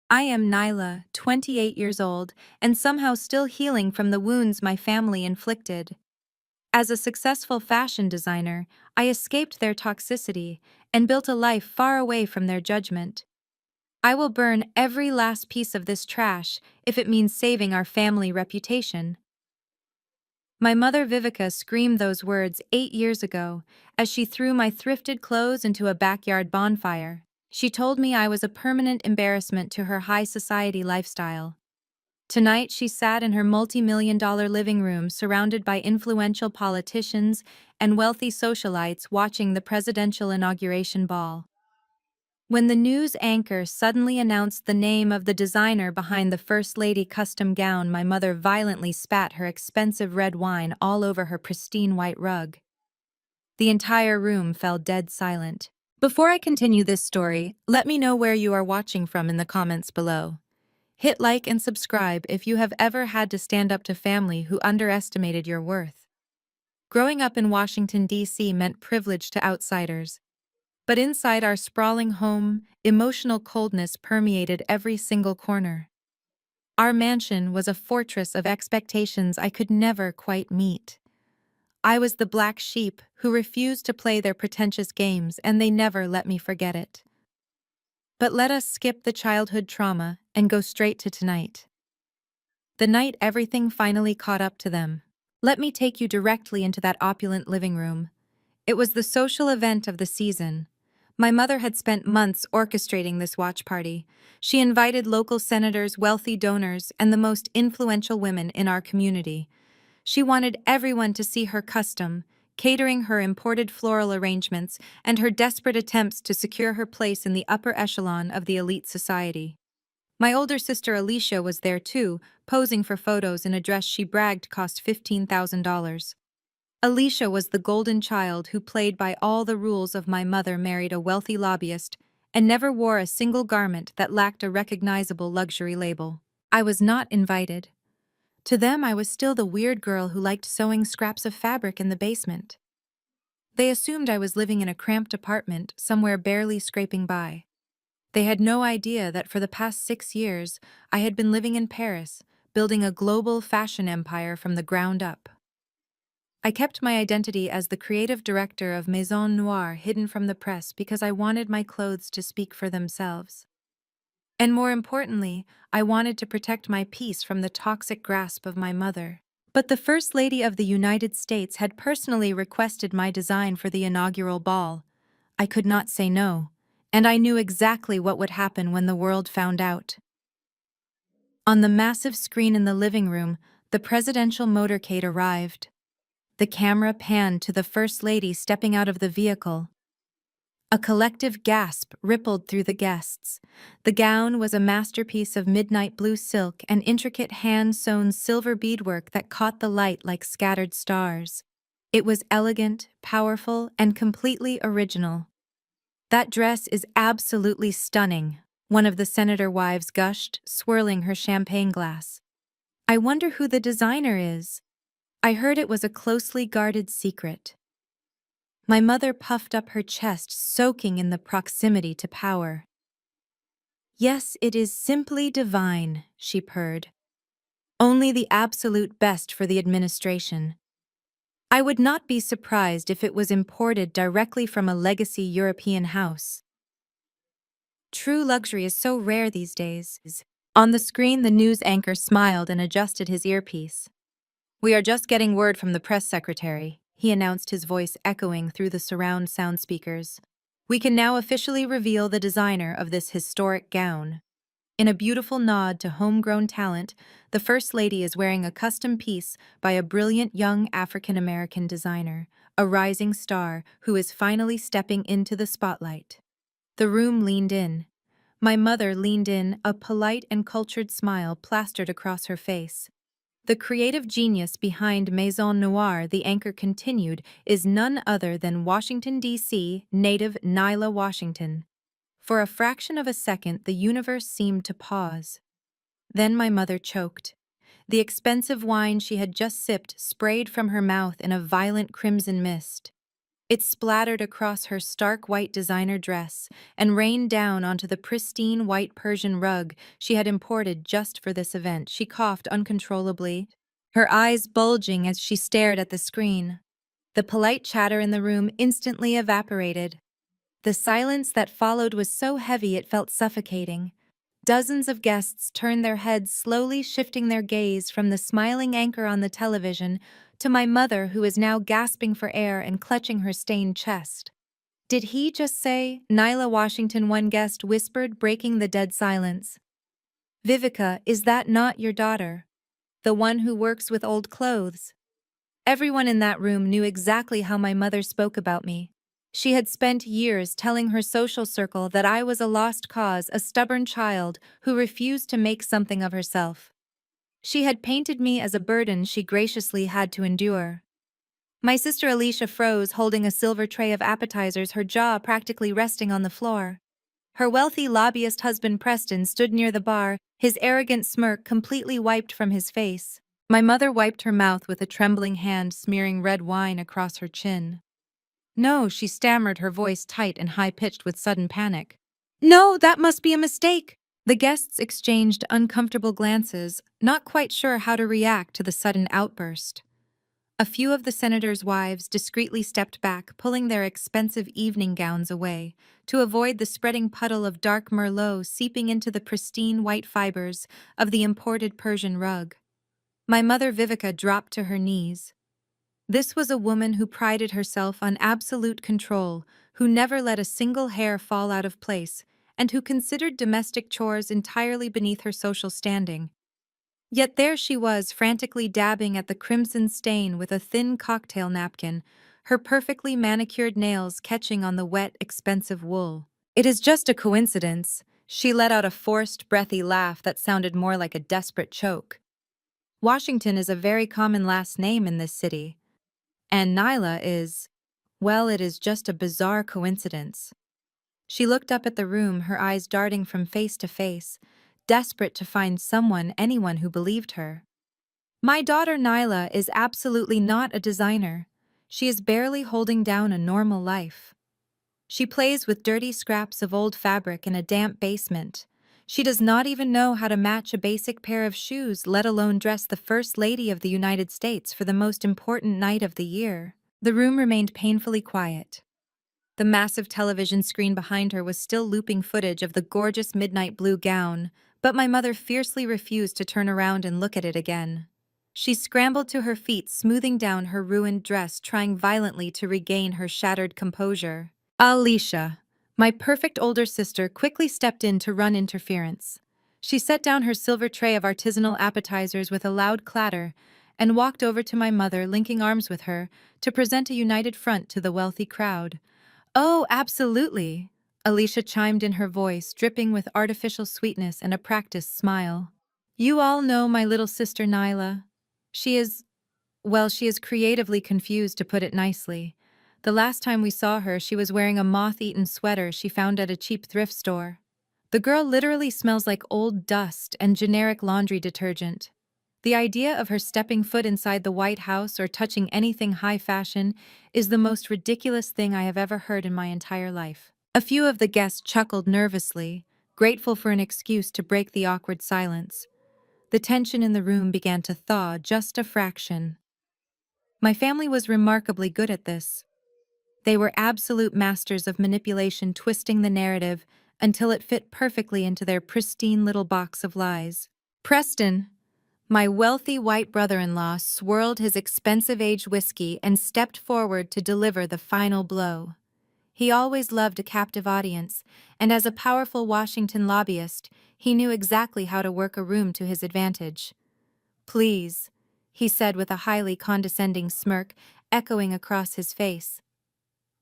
I am Nyla, 28 years old, and somehow still healing from the wounds my family inflicted. As a successful fashion designer, I escaped their toxicity and built a life far away from their judgment. I will burn every last piece of this trash if it means saving our family reputation. My mother Vivica screamed those words 8 years ago as she threw my thrifted clothes into a backyard bonfire. She told me I was a permanent embarrassment to her high society lifestyle. Tonight, she sat in her multi-million-dollar living room surrounded by influential politicians and wealthy socialites watching the presidential inauguration ball. When the news anchor suddenly announced the name of the designer behind the First Lady custom gown, my mother violently spat her expensive red wine all over her pristine white rug. The entire room fell dead silent. Before I continue this story, let me know where you are watching from in the comments below. Hit like and subscribe if you have ever had to stand up to family who underestimated your worth. Growing up in Washington, D.C. meant privilege to outsiders. But inside our sprawling home, emotional coldness permeated every single corner. Our mansion was a fortress of expectations I could never quite meet. I was the black sheep who refused to play their pretentious games, and they never let me forget it. But let us skip the childhood trauma and go straight to tonight. The night everything finally caught up to them. Let me take you directly into that opulent living room. It was the social event of the season. My mother had spent months orchestrating this watch party. She invited local senators, wealthy donors, and the most influential women in our community. She wanted everyone to see her custom, catering her imported floral arrangements and her desperate attempts to secure her place in the upper echelon of the elite society. My older sister Alicia was there too, posing for photos in a dress she bragged cost $15,000. Alicia was the golden child who played by all the rules of my mother married a wealthy lobbyist and never wore a single garment that lacked a recognizable luxury label. I was not invited. To them, I was still the weird girl who liked sewing scraps of fabric in the basement. They assumed I was living in a cramped apartment somewhere barely scraping by. They had no idea that for the past 6 years, I had been living in Paris, building a global fashion empire from the ground up. I kept my identity as the creative director of Maison Noire hidden from the press because I wanted my clothes to speak for themselves. And more importantly, I wanted to protect my peace from the toxic grasp of my mother. But the First Lady of the United States had personally requested my design for the inaugural ball. I could not say no, and I knew exactly what would happen when the world found out. On the massive screen in the living room, the presidential motorcade arrived. The camera panned to the First Lady stepping out of the vehicle. A collective gasp rippled through the guests. The gown was a masterpiece of midnight blue silk and intricate hand-sewn silver beadwork that caught the light like scattered stars. It was elegant, powerful, and completely original. "That dress is absolutely stunning," one of the senator wives gushed, swirling her champagne glass. "I wonder who the designer is. I heard it was a closely guarded secret." My mother puffed up her chest, soaking in the proximity to power. "Yes, it is simply divine," she purred. "Only the absolute best for the administration. I would not be surprised if it was imported directly from a legacy European house. True luxury is so rare these days." On the screen, the news anchor smiled and adjusted his earpiece. "We are just getting word from the press secretary," he announced, his voice echoing through the surround sound speakers. "We can now officially reveal the designer of this historic gown." In a beautiful nod to homegrown talent, the First Lady is wearing a custom piece by a brilliant young African-American designer, a rising star who is finally stepping into the spotlight. The room leaned in. My mother leaned in, a polite and cultured smile plastered across her face. "The creative genius behind Maison Noire," the anchor continued, "is none other than Washington, D.C. native Nyla Washington." For a fraction of a second, the universe seemed to pause. Then my mother choked. The expensive wine she had just sipped sprayed from her mouth in a violent crimson mist. It splattered across her stark white designer dress and rained down onto the pristine white Persian rug she had imported just for this event. She coughed uncontrollably, her eyes bulging as she stared at the screen. The polite chatter in the room instantly evaporated. The silence that followed was so heavy it felt suffocating. Dozens of guests turned their heads, slowly shifting their gaze from the smiling anchor on the television to my mother, who is now gasping for air and clutching her stained chest. "Did he just say Nyla Washington?" one guest whispered, breaking the dead silence. "Vivica, is that not your daughter? The one who works with old clothes?" Everyone in that room knew exactly how my mother spoke about me. She had spent years telling her social circle that I was a lost cause, a stubborn child who refused to make something of herself. She had painted me as a burden she graciously had to endure. My sister Alicia froze, holding a silver tray of appetizers, her jaw practically resting on the floor. Her wealthy lobbyist husband Preston stood near the bar, his arrogant smirk completely wiped from his face. My mother wiped her mouth with a trembling hand, smearing red wine across her chin. "No," she stammered, her voice tight and high-pitched with sudden panic. "No, that must be a mistake." The guests exchanged uncomfortable glances, not quite sure how to react to the sudden outburst. A few of the senators' wives discreetly stepped back, pulling their expensive evening gowns away to avoid the spreading puddle of dark merlot seeping into the pristine white fibers of the imported Persian rug. My mother Vivica dropped to her knees. This was a woman who prided herself on absolute control, who never let a single hair fall out of place, and who considered domestic chores entirely beneath her social standing. Yet there she was, frantically dabbing at the crimson stain with a thin cocktail napkin, her perfectly manicured nails catching on the wet, expensive wool. "It is just a coincidence." She let out a forced, breathy laugh that sounded more like a desperate choke. "Washington is a very common last name in this city. And Nyla is, well, it is just a bizarre coincidence." She looked up at the room, her eyes darting from face to face, desperate to find someone, anyone who believed her. "My daughter Nyla is absolutely not a designer. She is barely holding down a normal life. She plays with dirty scraps of old fabric in a damp basement. She does not even know how to match a basic pair of shoes, let alone dress the First Lady of the United States for the most important night of the year." The room remained painfully quiet. The massive television screen behind her was still looping footage of the gorgeous midnight blue gown, but my mother fiercely refused to turn around and look at it again. She scrambled to her feet, smoothing down her ruined dress, trying violently to regain her shattered composure. Alicia, my perfect older sister, quickly stepped in to run interference. She set down her silver tray of artisanal appetizers with a loud clatter and walked over to my mother, linking arms with her to present a united front to the wealthy crowd. "Oh, absolutely," Alicia chimed in, her voice dripping with artificial sweetness and a practiced smile. "You all know my little sister Nyla. She is, well, she is creatively confused, to put it nicely. The last time we saw her, she was wearing a moth-eaten sweater she found at a cheap thrift store. The girl literally smells like old dust and generic laundry detergent. The idea of her stepping foot inside the White House or touching anything high fashion is the most ridiculous thing I have ever heard in my entire life." A few of the guests chuckled nervously, grateful for an excuse to break the awkward silence. The tension in the room began to thaw just a fraction. My family was remarkably good at this. They were absolute masters of manipulation, twisting the narrative until it fit perfectly into their pristine little box of lies. Preston, my wealthy white brother-in-law, swirled his expensive aged whiskey and stepped forward to deliver the final blow. He always loved a captive audience, and as a powerful Washington lobbyist, he knew exactly how to work a room to his advantage. "Please," he said with a highly condescending smirk echoing across his face.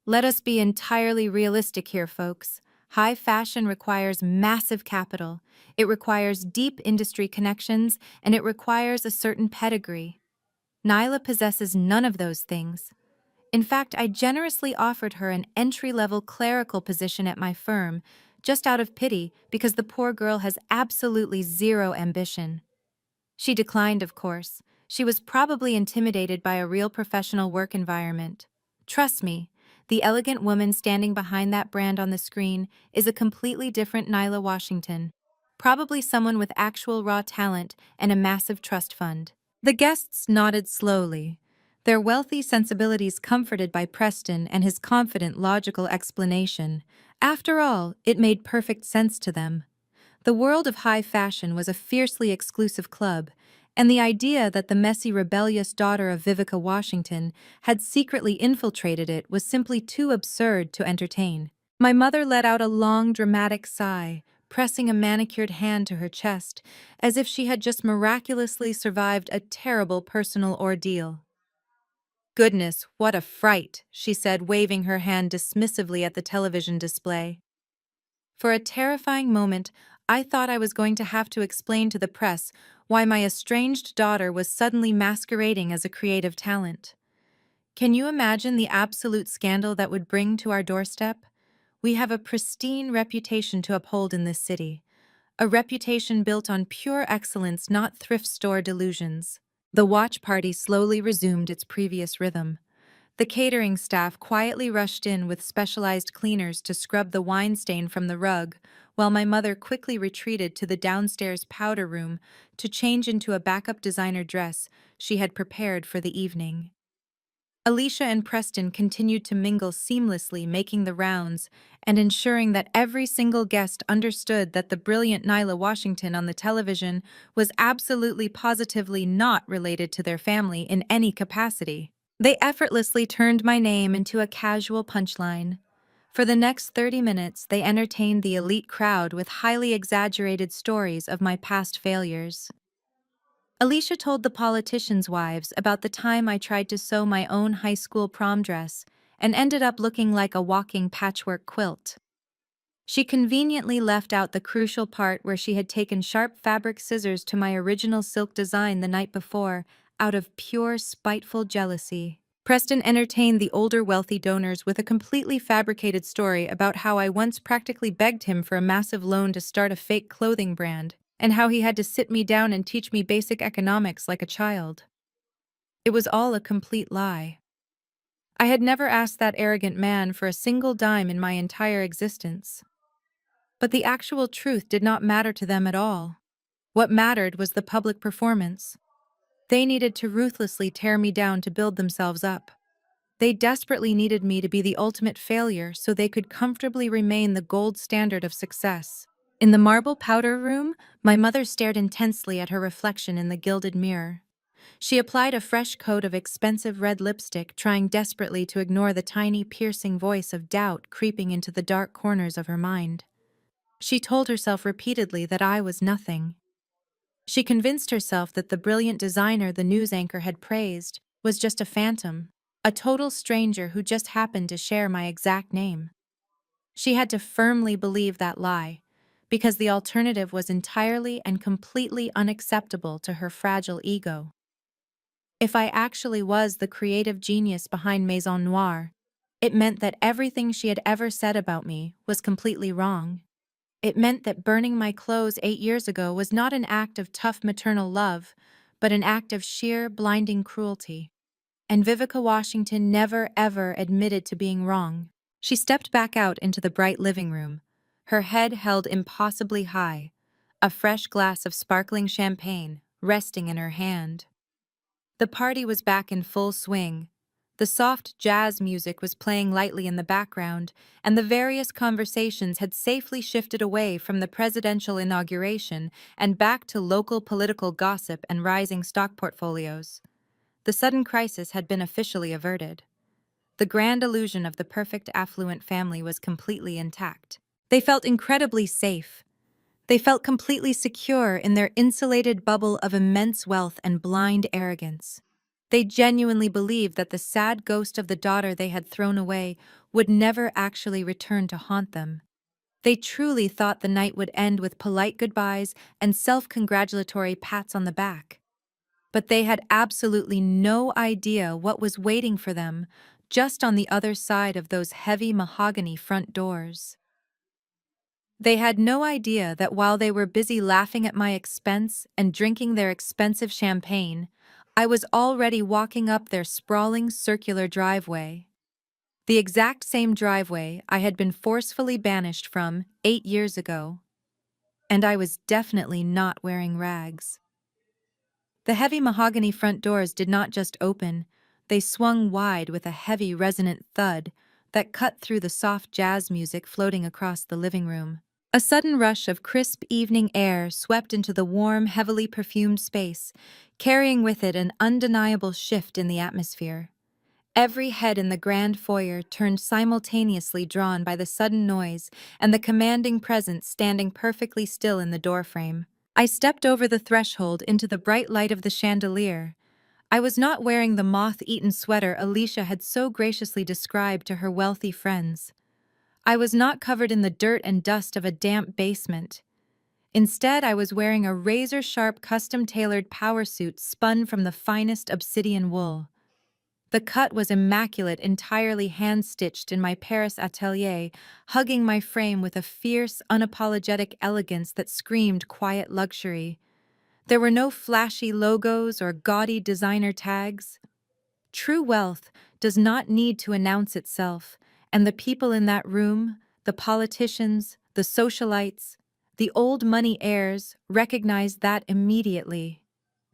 "Let us be entirely realistic here, folks. High fashion requires massive capital, it requires deep industry connections, and it requires a certain pedigree. Nyla possesses none of those things. In fact, I generously offered her an entry-level clerical position at my firm, just out of pity because the poor girl has absolutely zero ambition. She declined, of course. She was probably intimidated by a real professional work environment. Trust me, The elegant woman standing behind that brand on the screen is a completely different Nyla Washington, probably someone with actual raw talent and a massive trust fund. The guests nodded slowly, their wealthy sensibilities comforted by Preston and his confident, logical explanation. After all, it made perfect sense to them. The world of high fashion was a fiercely exclusive club, and the idea that the messy, rebellious daughter of Vivica Washington had secretly infiltrated it was simply too absurd to entertain. My mother let out a long, dramatic sigh, pressing a manicured hand to her chest, as if she had just miraculously survived a terrible personal ordeal. "Goodness, what a fright," she said, waving her hand dismissively at the television display. For a terrifying moment, I thought I was going to have to explain to the press why my estranged daughter was suddenly masquerading as a creative talent. Can you imagine the absolute scandal that would bring to our doorstep? We have a pristine reputation to uphold in this city, a reputation built on pure excellence, not thrift store delusions. The watch party slowly resumed its previous rhythm. The catering staff quietly rushed in with specialized cleaners to scrub the wine stain from the rug, while my mother quickly retreated to the downstairs powder room to change into a backup designer dress she had prepared for the evening. Alicia and Preston continued to mingle seamlessly, making the rounds and ensuring that every single guest understood that the brilliant Nyla Washington on the television was absolutely positively not related to their family in any capacity. They effortlessly turned my name into a casual punchline. For the next 30 minutes, they entertained the elite crowd with highly exaggerated stories of my past failures. Alicia told the politicians' wives about the time I tried to sew my own high school prom dress and ended up looking like a walking patchwork quilt. She conveniently left out the crucial part where she had taken sharp fabric scissors to my original silk design the night before, out of pure spiteful jealousy. Preston entertained the older wealthy donors with a completely fabricated story about how I once practically begged him for a massive loan to start a fake clothing brand, and how he had to sit me down and teach me basic economics like a child. It was all a complete lie. I had never asked that arrogant man for a single dime in my entire existence. But the actual truth did not matter to them at all. What mattered was the public performance. They needed to ruthlessly tear me down to build themselves up. They desperately needed me to be the ultimate failure so they could comfortably remain the gold standard of success. In the marble powder room, my mother stared intensely at her reflection in the gilded mirror. She applied a fresh coat of expensive red lipstick, trying desperately to ignore the tiny, piercing voice of doubt creeping into the dark corners of her mind. She told herself repeatedly that I was nothing. She convinced herself that the brilliant designer the news anchor had praised was just a phantom, a total stranger who just happened to share my exact name. She had to firmly believe that lie, because the alternative was entirely and completely unacceptable to her fragile ego. If I actually was the creative genius behind Maison Noire, it meant that everything she had ever said about me was completely wrong. It meant that burning my clothes 8 years ago was not an act of tough maternal love, but an act of sheer, blinding cruelty. And Vivica Washington never, ever admitted to being wrong. She stepped back out into the bright living room, her head held impossibly high, a fresh glass of sparkling champagne resting in her hand. The party was back in full swing. The soft jazz music was playing lightly in the background, and the various conversations had safely shifted away from the presidential inauguration and back to local political gossip and rising stock portfolios. The sudden crisis had been officially averted. The grand illusion of the perfect affluent family was completely intact. They felt incredibly safe. They felt completely secure in their insulated bubble of immense wealth and blind arrogance. They genuinely believed that the sad ghost of the daughter they had thrown away would never actually return to haunt them. They truly thought the night would end with polite goodbyes and self-congratulatory pats on the back. But they had absolutely no idea what was waiting for them just on the other side of those heavy mahogany front doors. They had no idea that while they were busy laughing at my expense and drinking their expensive champagne, I was already walking up their sprawling circular driveway. The exact same driveway I had been forcefully banished from 8 years ago, and I was definitely not wearing rags. The heavy mahogany front doors did not just open, they swung wide with a heavy, resonant thud that cut through the soft jazz music floating across the living room. A sudden rush of crisp evening air swept into the warm, heavily perfumed space, carrying with it an undeniable shift in the atmosphere. Every head in the grand foyer turned simultaneously, drawn by the sudden noise and the commanding presence standing perfectly still in the doorframe. I stepped over the threshold into the bright light of the chandelier. I was not wearing the moth-eaten sweater Alicia had so graciously described to her wealthy friends. I was not covered in the dirt and dust of a damp basement. Instead, I was wearing a razor-sharp, custom-tailored power suit spun from the finest obsidian wool. The cut was immaculate, entirely hand-stitched in my Paris atelier, hugging my frame with a fierce, unapologetic elegance that screamed quiet luxury. There were no flashy logos or gaudy designer tags. True wealth does not need to announce itself, and the people in that room, the politicians, the socialites, the old money heirs, recognized that immediately.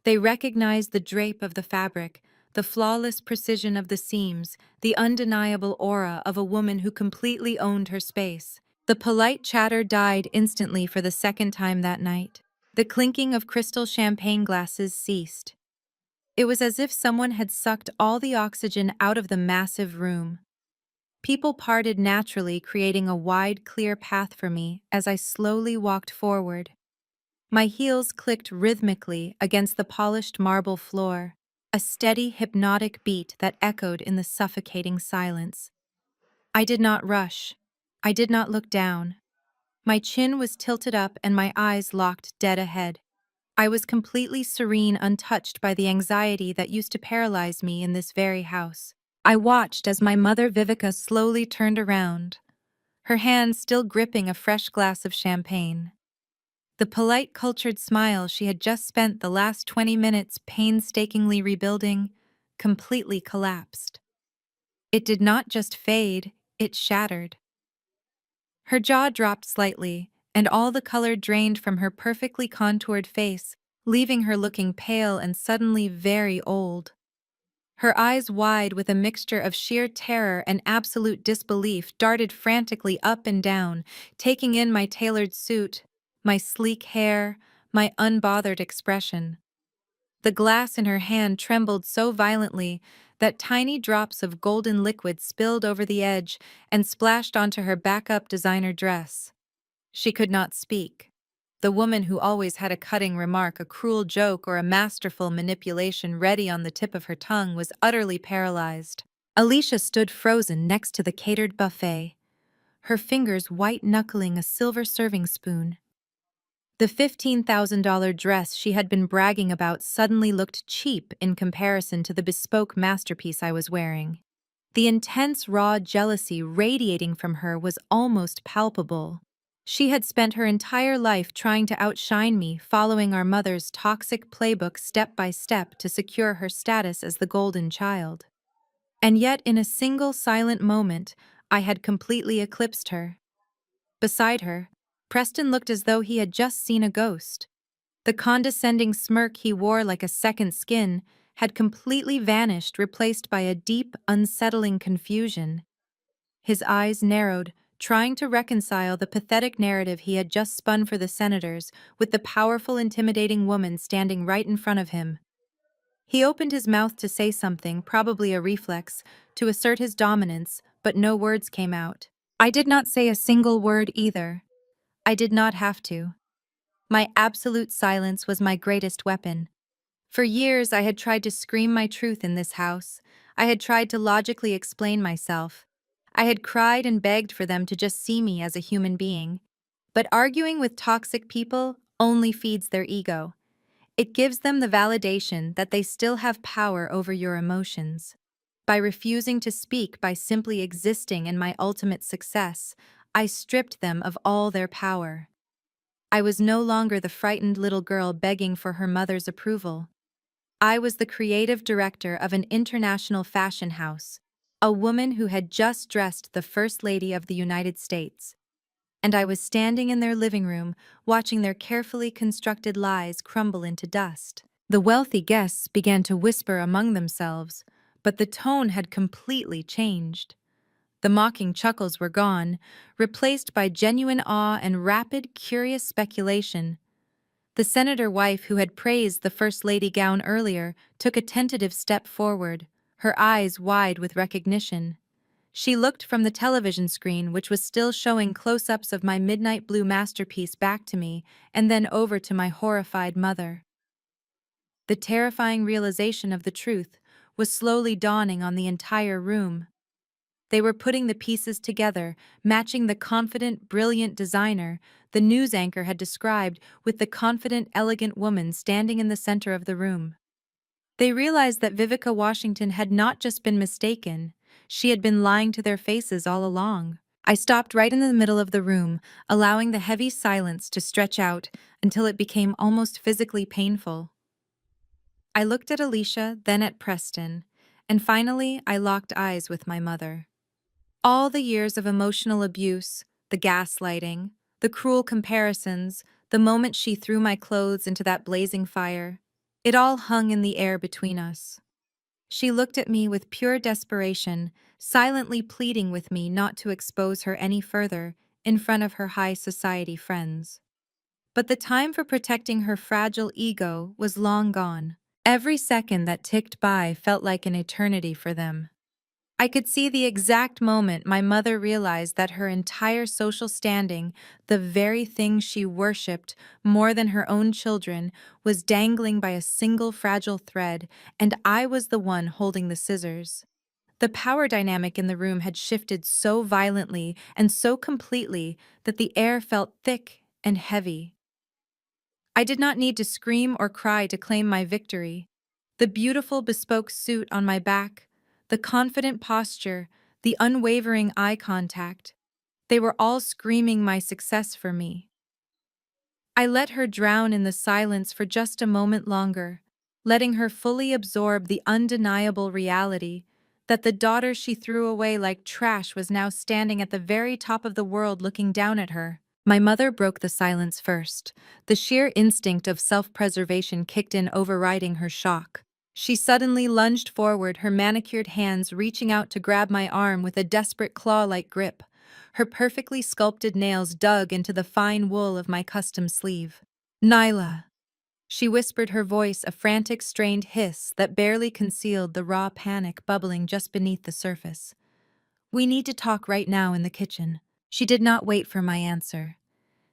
They recognized the drape of the fabric, the flawless precision of the seams, the undeniable aura of a woman who completely owned her space. The polite chatter died instantly for the second time that night. The clinking of crystal champagne glasses ceased. It was as if someone had sucked all the oxygen out of the massive room. People parted naturally, creating a wide, clear path for me as I slowly walked forward. My heels clicked rhythmically against the polished marble floor, a steady, hypnotic beat that echoed in the suffocating silence. I did not rush. I did not look down. My chin was tilted up and my eyes locked dead ahead. I was completely serene, untouched by the anxiety that used to paralyze me in this very house. I watched as my mother Vivica slowly turned around, her hand still gripping a fresh glass of champagne. The polite, cultured smile she had just spent the last 20 minutes painstakingly rebuilding completely collapsed. It did not just fade, it shattered. Her jaw dropped slightly, and all the color drained from her perfectly contoured face, leaving her looking pale and suddenly very old. Her eyes, wide with a mixture of sheer terror and absolute disbelief, darted frantically up and down, taking in my tailored suit, my sleek hair, my unbothered expression. The glass in her hand trembled so violently that tiny drops of golden liquid spilled over the edge and splashed onto her backup designer dress. She could not speak. The woman who always had a cutting remark, a cruel joke, or a masterful manipulation ready on the tip of her tongue was utterly paralyzed. Alicia stood frozen next to the catered buffet, her fingers white-knuckling a silver serving spoon. The $15,000 dress she had been bragging about suddenly looked cheap in comparison to the bespoke masterpiece I was wearing. The intense, raw jealousy radiating from her was almost palpable. She had spent her entire life trying to outshine me, following our mother's toxic playbook step by step to secure her status as the golden child. And yet, in a single silent moment, I had completely eclipsed her. Beside her, Preston looked as though he had just seen a ghost. The condescending smirk he wore like a second skin had completely vanished, replaced by a deep, unsettling confusion. His eyes narrowed, trying to reconcile the pathetic narrative he had just spun for the senators with the powerful, intimidating woman standing right in front of him. He opened his mouth to say something, probably a reflex, to assert his dominance, but no words came out. I did not say a single word either. I did not have to. My absolute silence was my greatest weapon. For years, I had tried to scream my truth in this house. I had tried to logically explain myself. I had cried and begged for them to just see me as a human being. But arguing with toxic people only feeds their ego. It gives them the validation that they still have power over your emotions. By refusing to speak, by simply existing in my ultimate success, I stripped them of all their power. I was no longer the frightened little girl begging for her mother's approval. I was the creative director of an international fashion house, a woman who had just dressed the First Lady of the United States. And I was standing in their living room, watching their carefully constructed lies crumble into dust. The wealthy guests began to whisper among themselves, but the tone had completely changed. The mocking chuckles were gone, replaced by genuine awe and rapid, curious speculation. The senator wife who had praised the First Lady gown earlier took a tentative step forward, her eyes wide with recognition. She looked from the television screen, which was still showing close-ups of my midnight blue masterpiece, back to me, and then over to my horrified mother. The terrifying realization of the truth was slowly dawning on the entire room. They were putting the pieces together, matching the confident, brilliant designer the news anchor had described with the confident, elegant woman standing in the center of the room. They realized that Vivica Washington had not just been mistaken, she had been lying to their faces all along. I stopped right in the middle of the room, allowing the heavy silence to stretch out until it became almost physically painful. I looked at Alicia, then at Preston, and finally I locked eyes with my mother. All the years of emotional abuse, the gaslighting, the cruel comparisons, the moment she threw my clothes into that blazing fire, it all hung in the air between us. She looked at me with pure desperation, silently pleading with me not to expose her any further in front of her high society friends. But the time for protecting her fragile ego was long gone. Every second that ticked by felt like an eternity for them. I could see the exact moment my mother realized that her entire social standing, the very thing she worshipped more than her own children, was dangling by a single fragile thread, and I was the one holding the scissors. The power dynamic in the room had shifted so violently and so completely that the air felt thick and heavy. I did not need to scream or cry to claim my victory. The beautiful bespoke suit on my back, the confident posture, the unwavering eye contact, they were all screaming my success for me. I let her drown in the silence for just a moment longer, letting her fully absorb the undeniable reality that the daughter she threw away like trash was now standing at the very top of the world looking down at her. My mother broke the silence first. The sheer instinct of self-preservation kicked in, overriding her shock. She suddenly lunged forward, her manicured hands reaching out to grab my arm with a desperate claw-like grip. Her perfectly sculpted nails dug into the fine wool of my custom sleeve. "Nyla," she whispered, her voice a frantic, strained hiss that barely concealed the raw panic bubbling just beneath the surface. "We need to talk right now in the kitchen." She did not wait for my answer.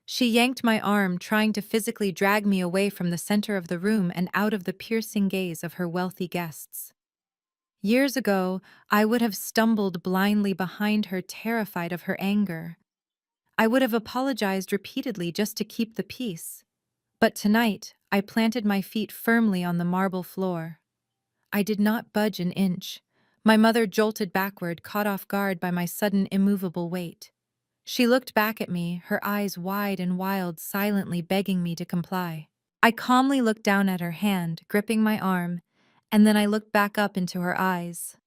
She yanked my arm, trying to physically drag me away from the center of the room and out of the piercing gaze of her wealthy guests. Years ago, I would have stumbled blindly behind her, terrified of her anger. I would have apologized repeatedly just to keep the peace. But tonight, I planted my feet firmly on the marble floor. I did not budge an inch. My mother jolted backward, caught off guard by my sudden immovable weight. She looked back at me, her eyes wide and wild, silently begging me to comply. I calmly looked down at her hand, gripping my arm, and then I looked back up into her eyes.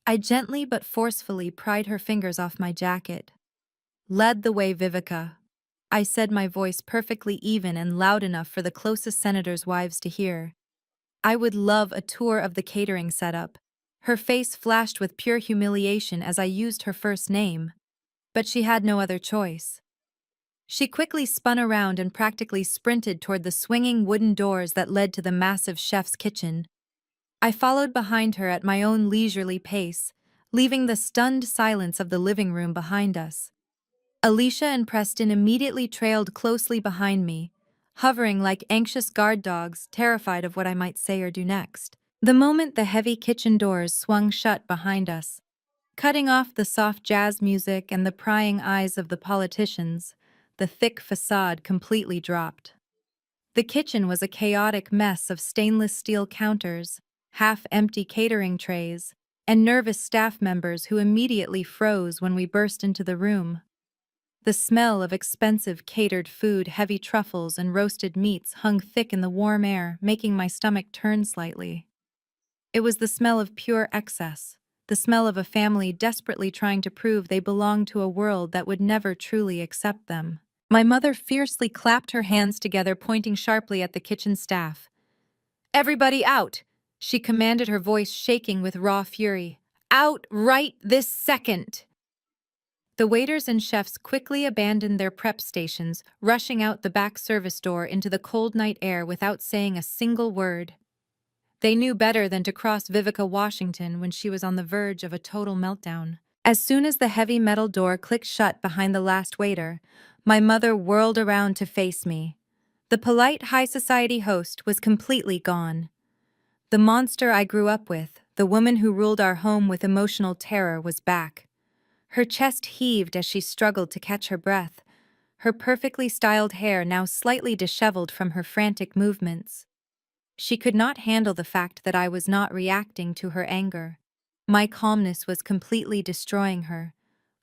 I gently but forcefully pried her fingers off my jacket. "Lead the way, Vivica," I said, my voice perfectly even and loud enough for the closest senators' wives to hear. I would love a tour of the catering setup. Her face flashed with pure humiliation as I used her first name. But she had no other choice. She quickly spun around and practically sprinted toward the swinging wooden doors that led to the massive chef's kitchen. I followed behind her at my own leisurely pace, leaving the stunned silence of the living room behind us. Alicia and Preston immediately trailed closely behind me, hovering like anxious guard dogs, terrified of what I might say or do next. The moment the heavy kitchen doors swung shut behind us, cutting off the soft jazz music and the prying eyes of the politicians, the thick facade completely dropped. The kitchen was a chaotic mess of stainless steel counters, half-empty catering trays, and nervous staff members who immediately froze when we burst into the room. The smell of expensive catered food, heavy truffles, and roasted meats hung thick in the warm air, making my stomach turn slightly. It was the smell of pure excess, the smell of a family desperately trying to prove they belonged to a world that would never truly accept them. My mother fiercely clapped her hands together, pointing sharply at the kitchen staff. "Everybody out!" she commanded, her voice shaking with raw fury. "Out right this second!" The waiters and chefs quickly abandoned their prep stations, rushing out the back service door into the cold night air without saying a single word. They knew better than to cross Vivica Washington when she was on the verge of a total meltdown. As soon as the heavy metal door clicked shut behind the last waiter, my mother whirled around to face me. The polite high society host was completely gone. The monster I grew up with, the woman who ruled our home with emotional terror, was back. Her chest heaved as she struggled to catch her breath, her perfectly styled hair now slightly disheveled from her frantic movements. She could not handle the fact that I was not reacting to her anger. My calmness was completely destroying her.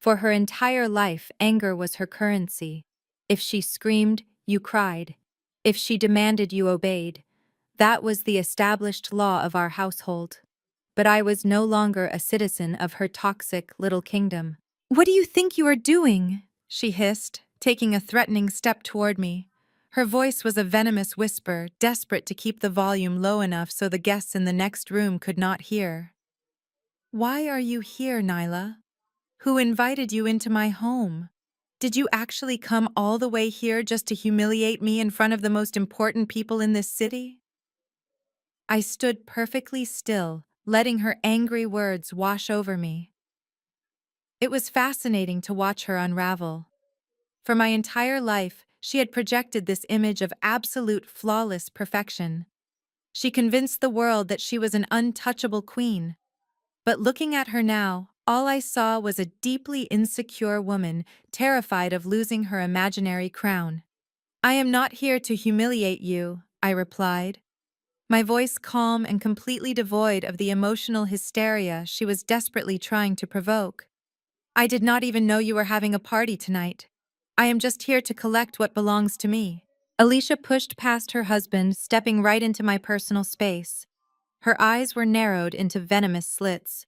For her entire life, anger was her currency. If she screamed, you cried. If she demanded, you obeyed. That was the established law of our household. But I was no longer a citizen of her toxic little kingdom. "What do you think you are doing?" she hissed, taking a threatening step toward me. Her voice was a venomous whisper, desperate to keep the volume low enough so the guests in the next room could not hear. "Why are you here, Nyla? Who invited you into my home? Did you actually come all the way here just to humiliate me in front of the most important people in this city?" I stood perfectly still, letting her angry words wash over me. It was fascinating to watch her unravel. For my entire life, she had projected this image of absolute flawless perfection. She convinced the world that she was an untouchable queen. But looking at her now, all I saw was a deeply insecure woman, terrified of losing her imaginary crown. "I am not here to humiliate you," I replied, my voice calm and completely devoid of the emotional hysteria she was desperately trying to provoke. "I did not even know you were having a party tonight. I am just here to collect what belongs to me." Alicia pushed past her husband, stepping right into my personal space. Her eyes were narrowed into venomous slits.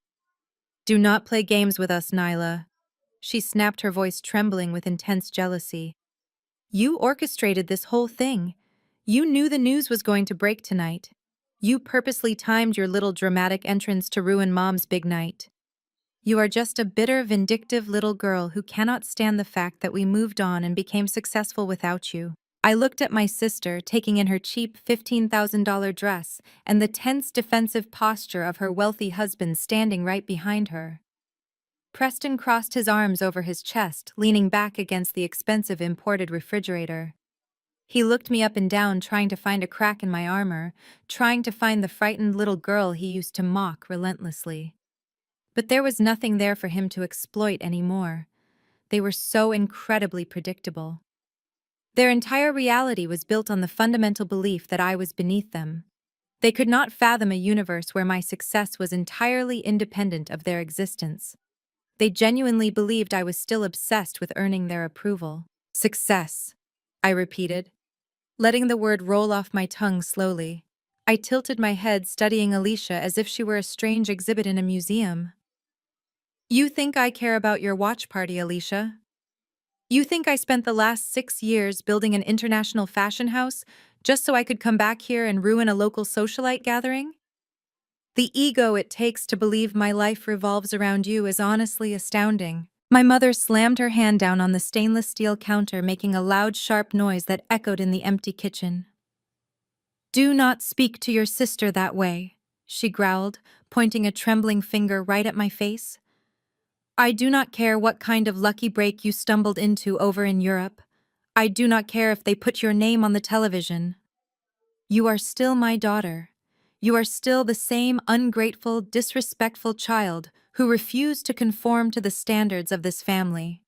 "Do not play games with us, Nyla." She snapped, her voice trembling with intense jealousy. "You orchestrated this whole thing. You knew the news was going to break tonight. You purposely timed your little dramatic entrance to ruin Mom's big night. You are just a bitter, vindictive little girl who cannot stand the fact that we moved on and became successful without you." I looked at my sister, taking in her cheap $15,000 dress and the tense defensive posture of her wealthy husband standing right behind her. Preston crossed his arms over his chest, leaning back against the expensive imported refrigerator. He looked me up and down, trying to find a crack in my armor, trying to find the frightened little girl he used to mock relentlessly. But there was nothing there for him to exploit anymore. They were so incredibly predictable. Their entire reality was built on the fundamental belief that I was beneath them. They could not fathom a universe where my success was entirely independent of their existence. They genuinely believed I was still obsessed with earning their approval. "Success," I repeated, letting the word roll off my tongue slowly. I tilted my head, studying Alicia as if she were a strange exhibit in a museum. "You think I care about your watch party, Alicia? You think I spent the last 6 years building an international fashion house just so I could come back here and ruin a local socialite gathering? The ego it takes to believe my life revolves around you is honestly astounding." My mother slammed her hand down on the stainless steel counter, making a loud, sharp noise that echoed in the empty kitchen. "Do not speak to your sister that way," she growled, pointing a trembling finger right at my face. "I do not care what kind of lucky break you stumbled into over in Europe. I do not care if they put your name on the television. You are still my daughter. You are still the same ungrateful, disrespectful child who refused to conform to the standards of this family.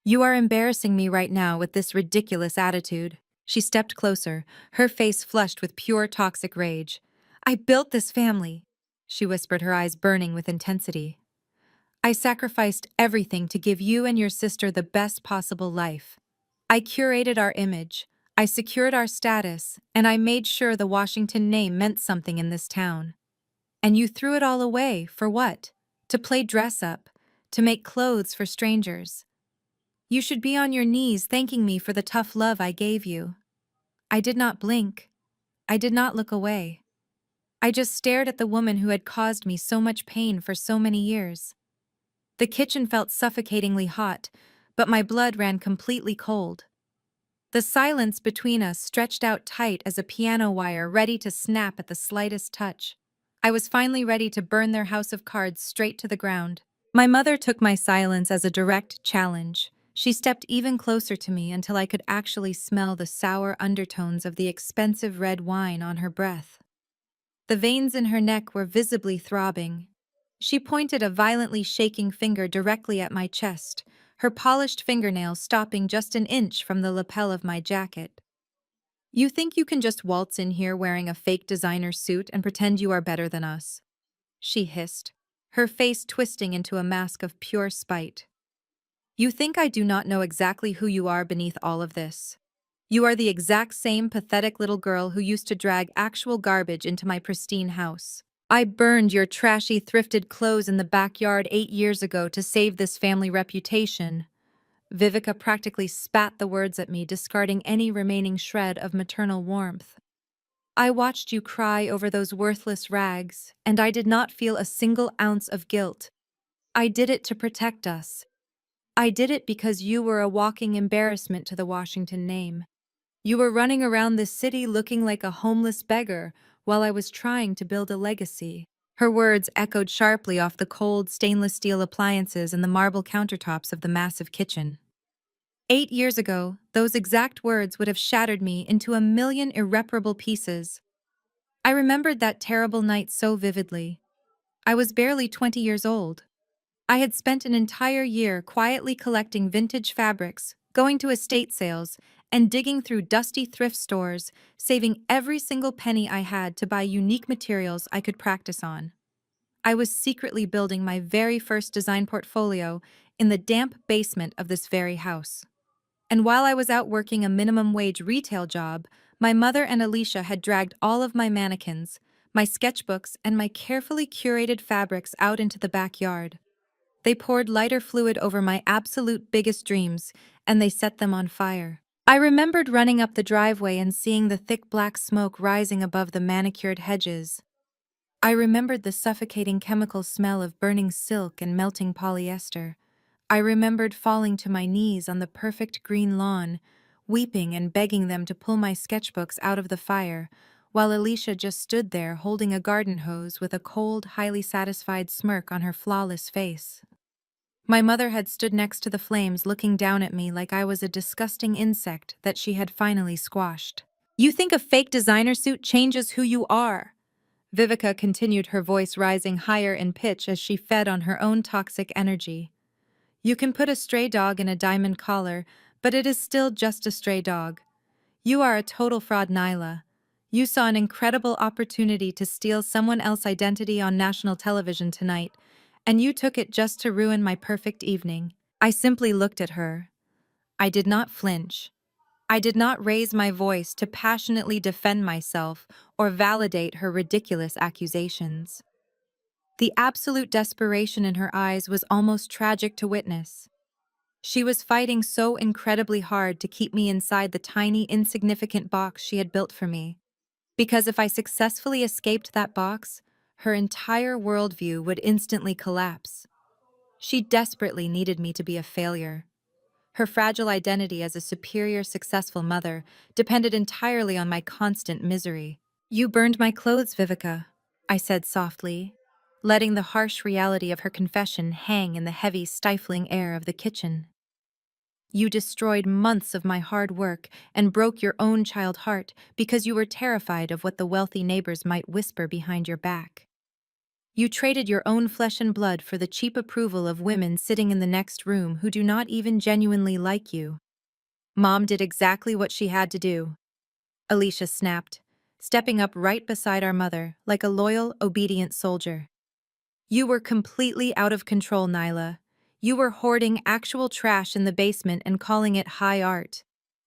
You are embarrassing me right now with this ridiculous attitude." She stepped closer, her face flushed with pure toxic rage. "I built this family," she whispered, her eyes burning with intensity. "I sacrificed everything to give you and your sister the best possible life. I curated our image, I secured our status, and I made sure the Washington name meant something in this town. And you threw it all away, for what? to play dress up, to make clothes for strangers. You should be on your knees thanking me for the tough love I gave you. I did not blink. I did not look away. I just stared at the woman who had caused me so much pain for so many years. The kitchen felt suffocatingly hot, but my blood ran completely cold. The silence between us stretched out tight as a piano wire ready to snap at the slightest touch. I was finally ready to burn their house of cards straight to the ground. My mother took my silence as a direct challenge. She stepped even closer to me until I could actually smell the sour undertones of the expensive red wine on her breath. The veins in her neck were visibly throbbing. She pointed a violently shaking finger directly at my chest, her polished fingernails stopping just an inch from the lapel of my jacket. You think you can just waltz in here wearing a fake designer suit and pretend you are better than us? She hissed, her face twisting into a mask of pure spite. You think I do not know exactly who you are beneath all of this? You are the exact same pathetic little girl who used to drag actual garbage into my pristine house. I burned your trashy thrifted clothes in the backyard 8 years ago to save this family reputation. Vivica practically spat the words at me, discarding any remaining shred of maternal warmth. I watched you cry over those worthless rags, and I did not feel a single ounce of guilt. I did it to protect us. I did it because you were a walking embarrassment to the Washington name. You were running around this city looking like a homeless beggar while I was trying to build a legacy. Her words echoed sharply off the cold stainless steel appliances and the marble countertops of the massive kitchen. 8 years ago, those exact words would have shattered me into a million irreparable pieces. I remembered that terrible night so vividly. I was barely 20 years old. I had spent an entire year quietly collecting vintage fabrics, going to estate sales, and digging through dusty thrift stores, saving every single penny I had to buy unique materials I could practice on. I was secretly building my very first design portfolio in the damp basement of this very house. And while I was out working a minimum wage retail job, my mother and Alicia had dragged all of my mannequins, my sketchbooks, and my carefully curated fabrics out into the backyard. They poured lighter fluid over my absolute biggest dreams, and they set them on fire. I remembered running up the driveway and seeing the thick black smoke rising above the manicured hedges. I remembered the suffocating chemical smell of burning silk and melting polyester. I remembered falling to my knees on the perfect green lawn, weeping and begging them to pull my sketchbooks out of the fire, while Alicia just stood there holding a garden hose with a cold, highly satisfied smirk on her flawless face. My mother had stood next to the flames looking down at me like I was a disgusting insect that she had finally squashed. You think a fake designer suit changes who you are? Vivica continued, her voice rising higher in pitch as she fed on her own toxic energy. You can put a stray dog in a diamond collar, but it is still just a stray dog. You are a total fraud, Nyla. You saw an incredible opportunity to steal someone else's identity on national television tonight, and you took it just to ruin my perfect evening. I simply looked at her. I did not flinch. I did not raise my voice to passionately defend myself or validate her ridiculous accusations. The absolute desperation in her eyes was almost tragic to witness. She was fighting so incredibly hard to keep me inside the tiny, insignificant box she had built for me. Because if I successfully escaped that box, her entire worldview would instantly collapse. She desperately needed me to be a failure. Her fragile identity as a superior, successful mother depended entirely on my constant misery. You burned my clothes, Vivica, I said softly, letting the harsh reality of her confession hang in the heavy, stifling air of the kitchen. You destroyed months of my hard work and broke your own child heart because you were terrified of what the wealthy neighbors might whisper behind your back. You traded your own flesh and blood for the cheap approval of women sitting in the next room who do not even genuinely like you. Mom did exactly what she had to do, Alicia snapped, stepping up right beside our mother like a loyal, obedient soldier. You were completely out of control, Nyla. You were hoarding actual trash in the basement and calling it high art.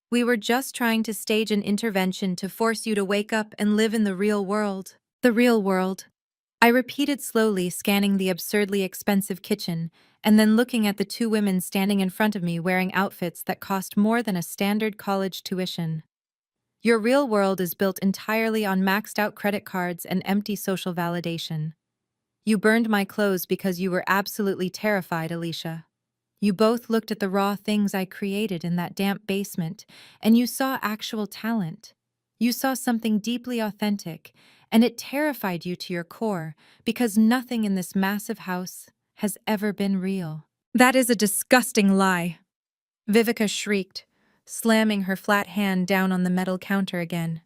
We were just trying to stage an intervention to force you to wake up and live in the real world. The real world. I repeated slowly, scanning the absurdly expensive kitchen, and then looking at the two women standing in front of me wearing outfits that cost more than a standard college tuition. Your real world is built entirely on maxed out credit cards and empty social validation. You burned my clothes because you were absolutely terrified, Alicia. You both looked at the raw things I created in that damp basement, and you saw actual talent. You saw something deeply authentic, and it terrified you to your core because nothing in this massive house has ever been real. That is a disgusting lie, Vivica shrieked, slamming her flat hand down on the metal counter again.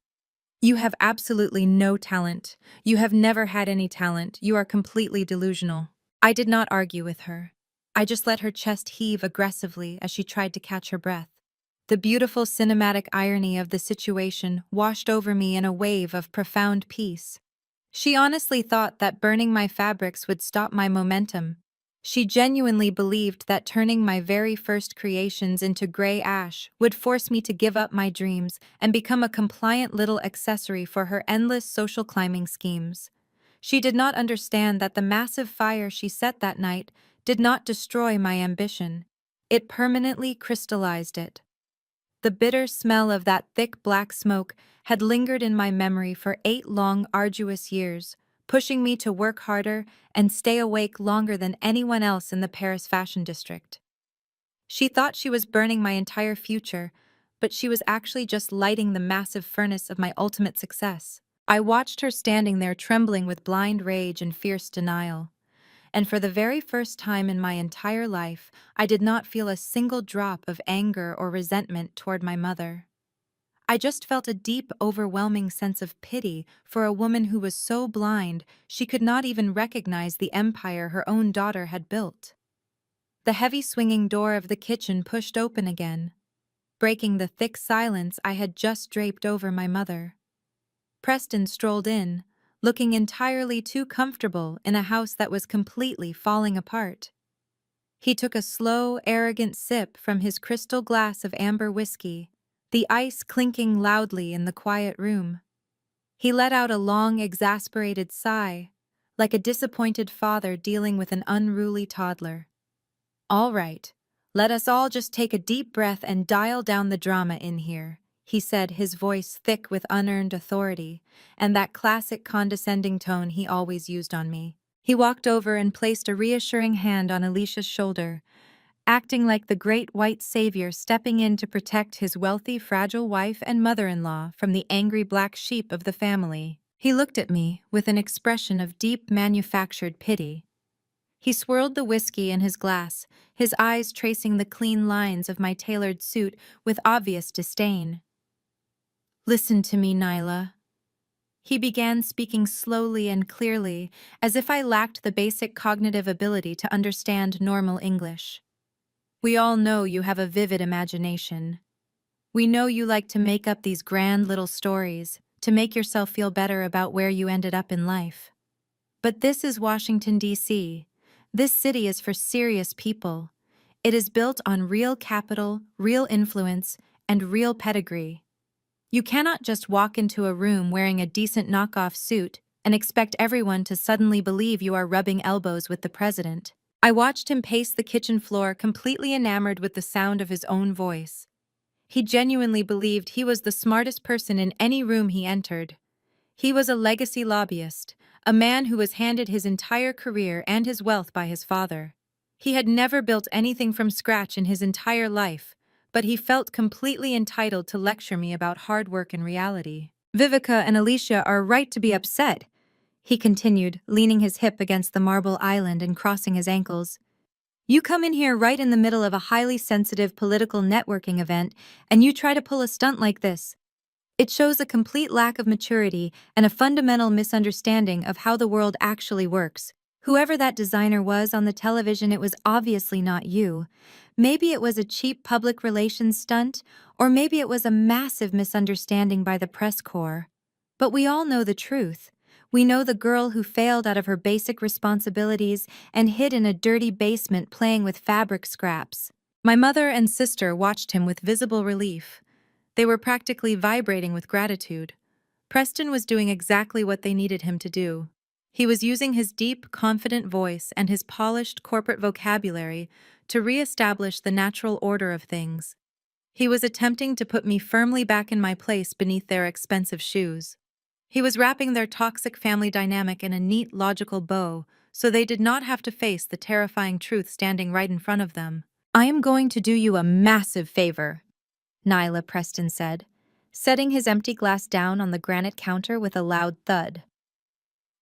You have absolutely no talent. You have never had any talent. You are completely delusional. I did not argue with her. I just let her chest heave aggressively as she tried to catch her breath. The beautiful cinematic irony of the situation washed over me in a wave of profound peace. She honestly thought that burning my fabrics would stop my momentum. She genuinely believed that turning my very first creations into gray ash would force me to give up my dreams and become a compliant little accessory for her endless social climbing schemes. She did not understand that the massive fire she set that night did not destroy my ambition. It permanently crystallized it. The bitter smell of that thick black smoke had lingered in my memory for 8 long, arduous years, pushing me to work harder and stay awake longer than anyone else in the Paris fashion district. She thought she was burning my entire future, but she was actually just lighting the massive furnace of my ultimate success. I watched her standing there trembling with blind rage and fierce denial. And for the very first time in my entire life, I did not feel a single drop of anger or resentment toward my mother. I just felt a deep, overwhelming sense of pity for a woman who was so blind she could not even recognize the empire her own daughter had built. The heavy swinging door of the kitchen pushed open again, breaking the thick silence I had just draped over my mother. Preston strolled in, looking entirely too comfortable in a house that was completely falling apart. He took a slow, arrogant sip from his crystal glass of amber whiskey, the ice clinking loudly in the quiet room. He let out a long, exasperated sigh, like a disappointed father dealing with an unruly toddler. "All right, let us all just take a deep breath and dial down the drama in here," he said, his voice thick with unearned authority, and that classic condescending tone he always used on me. He walked over and placed a reassuring hand on Alicia's shoulder, acting like the great white savior stepping in to protect his wealthy, fragile wife and mother-in-law from the angry black sheep of the family. He looked at me with an expression of deep manufactured pity. He swirled the whiskey in his glass, his eyes tracing the clean lines of my tailored suit with obvious disdain. "Listen to me, Nyla." He began speaking slowly and clearly, as if I lacked the basic cognitive ability to understand normal English. "We all know you have a vivid imagination. We know you like to make up these grand little stories, to make yourself feel better about where you ended up in life. But this is Washington, D.C. This city is for serious people. It is built on real capital, real influence, and real pedigree. You cannot just walk into a room wearing a decent knockoff suit and expect everyone to suddenly believe you are rubbing elbows with the president." I watched him pace the kitchen floor, completely enamored with the sound of his own voice. He genuinely believed he was the smartest person in any room he entered. He was a legacy lobbyist, a man who was handed his entire career and his wealth by his father. He had never built anything from scratch in his entire life, but he felt completely entitled to lecture me about hard work and reality. "Vivica and Alicia are right to be upset," he continued, leaning his hip against the marble island and crossing his ankles. "You come in here right in the middle of a highly sensitive political networking event, and you try to pull a stunt like this. It shows a complete lack of maturity and a fundamental misunderstanding of how the world actually works. Whoever that designer was on the television, it was obviously not you. Maybe it was a cheap public relations stunt, or maybe it was a massive misunderstanding by the press corps. But we all know the truth. We know the girl who failed out of her basic responsibilities and hid in a dirty basement playing with fabric scraps." My mother and sister watched him with visible relief. They were practically vibrating with gratitude. Preston was doing exactly what they needed him to do. He was using his deep, confident voice and his polished corporate vocabulary to re-establish the natural order of things. He was attempting to put me firmly back in my place beneath their expensive shoes. He was wrapping their toxic family dynamic in a neat, logical bow so they did not have to face the terrifying truth standing right in front of them. "I am going to do you a massive favor," Nyla Preston said, setting his empty glass down on the granite counter with a loud thud.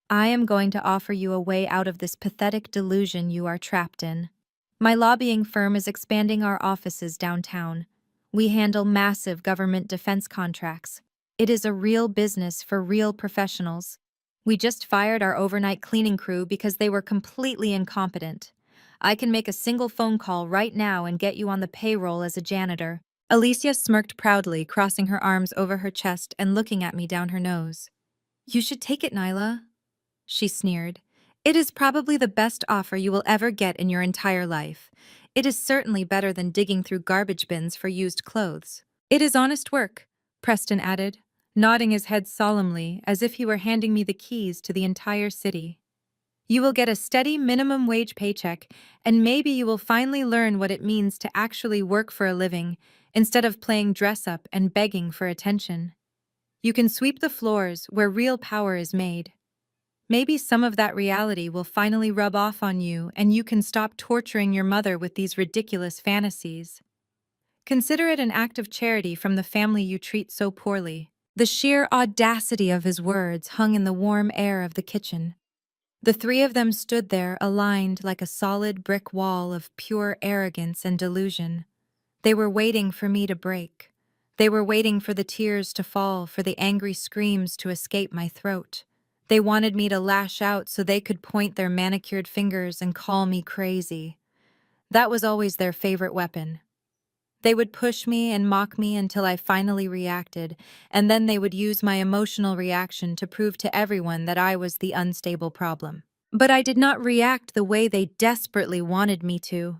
"I am going to offer you a way out of this pathetic delusion you are trapped in. My lobbying firm is expanding our offices downtown. We handle massive government defense contracts. It is a real business for real professionals. We just fired our overnight cleaning crew because they were completely incompetent. I can make a single phone call right now and get you on the payroll as a janitor." Alicia smirked proudly, crossing her arms over her chest and looking at me down her nose. "You should take it, Nyla," she sneered. "It is probably the best offer you will ever get in your entire life. It is certainly better than digging through garbage bins for used clothes." "It is honest work," Preston added, nodding his head solemnly as if he were handing me the keys to the entire city. "You will get a steady minimum wage paycheck, and maybe you will finally learn what it means to actually work for a living instead of playing dress-up and begging for attention. You can sweep the floors where real power is made. Maybe some of that reality will finally rub off on you and you can stop torturing your mother with these ridiculous fantasies. Consider it an act of charity from the family you treat so poorly." The sheer audacity of his words hung in the warm air of the kitchen. The three of them stood there aligned like a solid brick wall of pure arrogance and delusion. They were waiting for me to break. They were waiting for the tears to fall, for the angry screams to escape my throat. They wanted me to lash out so they could point their manicured fingers and call me crazy. That was always their favorite weapon. They would push me and mock me until I finally reacted, and then they would use my emotional reaction to prove to everyone that I was the unstable problem. But I did not react the way they desperately wanted me to.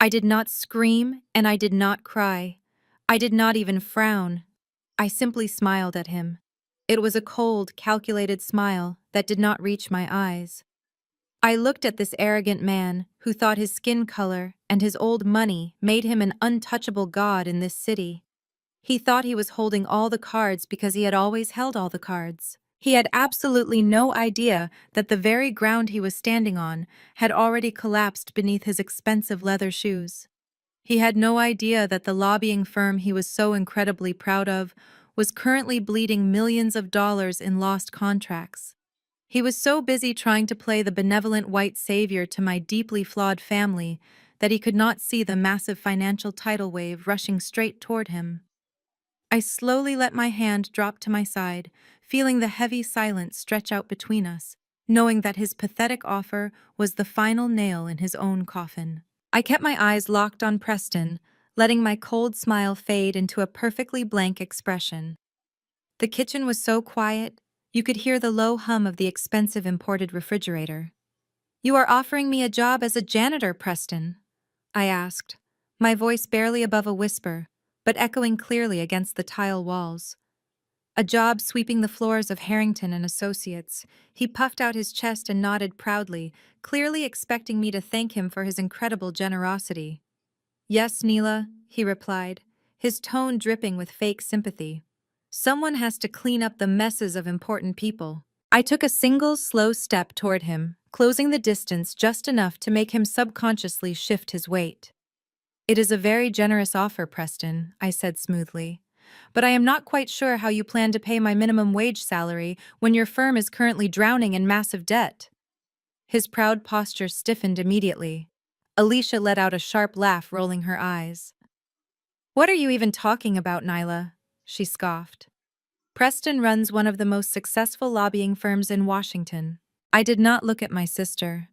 I did not scream, and I did not cry. I did not even frown. I simply smiled at him. It was a cold, calculated smile that did not reach my eyes. I looked at this arrogant man who thought his skin color and his old money made him an untouchable god in this city. He thought he was holding all the cards because he had always held all the cards. He had absolutely no idea that the very ground he was standing on had already collapsed beneath his expensive leather shoes. He had no idea that the lobbying firm he was so incredibly proud of was currently bleeding millions of dollars in lost contracts. He was so busy trying to play the benevolent white savior to my deeply flawed family that he could not see the massive financial tidal wave rushing straight toward him. I slowly let my hand drop to my side, feeling the heavy silence stretch out between us, knowing that his pathetic offer was the final nail in his own coffin. I kept my eyes locked on Preston, letting my cold smile fade into a perfectly blank expression. The kitchen was so quiet, you could hear the low hum of the expensive imported refrigerator. "You are offering me a job as a janitor, Preston?" I asked, my voice barely above a whisper, but echoing clearly against the tile walls. "A job sweeping the floors of Harrington and Associates." He puffed out his chest and nodded proudly, clearly expecting me to thank him for his incredible generosity. "Yes, Neela," he replied, his tone dripping with fake sympathy. "Someone has to clean up the messes of important people." I took a single slow step toward him, closing the distance just enough to make him subconsciously shift his weight. "It is a very generous offer, Preston," I said smoothly. "But I am not quite sure how you plan to pay my minimum wage salary when your firm is currently drowning in massive debt." His proud posture stiffened immediately. Alicia let out a sharp laugh, rolling her eyes. "What are you even talking about, Nyla?" she scoffed. "Preston runs one of the most successful lobbying firms in Washington." I did not look at my sister.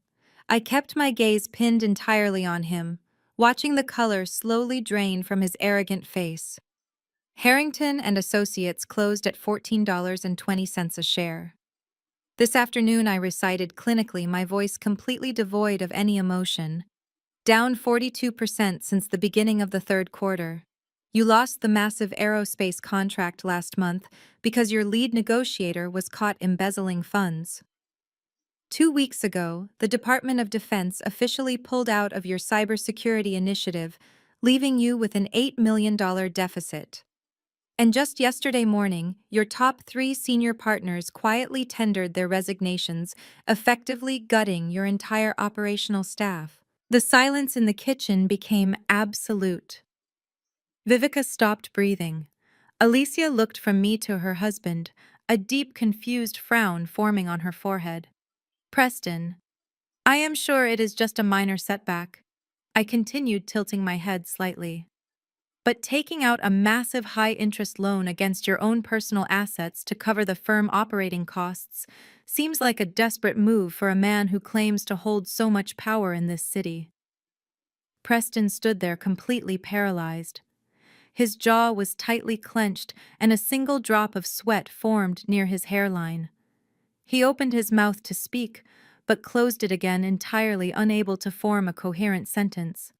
I kept my gaze pinned entirely on him, watching the color slowly drain from his arrogant face. Harrington and Associates closed at $14.20 a share. This afternoon I recited clinically, my voice completely devoid of any emotion. "Down 42% since the beginning of the third quarter. You lost the massive aerospace contract last month because your lead negotiator was caught embezzling funds." 2 weeks ago, the Department of Defense officially pulled out of your cybersecurity initiative, leaving you with an $8 million deficit. And just yesterday morning, your top 3 senior partners quietly tendered their resignations, effectively gutting your entire operational staff. The silence in the kitchen became absolute. Vivica stopped breathing. Alicia looked from me to her husband, a deep, confused frown forming on her forehead. Preston, I am sure it is just a minor setback. I continued, tilting my head slightly. But taking out a massive high-interest loan against your own personal assets to cover the firm operating costs seems like a desperate move for a man who claims to hold so much power in this city. Preston stood there completely paralyzed. His jaw was tightly clenched and a single drop of sweat formed near his hairline. He opened his mouth to speak, but closed it again, entirely unable to form a coherent sentence.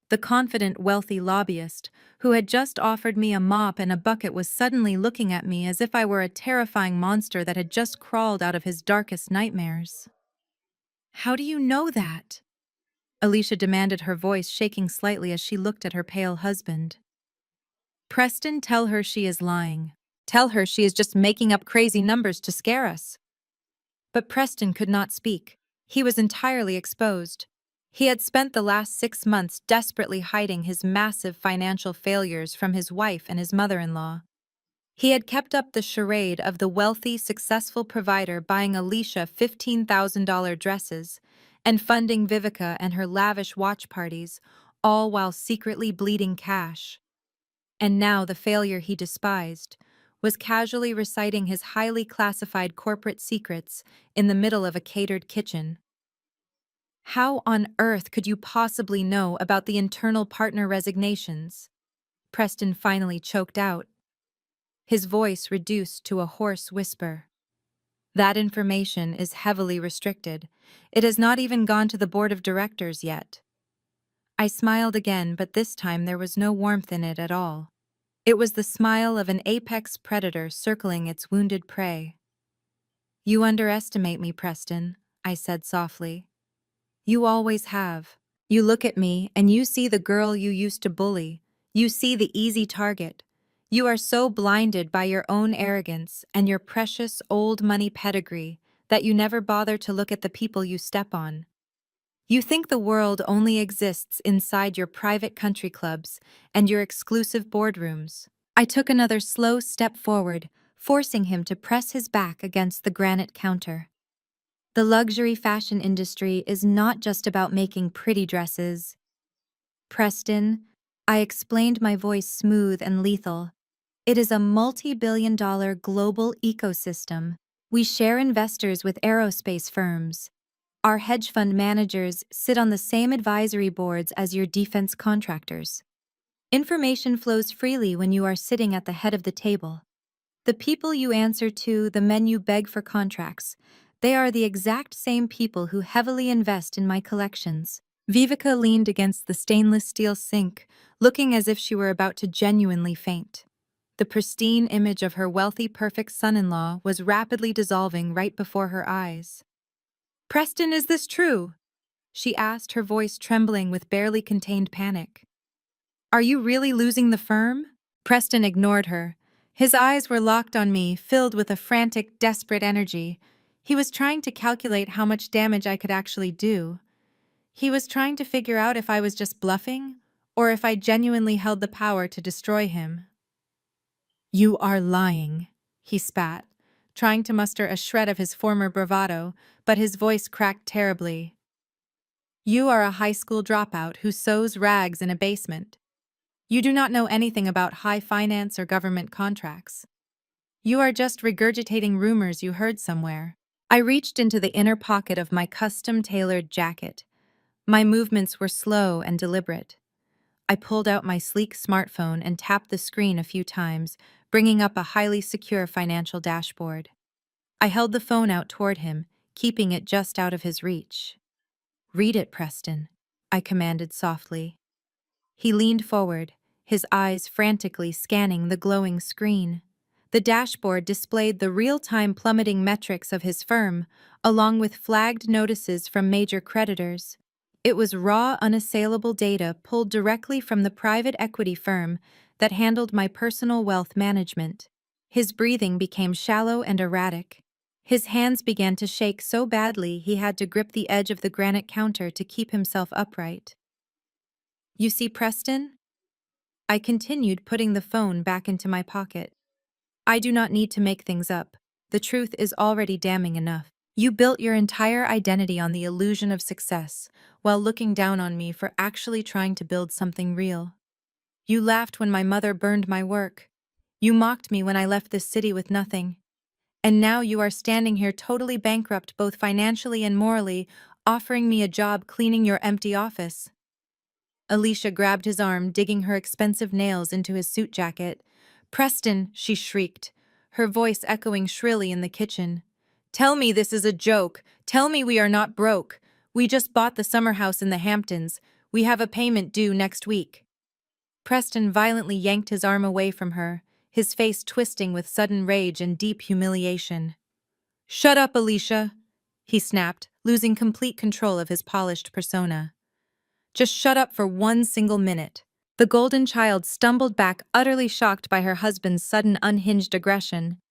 The confident, wealthy lobbyist, who had just offered me a mop and a bucket, was suddenly looking at me as if I were a terrifying monster that had just crawled out of his darkest nightmares. "How do you know that?" Alicia demanded, her voice shaking slightly as she looked at her pale husband. "Preston, tell her she is lying. Tell her she is just making up crazy numbers to scare us." But Preston could not speak. He was entirely exposed. He had spent the last 6 months desperately hiding his massive financial failures from his wife and his mother-in-law. He had kept up the charade of the wealthy, successful provider buying Alicia $15,000 dresses and funding Vivica and her lavish watch parties, all while secretly bleeding cash. And now the failure he despised was casually reciting his highly classified corporate secrets in the middle of a catered kitchen. "How on earth could you possibly know about the internal partner resignations?" Preston finally choked out, his voice reduced to a hoarse whisper. "That information is heavily restricted. It has not even gone to the board of directors yet." I smiled again, but this time there was no warmth in it at all. It was the smile of an apex predator circling its wounded prey. "You underestimate me, Preston," I said softly. "You always have. You look at me and you see the girl you used to bully. You see the easy target. You are so blinded by your own arrogance and your precious old money pedigree that you never bother to look at the people you step on. You think the world only exists inside your private country clubs and your exclusive boardrooms." I took another slow step forward, forcing him to press his back against the granite counter. "The luxury fashion industry is not just about making pretty dresses. Preston," I explained, my voice smooth and lethal, "it is a multi-billion-dollar global ecosystem. We share investors with aerospace firms. Our hedge fund managers sit on the same advisory boards as your defense contractors. Information flows freely when you are sitting at the head of the table. The people you answer to, the men you beg for contracts, they are the exact same people who heavily invest in my collections." Vivica leaned against the stainless steel sink, looking as if she were about to genuinely faint. The pristine image of her wealthy, perfect son-in-law was rapidly dissolving right before her eyes. "Preston, is this true?" she asked, her voice trembling with barely contained panic. "Are you really losing the firm?" Preston ignored her. His eyes were locked on me, filled with a frantic, desperate energy. He was trying to calculate how much damage I could actually do. He was trying to figure out if I was just bluffing, or if I genuinely held the power to destroy him. "You are lying," he spat, trying to muster a shred of his former bravado, but his voice cracked terribly. "You are a high school dropout who sews rags in a basement. You do not know anything about high finance or government contracts. You are just regurgitating rumors you heard somewhere." I reached into the inner pocket of my custom-tailored jacket. My movements were slow and deliberate. I pulled out my sleek smartphone and tapped the screen a few times, bringing up a highly secure financial dashboard. I held the phone out toward him, keeping it just out of his reach. "Read it, Preston," I commanded softly. He leaned forward, his eyes frantically scanning the glowing screen. The dashboard displayed the real-time plummeting metrics of his firm, along with flagged notices from major creditors. It was raw, unassailable data pulled directly from the private equity firm that handled my personal wealth management. His breathing became shallow and erratic. His hands began to shake so badly he had to grip the edge of the granite counter to keep himself upright. "You see, Preston?" I continued, putting the phone back into my pocket. "I do not need to make things up. The truth is already damning enough. You built your entire identity on the illusion of success, while looking down on me for actually trying to build something real. You laughed when my mother burned my work. You mocked me when I left this city with nothing. And now you are standing here totally bankrupt both financially and morally, offering me a job cleaning your empty office." Alicia grabbed his arm, digging her expensive nails into his suit jacket. "Preston," she shrieked, her voice echoing shrilly in the kitchen. "Tell me this is a joke. Tell me we are not broke. We just bought the summer house in the Hamptons. We have a payment due next week." Preston violently yanked his arm away from her, his face twisting with sudden rage and deep humiliation. "Shut up, Alicia," he snapped, losing complete control of his polished persona. "Just shut up for 1 single minute." The golden child stumbled back, utterly shocked by her husband's sudden unhinged aggression.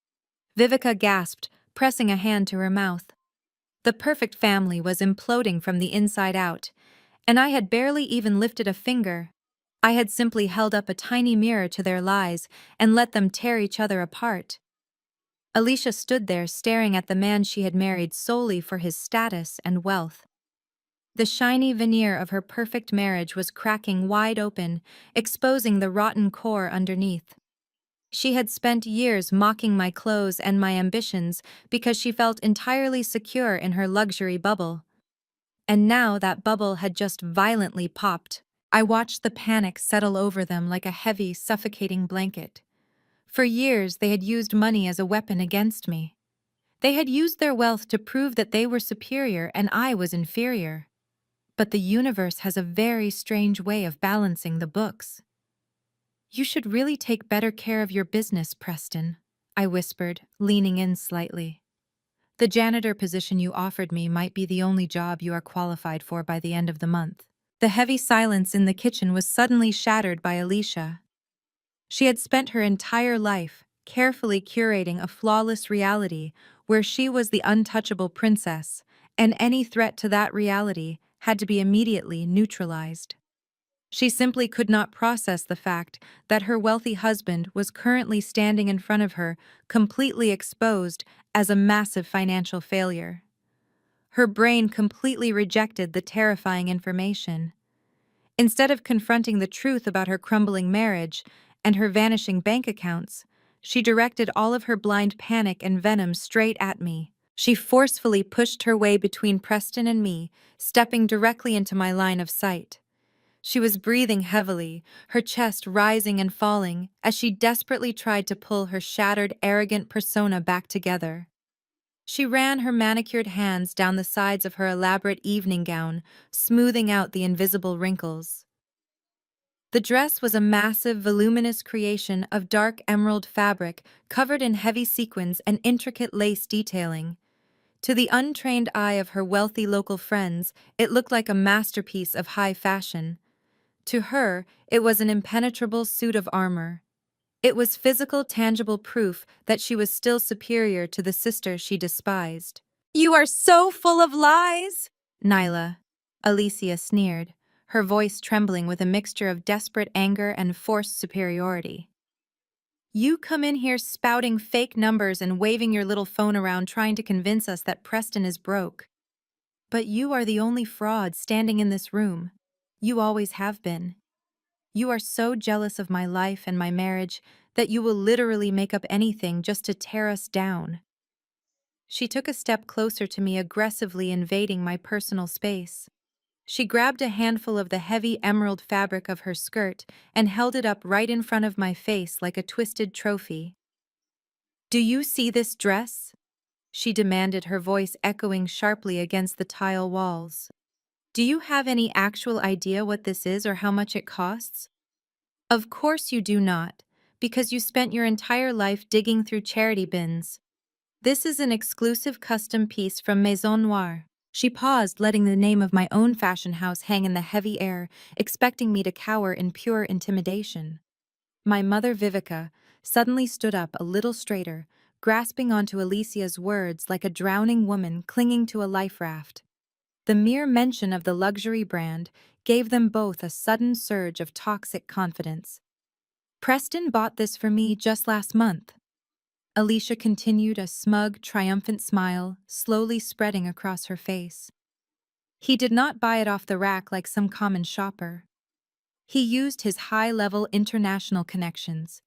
Vivica gasped, pressing a hand to her mouth. The perfect family was imploding from the inside out, and I had barely even lifted a finger. I had simply held up a tiny mirror to their lies and let them tear each other apart. Alicia stood there staring at the man she had married solely for his status and wealth. The shiny veneer of her perfect marriage was cracking wide open, exposing the rotten core underneath. She had spent years mocking my clothes and my ambitions because she felt entirely secure in her luxury bubble. And now that bubble had just violently popped. I watched the panic settle over them like a heavy, suffocating blanket. For years, they had used money as a weapon against me. They had used their wealth to prove that they were superior and I was inferior. But the universe has a very strange way of balancing the books. "You should really take better care of your business, Preston," I whispered, leaning in slightly. "The janitor position you offered me might be the only job you are qualified for by the end of the month." The heavy silence in the kitchen was suddenly shattered by Alicia. She had spent her entire life carefully curating a flawless reality where she was the untouchable princess, and any threat to that reality had to be immediately neutralized. She simply could not process the fact that her wealthy husband was currently standing in front of her, completely exposed as a massive financial failure. Her brain completely rejected the terrifying information. Instead of confronting the truth about her crumbling marriage and her vanishing bank accounts, she directed all of her blind panic and venom straight at me. She forcefully pushed her way between Preston and me, stepping directly into my line of sight. She was breathing heavily, her chest rising and falling, as she desperately tried to pull her shattered, arrogant persona back together. She ran her manicured hands down the sides of her elaborate evening gown, smoothing out the invisible wrinkles. The dress was a massive, voluminous creation of dark emerald fabric covered in heavy sequins and intricate lace detailing. To the untrained eye of her wealthy local friends, it looked like a masterpiece of high fashion. To her, it was an impenetrable suit of armor. It was physical, tangible proof that she was still superior to the sister she despised. "You are so full of lies!" Nyla, Alicia sneered, her voice trembling with a mixture of desperate anger and forced superiority. "You come in here spouting fake numbers and waving your little phone around trying to convince us that Preston is broke. But you are the only fraud standing in this room. You always have been. You are so jealous of my life and my marriage that you will literally make up anything just to tear us down." She took a step closer to me, aggressively invading my personal space. She grabbed a handful of the heavy emerald fabric of her skirt and held it up right in front of my face like a twisted trophy. "Do you see this dress?" she demanded, her voice echoing sharply against the tile walls. "Do you have any actual idea what this is or how much it costs? Of course you do not, because you spent your entire life digging through charity bins. This is an exclusive custom piece from Maison Noire. She paused, letting the name of my own fashion house hang in the heavy air, expecting me to cower in pure intimidation. My mother, Vivica, suddenly stood up a little straighter, grasping onto Alicia's words like a drowning woman clinging to a life raft. The mere mention of the luxury brand gave them both a sudden surge of toxic confidence. Preston bought this for me just last month. Alicia continued, a smug, triumphant smile slowly spreading across her face. He did not buy it off the rack like some common shopper. He used his high-level international connections.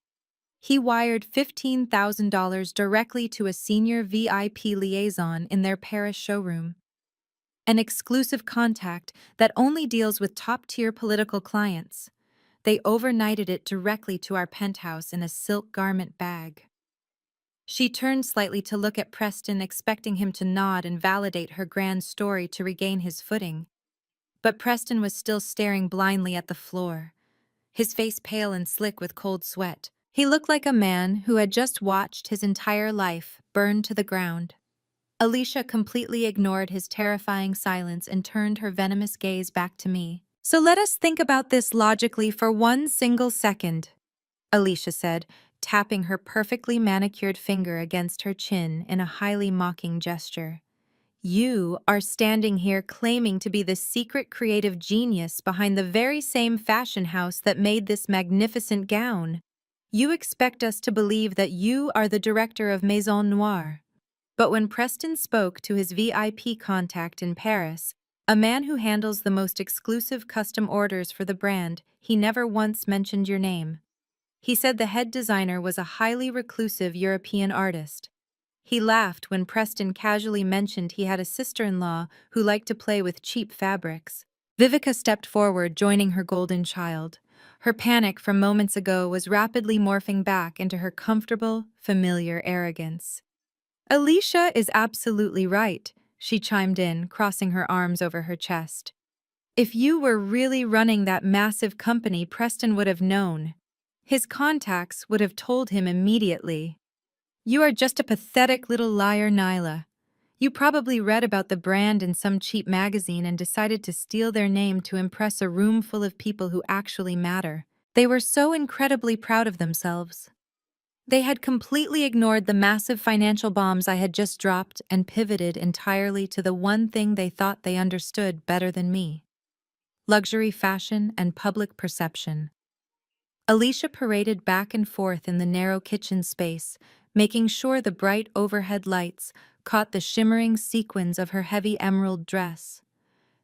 He wired $15,000 directly to a senior VIP liaison in their Paris showroom. An exclusive contact that only deals with top-tier political clients. They overnighted it directly to our penthouse in a silk garment bag. She turned slightly to look at Preston, expecting him to nod and validate her grand story to regain his footing. But Preston was still staring blindly at the floor, his face pale and slick with cold sweat. He looked like a man who had just watched his entire life burn to the ground. Alicia completely ignored his terrifying silence and turned her venomous gaze back to me. "So let us think about this logically for one single second," Alicia said, tapping her perfectly manicured finger against her chin in a highly mocking gesture. "You are standing here claiming to be the secret creative genius behind the very same fashion house that made this magnificent gown. You expect us to believe that you are the director of Maison Noire." But when Preston spoke to his VIP contact in Paris, a man who handles the most exclusive custom orders for the brand, he never once mentioned your name. He said the head designer was a highly reclusive European artist. He laughed when Preston casually mentioned he had a sister-in-law who liked to play with cheap fabrics. Vivica stepped forward, joining her golden child. Her panic from moments ago was rapidly morphing back into her comfortable, familiar arrogance. "Alicia is absolutely right," she chimed in, crossing her arms over her chest. "If you were really running that massive company, Preston would have known. His contacts would have told him immediately. You are just a pathetic little liar, Nyla. You probably read about the brand in some cheap magazine and decided to steal their name to impress a room full of people who actually matter." They were so incredibly proud of themselves. They had completely ignored the massive financial bombs I had just dropped and pivoted entirely to the one thing they thought they understood better than me: luxury fashion and public perception. Alicia paraded back and forth in the narrow kitchen space, making sure the bright overhead lights caught the shimmering sequins of her heavy emerald dress.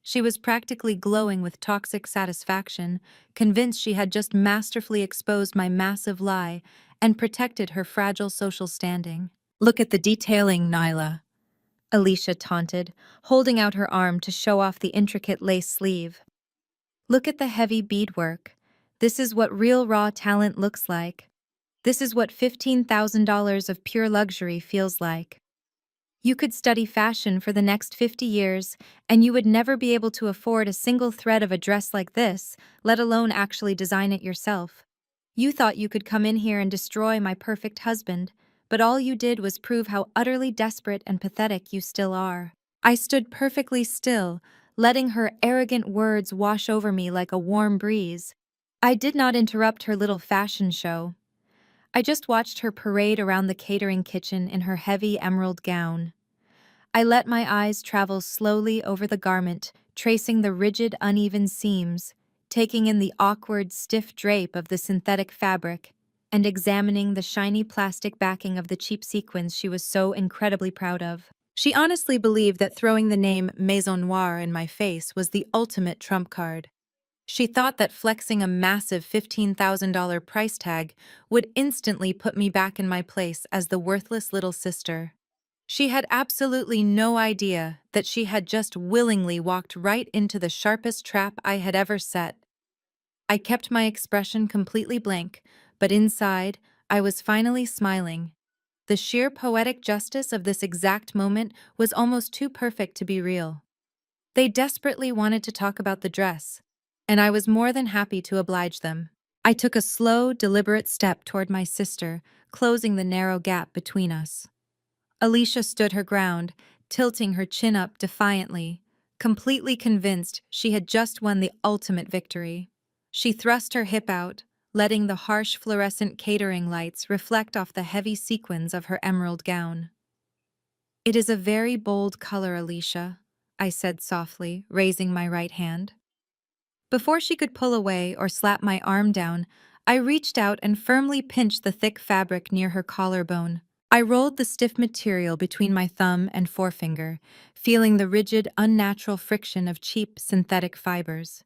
She was practically glowing with toxic satisfaction, convinced she had just masterfully exposed my massive lie and protected her fragile social standing. "Look at the detailing, Nyla," Alicia taunted, holding out her arm to show off the intricate lace sleeve. "Look at the heavy beadwork. This is what real raw talent looks like. This is what $15,000 of pure luxury feels like. You could study fashion for the next 50 years, and you would never be able to afford a single thread of a dress like this, let alone actually design it yourself. You thought you could come in here and destroy my perfect husband, but all you did was prove how utterly desperate and pathetic you still are." I stood perfectly still, letting her arrogant words wash over me like a warm breeze. I did not interrupt her little fashion show. I just watched her parade around the catering kitchen in her heavy emerald gown. I let my eyes travel slowly over the garment, tracing the rigid, uneven seams, taking in the awkward, stiff drape of the synthetic fabric, and examining the shiny plastic backing of the cheap sequins she was so incredibly proud of. She honestly believed that throwing the name Maison Noire in my face was the ultimate trump card. She thought that flexing a massive $15,000 price tag would instantly put me back in my place as the worthless little sister. She had absolutely no idea that she had just willingly walked right into the sharpest trap I had ever set. I kept my expression completely blank, but inside, I was finally smiling. The sheer poetic justice of this exact moment was almost too perfect to be real. They desperately wanted to talk about the dress, and I was more than happy to oblige them. I took a slow, deliberate step toward my sister, closing the narrow gap between us. Alicia stood her ground, tilting her chin up defiantly, completely convinced she had just won the ultimate victory. She thrust her hip out, letting the harsh fluorescent catering lights reflect off the heavy sequins of her emerald gown. "It is a very bold color, Alicia," I said softly, raising my right hand. Before she could pull away or slap my arm down, I reached out and firmly pinched the thick fabric near her collarbone. I rolled the stiff material between my thumb and forefinger, feeling the rigid, unnatural friction of cheap synthetic fibers.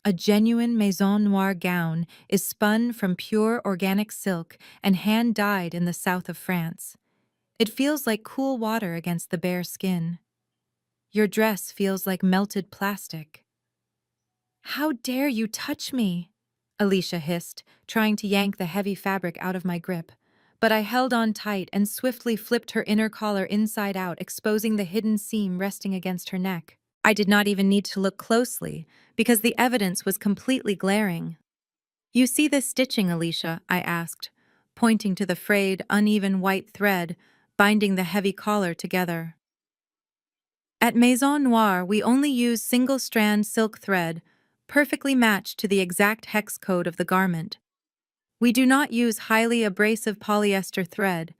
A genuine Maison Noire gown is spun from pure organic silk and hand-dyed in the south of France. It feels like cool water against the bare skin. Your dress feels like melted plastic. "How dare you touch me?" Alicia hissed, trying to yank the heavy fabric out of my grip. But I held on tight and swiftly flipped her inner collar inside out, exposing the hidden seam resting against her neck. I did not even need to look closely, because the evidence was completely glaring. "You see this stitching, Alicia?" I asked, pointing to the frayed, uneven white thread binding the heavy collar together. "At Maison Noire, we only use single-strand silk thread, perfectly matched to the exact hex code of the garment. We do not use highly abrasive polyester thread,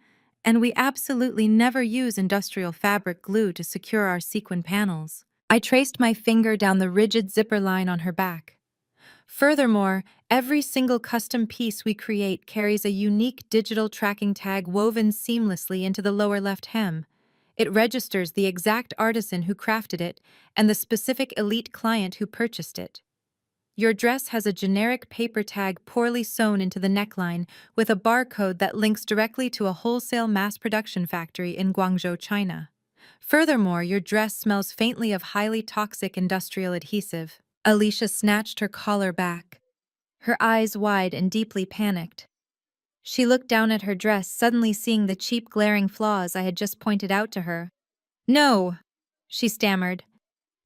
and we absolutely never use industrial fabric glue to secure our sequin panels." I traced my finger down the rigid zipper line on her back. "Furthermore, every single custom piece we create carries a unique digital tracking tag woven seamlessly into the lower left hem. It registers the exact artisan who crafted it and the specific elite client who purchased it. Your dress has a generic paper tag poorly sewn into the neckline with a barcode that links directly to a wholesale mass production factory in Guangzhou, China. Furthermore, your dress smells faintly of highly toxic industrial adhesive." Alicia snatched her collar back, her eyes wide and deeply panicked. She looked down at her dress, suddenly seeing the cheap, glaring flaws I had just pointed out to her. "No," she stammered,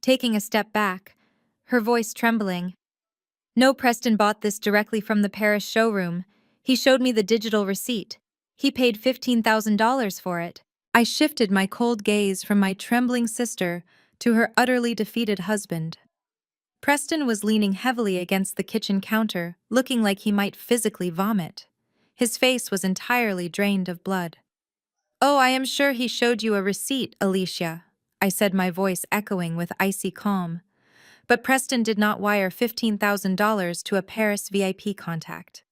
taking a step back, her voice trembling. "No, Preston bought this directly from the Paris showroom. He showed me the digital receipt. He paid $15,000 for it." I shifted my cold gaze from my trembling sister to her utterly defeated husband. Preston was leaning heavily against the kitchen counter, looking like he might physically vomit. His face was entirely drained of blood. "Oh, I am sure he showed you a receipt, Alicia," I said, my voice echoing with icy calm. "But Preston did not wire $15,000 to a Paris VIP contact.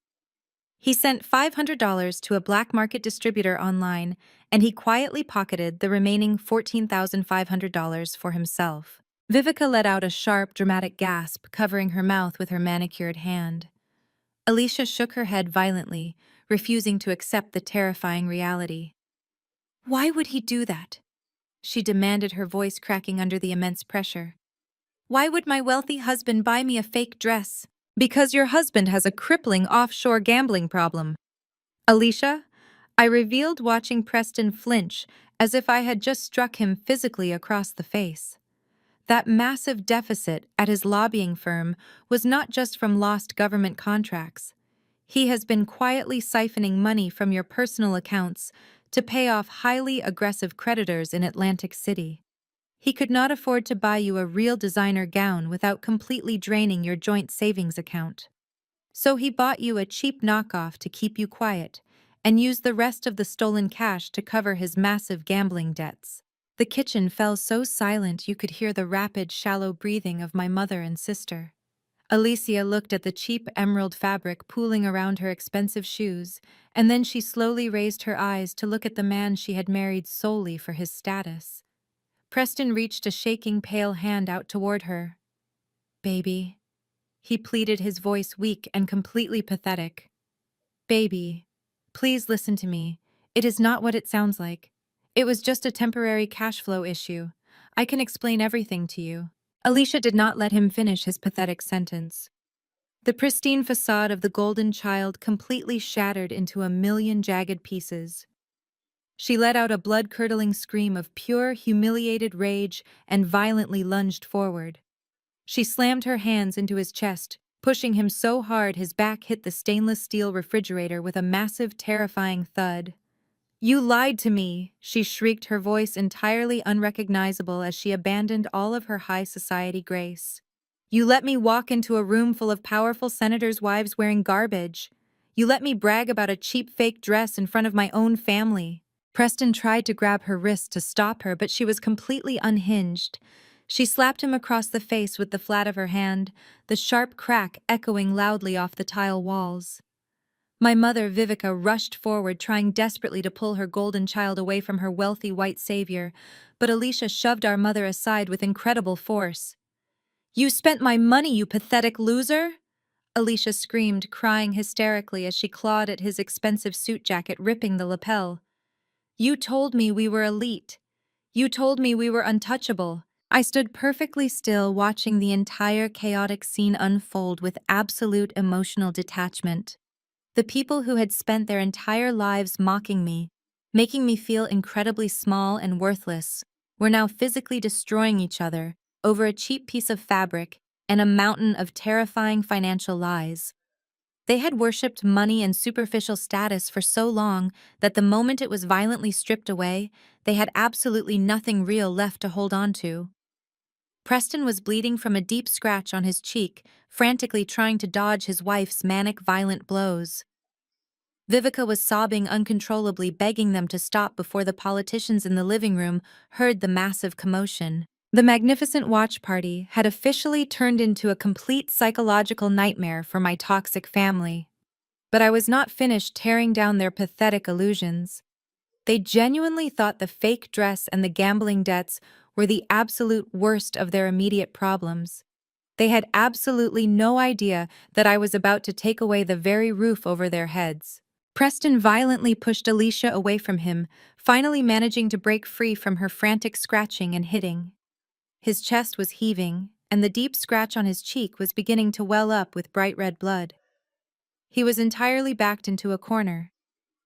He sent $500 to a black market distributor online, and he quietly pocketed the remaining $14,500 for himself." Vivica let out a sharp, dramatic gasp, covering her mouth with her manicured hand. Alicia shook her head violently, refusing to accept the terrifying reality. "Why would he do that?" she demanded, her voice cracking under the immense pressure. "Why would my wealthy husband buy me a fake dress?" "Because your husband has a crippling offshore gambling problem." "Alicia," I revealed, watching Preston flinch as if I had just struck him physically across the face. That massive deficit at his lobbying firm was not just from lost government contracts. He has been quietly siphoning money from your personal accounts to pay off highly aggressive creditors in Atlantic City. He could not afford to buy you a real designer gown without completely draining your joint savings account. So he bought you a cheap knockoff to keep you quiet, and used the rest of the stolen cash to cover his massive gambling debts. The kitchen fell so silent you could hear the rapid, shallow breathing of my mother and sister. Alicia looked at the cheap emerald fabric pooling around her expensive shoes, and then she slowly raised her eyes to look at the man she had married solely for his status. Preston reached a shaking, pale hand out toward her. "Baby," he pleaded, his voice weak and completely pathetic. "Baby, please listen to me. It is not what it sounds like. It was just a temporary cash flow issue. I can explain everything to you." Alicia did not let him finish his pathetic sentence. The pristine facade of the golden child completely shattered into a million jagged pieces. She let out a blood-curdling scream of pure, humiliated rage and violently lunged forward. She slammed her hands into his chest, pushing him so hard his back hit the stainless steel refrigerator with a massive, terrifying thud. "You lied to me," she shrieked, her voice entirely unrecognizable as she abandoned all of her high society grace. "You let me walk into a room full of powerful senators' wives wearing garbage. You let me brag about a cheap fake dress in front of my own family." Preston tried to grab her wrist to stop her, but she was completely unhinged. She slapped him across the face with the flat of her hand, the sharp crack echoing loudly off the tile walls. My mother, Vivica, rushed forward, trying desperately to pull her golden child away from her wealthy white savior, but Alicia shoved our mother aside with incredible force. "You spent my money, you pathetic loser!" Alicia screamed, crying hysterically as she clawed at his expensive suit jacket, ripping the lapel. "You told me we were elite. You told me we were untouchable." I stood perfectly still, watching the entire chaotic scene unfold with absolute emotional detachment. The people who had spent their entire lives mocking me, making me feel incredibly small and worthless, were now physically destroying each other over a cheap piece of fabric and a mountain of terrifying financial lies. They had worshipped money and superficial status for so long that the moment it was violently stripped away, they had absolutely nothing real left to hold on to. Preston was bleeding from a deep scratch on his cheek, frantically trying to dodge his wife's manic, violent blows. Vivica was sobbing uncontrollably, begging them to stop before the politicians in the living room heard the massive commotion. The magnificent watch party had officially turned into a complete psychological nightmare for my toxic family. But I was not finished tearing down their pathetic illusions. They genuinely thought the fake dress and the gambling debts were the absolute worst of their immediate problems. They had absolutely no idea that I was about to take away the very roof over their heads. Preston violently pushed Alicia away from him, finally managing to break free from her frantic scratching and hitting. His chest was heaving, and the deep scratch on his cheek was beginning to well up with bright red blood. He was entirely backed into a corner.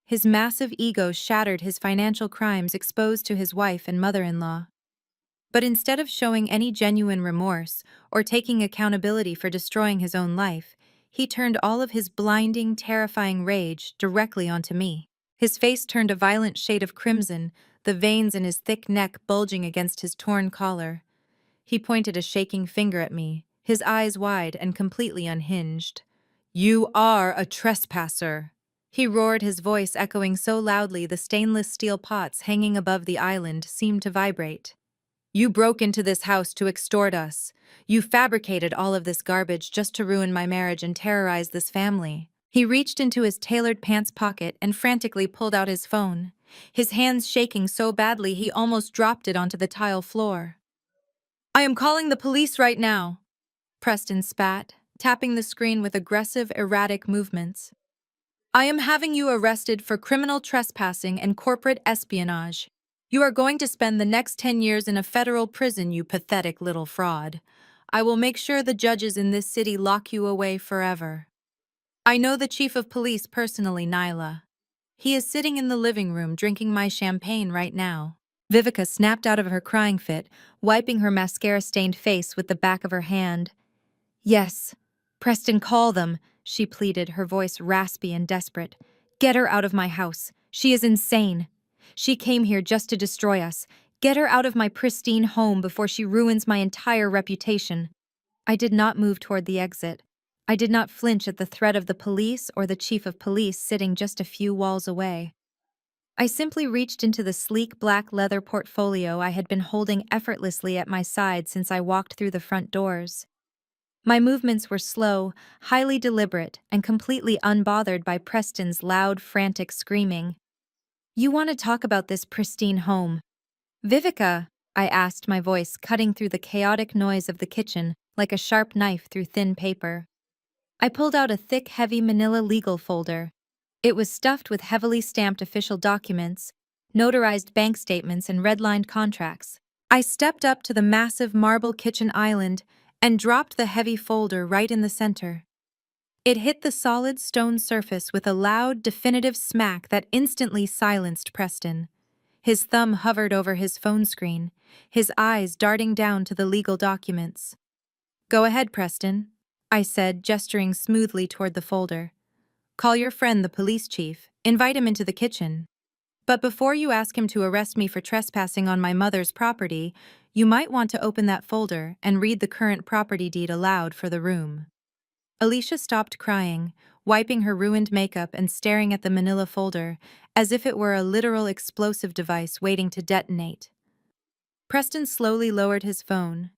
His massive ego shattered, his financial crimes exposed to his wife and mother-in-law. But instead of showing any genuine remorse or taking accountability for destroying his own life, he turned all of his blinding, terrifying rage directly onto me. His face turned a violent shade of crimson, the veins in his thick neck bulging against his torn collar. He pointed a shaking finger at me, his eyes wide and completely unhinged. "You are a trespasser!" He roared, his voice echoing so loudly the stainless steel pots hanging above the island seemed to vibrate. "You broke into this house to extort us. You fabricated all of this garbage just to ruin my marriage and terrorize this family." He reached into his tailored pants pocket and frantically pulled out his phone, his hands shaking so badly he almost dropped it onto the tile floor. "I am calling the police right now," Preston spat, tapping the screen with aggressive, erratic movements. "I am having you arrested for criminal trespassing and corporate espionage. You are going to spend the next 10 years in a federal prison, you pathetic little fraud. I will make sure the judges in this city lock you away forever. I know the chief of police personally, Nyla. He is sitting in the living room drinking my champagne right now." Vivica snapped out of her crying fit, wiping her mascara-stained face with the back of her hand. "Yes. Preston, call them," she pleaded, her voice raspy and desperate. "Get her out of my house. She is insane. She came here just to destroy us. Get her out of my pristine home before she ruins my entire reputation." I did not move toward the exit. I did not flinch at the threat of the police or the chief of police sitting just a few walls away. I simply reached into the sleek black leather portfolio I had been holding effortlessly at my side since I walked through the front doors. My movements were slow, highly deliberate, and completely unbothered by Preston's loud, frantic screaming. "You want to talk about this pristine home?" "Vivica," I asked, my voice cutting through the chaotic noise of the kitchen like a sharp knife through thin paper. I pulled out a thick, heavy manila legal folder. It was stuffed with heavily stamped official documents, notarized bank statements, and redlined contracts. I stepped up to the massive marble kitchen island and dropped the heavy folder right in the center. It hit the solid stone surface with a loud, definitive smack that instantly silenced Preston. His thumb hovered over his phone screen, his eyes darting down to the legal documents. "Go ahead, Preston." I said, gesturing smoothly toward the folder. Call your friend, the police chief. Invite him into the kitchen. But before you ask him to arrest me for trespassing on my mother's property, you might want to open that folder and read the current property deed aloud for the room. Alicia stopped crying, wiping her ruined makeup and staring at the manila folder, as if it were a literal explosive device waiting to detonate. Preston slowly lowered his phone,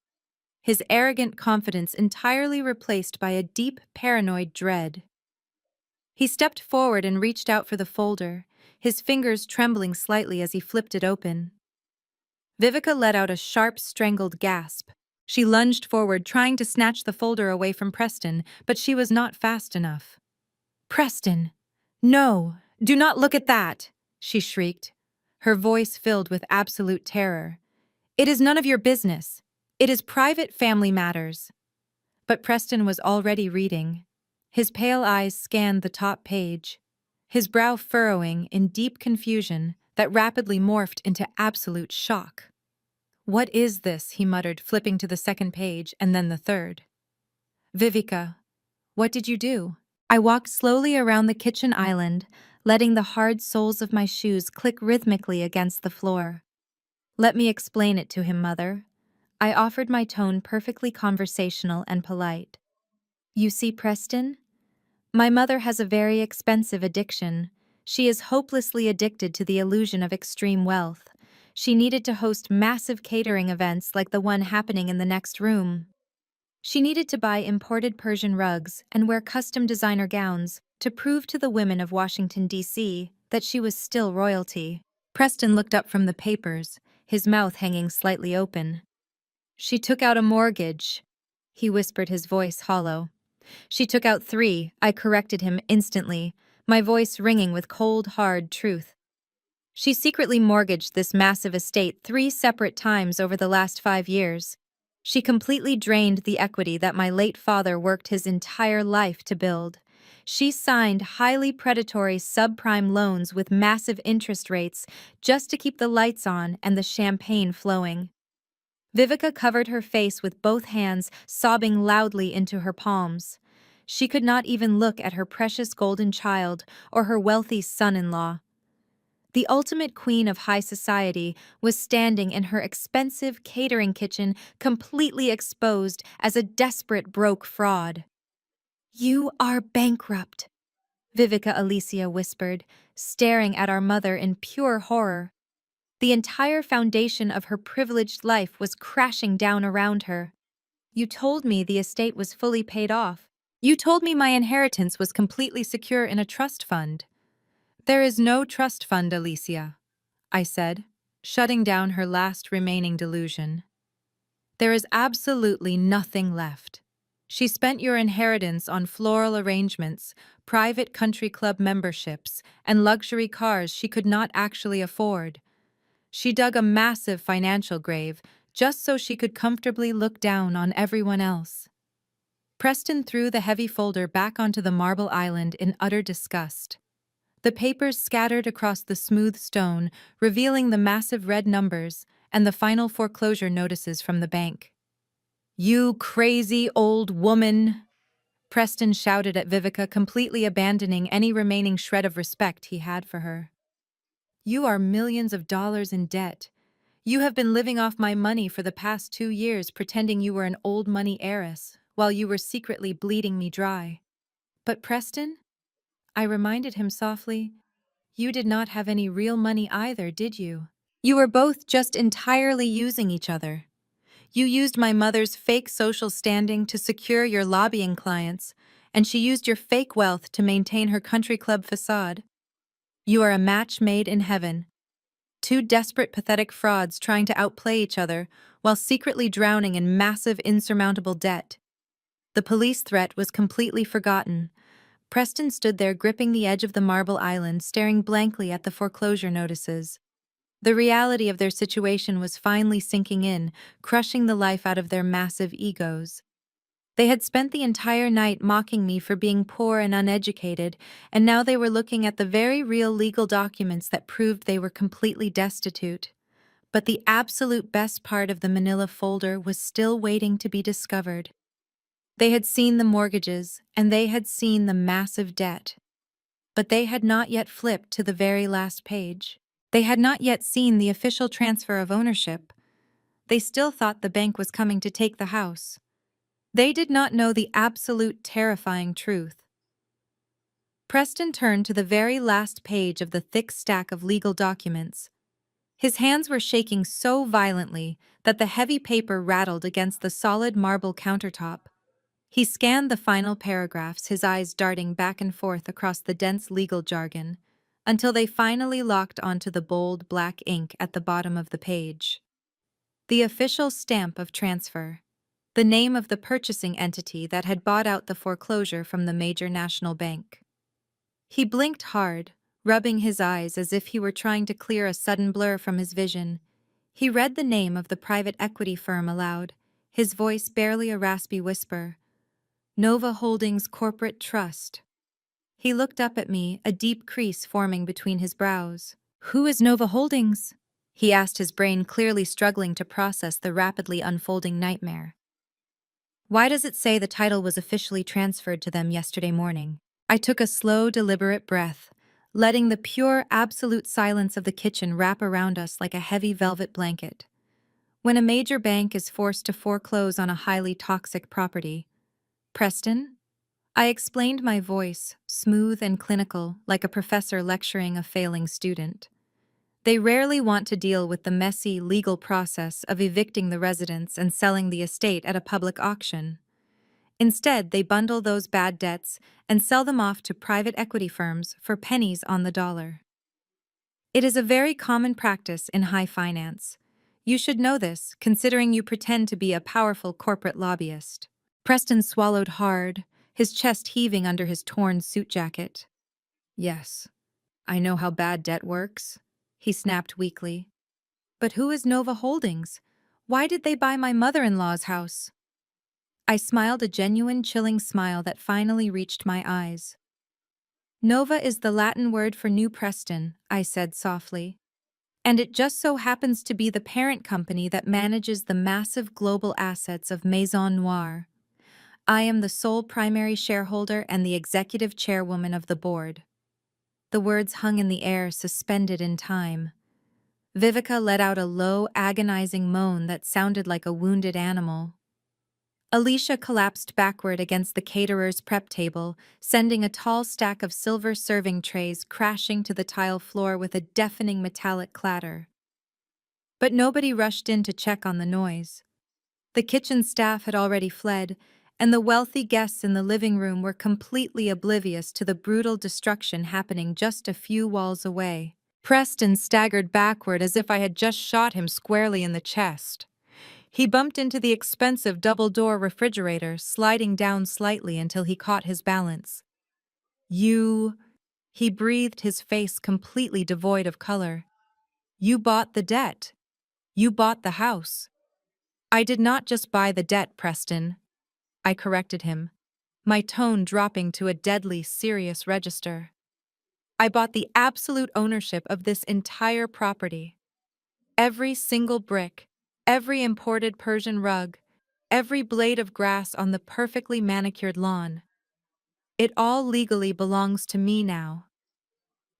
his arrogant confidence entirely replaced by a deep, paranoid dread. He stepped forward and reached out for the folder, his fingers trembling slightly as he flipped it open. Vivica let out a sharp, strangled gasp. She lunged forward, trying to snatch the folder away from Preston, but she was not fast enough. Preston! No! Do not look at that! She shrieked, her voice filled with absolute terror. It is none of your business. It is private family matters. But Preston was already reading. His pale eyes scanned the top page, his brow furrowing in deep confusion that rapidly morphed into absolute shock. What is this? He muttered, flipping to the second page and then the third. Vivica, what did you do? I walked slowly around the kitchen island, letting the hard soles of my shoes click rhythmically against the floor. Let me explain it to him, Mother. I offered, my tone perfectly conversational and polite. You see, Preston? My mother has a very expensive addiction. She is hopelessly addicted to the illusion of extreme wealth. She needed to host massive catering events like the one happening in the next room. She needed to buy imported Persian rugs and wear custom designer gowns to prove to the women of Washington, D.C., that she was still royalty. Preston looked up from the papers, his mouth hanging slightly open. She took out a mortgage, he whispered, his voice hollow. She took out 3, I corrected him instantly, my voice ringing with cold, hard truth. She secretly mortgaged this massive estate 3 separate times over the last 5 years. She completely drained the equity that my late father worked his entire life to build. She signed highly predatory subprime loans with massive interest rates just to keep the lights on and the champagne flowing. Vivica covered her face with both hands, sobbing loudly into her palms. She could not even look at her precious golden child or her wealthy son-in-law. The ultimate queen of high society was standing in her expensive catering kitchen, completely exposed as a desperate broke fraud. You are bankrupt, Vivica Alicia whispered, staring at our mother in pure horror. The entire foundation of her privileged life was crashing down around her. You told me the estate was fully paid off. You told me my inheritance was completely secure in a trust fund. There is no trust fund, Alicia, I said, shutting down her last remaining delusion. There is absolutely nothing left. She spent your inheritance on floral arrangements, private country club memberships, and luxury cars she could not actually afford. She dug a massive financial grave just so she could comfortably look down on everyone else. Preston threw the heavy folder back onto the marble island in utter disgust. The papers scattered across the smooth stone, revealing the massive red numbers and the final foreclosure notices from the bank. You crazy old woman! Preston shouted at Vivica, completely abandoning any remaining shred of respect he had for her. You are millions of dollars in debt. You have been living off my money for the past 2 years, pretending you were an old money heiress, while you were secretly bleeding me dry. But Preston? I reminded him softly, you did not have any real money either, did you? You were both just entirely using each other. You used my mother's fake social standing to secure your lobbying clients, and she used your fake wealth to maintain her country club facade. You are a match made in heaven. 2 desperate, pathetic frauds trying to outplay each other while secretly drowning in massive, insurmountable debt. The police threat was completely forgotten. Preston stood there gripping the edge of the marble island, staring blankly at the foreclosure notices. The reality of their situation was finally sinking in, crushing the life out of their massive egos. They had spent the entire night mocking me for being poor and uneducated, and now they were looking at the very real legal documents that proved they were completely destitute. But the absolute best part of the manila folder was still waiting to be discovered. They had seen the mortgages, and they had seen the massive debt. But they had not yet flipped to the very last page. They had not yet seen the official transfer of ownership. They still thought the bank was coming to take the house. They did not know the absolute terrifying truth. Preston turned to the very last page of the thick stack of legal documents. His hands were shaking so violently that the heavy paper rattled against the solid marble countertop. He scanned the final paragraphs, his eyes darting back and forth across the dense legal jargon, until they finally locked onto the bold black ink at the bottom of the page. The official stamp of transfer. The name of the purchasing entity that had bought out the foreclosure from the major national bank. He blinked hard, rubbing his eyes as if he were trying to clear a sudden blur from his vision. He read the name of the private equity firm aloud, his voice barely a raspy whisper. Nova Holdings Corporate Trust. He looked up at me, a deep crease forming between his brows. Who is Nova Holdings? He asked, his brain clearly struggling to process the rapidly unfolding nightmare. Why does it say the title was officially transferred to them yesterday morning? I took a slow, deliberate breath, letting the pure, absolute silence of the kitchen wrap around us like a heavy velvet blanket. When a major bank is forced to foreclose on a highly toxic property, Preston? I explained, my voice, smooth and clinical, like a professor lecturing a failing student. They rarely want to deal with the messy, legal process of evicting the residents and selling the estate at a public auction. Instead, they bundle those bad debts and sell them off to private equity firms for pennies on the dollar. It is a very common practice in high finance. You should know this, considering you pretend to be a powerful corporate lobbyist. Preston swallowed hard, his chest heaving under his torn suit jacket. Yes, I know how bad debt works, he snapped weakly. But who is Nova Holdings? Why did they buy my mother-in-law's house? I smiled, a genuine, chilling smile that finally reached my eyes. Nova is the Latin word for New Preston, I said softly. And it just so happens to be the parent company that manages the massive global assets of Maison Noire. I am the sole primary shareholder and the executive chairwoman of the board. The words hung in the air, suspended in time. Vivica let out a low, agonizing moan that sounded like a wounded animal. Alicia collapsed backward against the caterer's prep table, sending a tall stack of silver serving trays crashing to the tile floor with a deafening metallic clatter. But nobody rushed in to check on the noise. The kitchen staff had already fled, and the wealthy guests in the living room were completely oblivious to the brutal destruction happening just a few walls away. Preston staggered backward as if I had just shot him squarely in the chest. He bumped into the expensive double-door refrigerator, sliding down slightly until he caught his balance. You... He breathed, his face completely devoid of color. You bought the debt. You bought the house. I did not just buy the debt, Preston. I corrected him, my tone dropping to a deadly serious register. I bought the absolute ownership of this entire property. Every single brick, every imported Persian rug, every blade of grass on the perfectly manicured lawn. It all legally belongs to me now.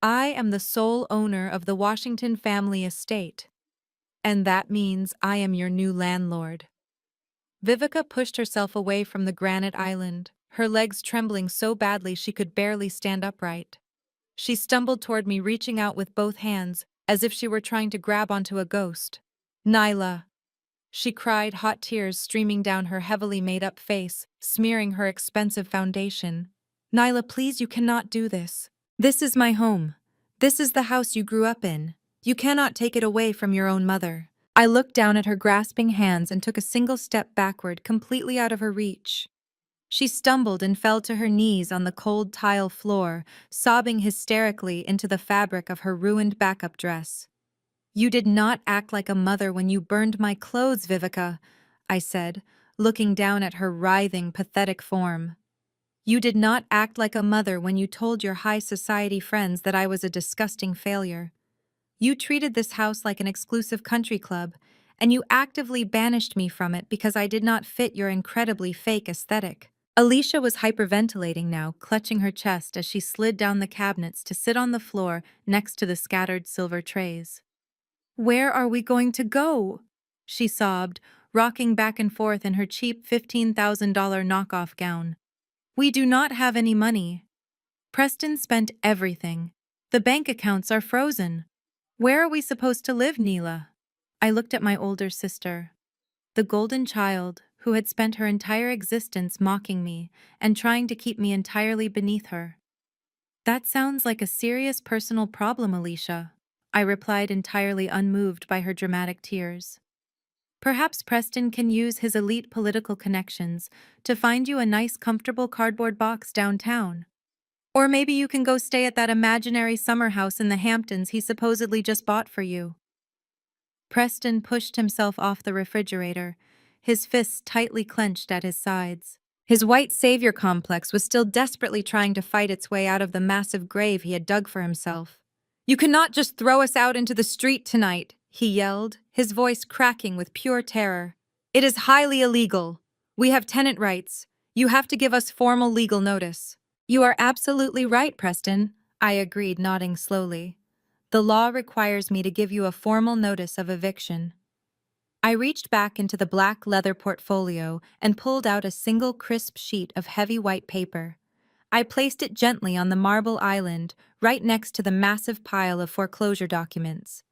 I am the sole owner of the Washington family estate, and that means I am your new landlord. Vivica pushed herself away from the granite island, her legs trembling so badly she could barely stand upright. She stumbled toward me, reaching out with both hands, as if she were trying to grab onto a ghost. Nyla, she cried, hot tears streaming down her heavily made-up face, smearing her expensive foundation. Nyla, please, you cannot do this. This is my home. This is the house you grew up in. You cannot take it away from your own mother. I looked down at her grasping hands and took a single step backward, completely out of her reach. She stumbled and fell to her knees on the cold tile floor, sobbing hysterically into the fabric of her ruined backup dress. You did not act like a mother when you burned my clothes, Vivica, I said, looking down at her writhing, pathetic form. You did not act like a mother when you told your high society friends that I was a disgusting failure. You treated this house like an exclusive country club, and you actively banished me from it because I did not fit your incredibly fake aesthetic. Alicia was hyperventilating now, clutching her chest as she slid down the cabinets to sit on the floor next to the scattered silver trays. "Where are we going to go?" she sobbed, rocking back and forth in her cheap $15,000 knockoff gown. "We do not have any money. Preston spent everything. The bank accounts are frozen. Where are we supposed to live, Neela?" I looked at my older sister, the golden child who had spent her entire existence mocking me and trying to keep me entirely beneath her. "That sounds like a serious personal problem, Alicia," I replied, entirely unmoved by her dramatic tears. "Perhaps Preston can use his elite political connections to find you a nice, comfortable cardboard box downtown. Or maybe you can go stay at that imaginary summer house in the Hamptons he supposedly just bought for you." Preston pushed himself off the refrigerator, his fists tightly clenched at his sides. His white savior complex was still desperately trying to fight its way out of the massive grave he had dug for himself. "You cannot just throw us out into the street tonight," he yelled, his voice cracking with pure terror. "It is highly illegal. We have tenant rights. You have to give us formal legal notice." "You are absolutely right, Preston," I agreed, nodding slowly. "The law requires me to give you a formal notice of eviction." I reached back into the black leather portfolio and pulled out a single crisp sheet of heavy white paper. I placed it gently on the marble island, right next to the massive pile of foreclosure documents.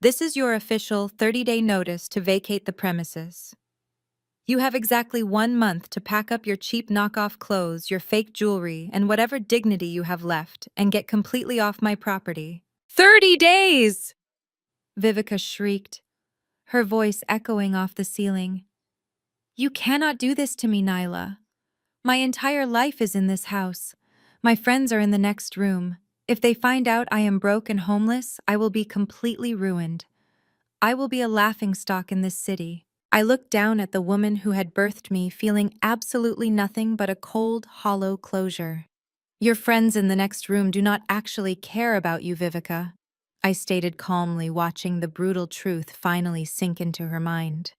"This is your official 30-day notice to vacate the premises. You have exactly 1 month to pack up your cheap knockoff clothes, your fake jewelry, and whatever dignity you have left, and get completely off my property." "30 days!" Vivica shrieked, her voice echoing off the ceiling. "You cannot do this to me, Nyla. My entire life is in this house. My friends are in the next room. If they find out I am broke and homeless, I will be completely ruined. I will be a laughingstock in this city." I looked down at the woman who had birthed me, feeling absolutely nothing but a cold, hollow closure. "Your friends in the next room do not actually care about you, Vivica," I stated calmly, watching the brutal truth finally sink into her mind.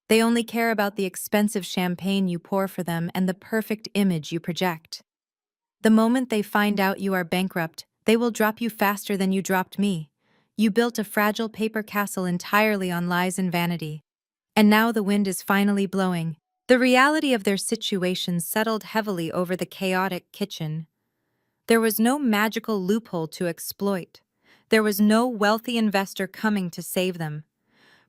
"They only care about the expensive champagne you pour for them and the perfect image you project. The moment they find out you are bankrupt, they will drop you faster than you dropped me. You built a fragile paper castle entirely on lies and vanity. And now the wind is finally blowing." The reality of their situation settled heavily over the chaotic kitchen. There was no magical loophole to exploit. There was no wealthy investor coming to save them.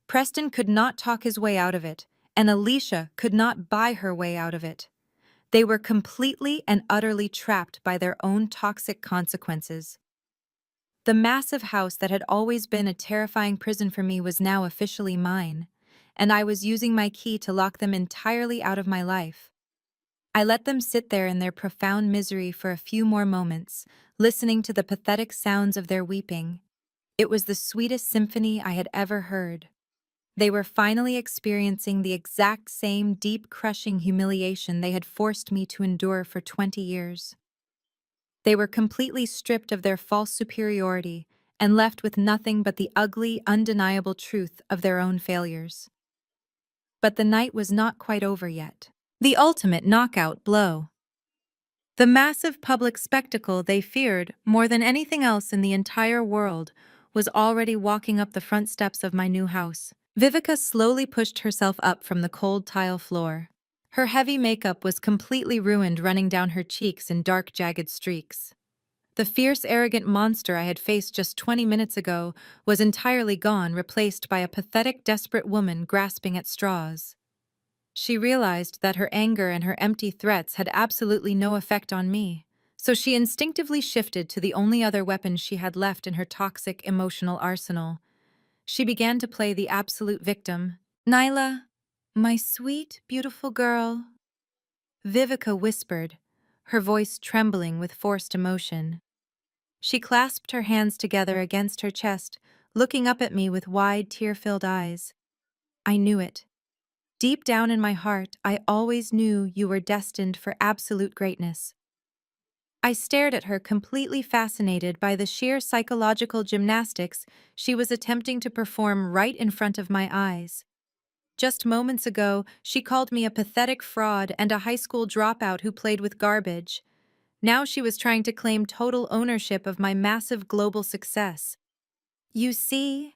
Preston could not talk his way out of it, and Alicia could not buy her way out of it. They were completely and utterly trapped by their own toxic consequences. The massive house that had always been a terrifying prison for me was now officially mine, and I was using my key to lock them entirely out of my life. I let them sit there in their profound misery for a few more moments, listening to the pathetic sounds of their weeping. It was the sweetest symphony I had ever heard. They were finally experiencing the exact same deep, crushing humiliation they had forced me to endure for 20 years. They were completely stripped of their false superiority and left with nothing but the ugly, undeniable truth of their own failures. But the night was not quite over yet. The ultimate knockout blow. The massive public spectacle they feared more than anything else in the entire world was already walking up the front steps of my new house. Vivica slowly pushed herself up from the cold tile floor. Her heavy makeup was completely ruined, running down her cheeks in dark, jagged streaks. The fierce, arrogant monster I had faced just 20 minutes ago was entirely gone, replaced by a pathetic, desperate woman grasping at straws. She realized that her anger and her empty threats had absolutely no effect on me, so she instinctively shifted to the only other weapon she had left in her toxic emotional arsenal. She began to play the absolute victim. "Nyla, my sweet, beautiful girl," Vivica whispered, her voice trembling with forced emotion. She clasped her hands together against her chest, looking up at me with wide, tear-filled eyes. "I knew it. Deep down in my heart, I always knew you were destined for absolute greatness. I stared at her, completely fascinated by the sheer psychological gymnastics she was attempting to perform right in front of my eyes. Just moments ago, she called me a pathetic fraud and a high school dropout who played with garbage. Now she was trying to claim total ownership of my massive global success. You see?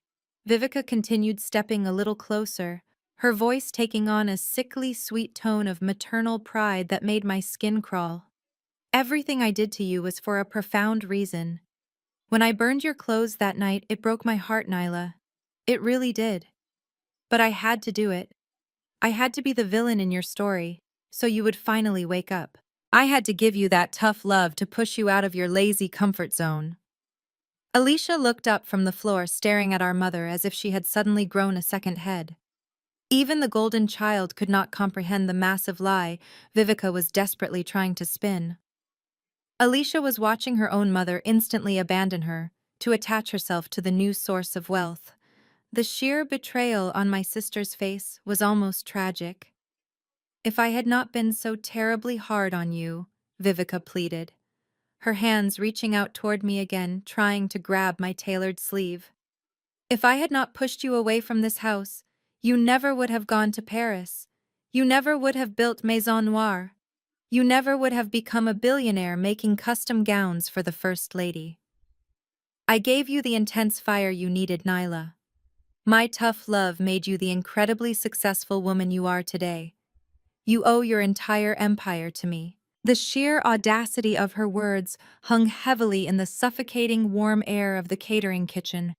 Vivica continued, stepping a little closer, her voice taking on a sickly sweet tone of maternal pride that made my skin crawl. Everything I did to you was for a profound reason. When I burned your clothes that night, it broke my heart, Nyla. It really did. But I had to do it. I had to be the villain in your story, so you would finally wake up. I had to give you that tough love to push you out of your lazy comfort zone. Alicia looked up from the floor, staring at our mother as if she had suddenly grown a second head. Even the golden child could not comprehend the massive lie Vivica was desperately trying to spin. Alicia was watching her own mother instantly abandon her to attach herself to the new source of wealth. The sheer betrayal on my sister's face was almost tragic. If I had not been so terribly hard on you, Vivica pleaded, her hands reaching out toward me again, trying to grab my tailored sleeve. If I had not pushed you away from this house, you never would have gone to Paris. You never would have built Maison Noire. You never would have become a billionaire making custom gowns for the First Lady. I gave you the intense fire you needed, Nyla. My tough love made you the incredibly successful woman you are today. You owe your entire empire to me. The sheer audacity of her words hung heavily in the suffocating warm air of the catering kitchen.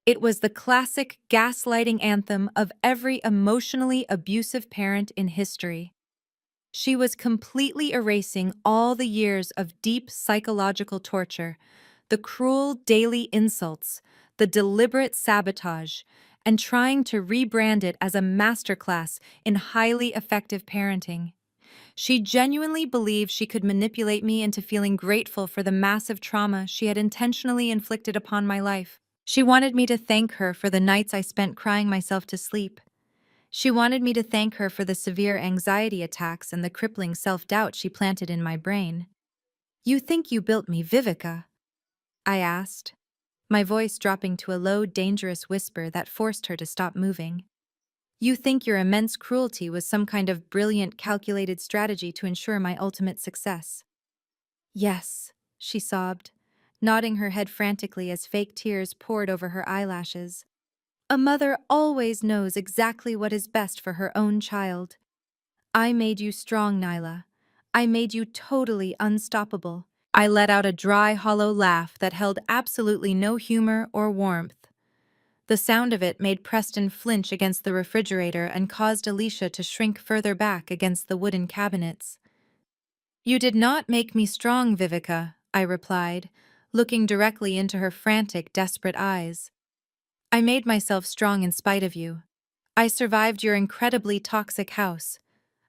It was the classic gaslighting anthem of every emotionally abusive parent in history. She was completely erasing all the years of deep psychological torture, the cruel daily insults, the deliberate sabotage, and trying to rebrand it as a masterclass in highly effective parenting. She genuinely believed she could manipulate me into feeling grateful for the massive trauma she had intentionally inflicted upon my life. She wanted me to thank her for the nights I spent crying myself to sleep. She wanted me to thank her for the severe anxiety attacks and the crippling self-doubt she planted in my brain. "You think you built me, Vivica?" I asked, my voice dropping to a low, dangerous whisper that forced her to stop moving. "You think your immense cruelty was some kind of brilliant, calculated strategy to ensure my ultimate success?" "Yes," she sobbed, nodding her head frantically as fake tears poured over her eyelashes. "A mother always knows exactly what is best for her own child. I made you strong, Nyla. I made you totally unstoppable." I let out a dry, hollow laugh that held absolutely no humor or warmth. The sound of it made Preston flinch against the refrigerator and caused Alicia to shrink further back against the wooden cabinets. "You did not make me strong, Vivica," I replied, looking directly into her frantic, desperate eyes. "I made myself strong in spite of you. I survived your incredibly toxic house.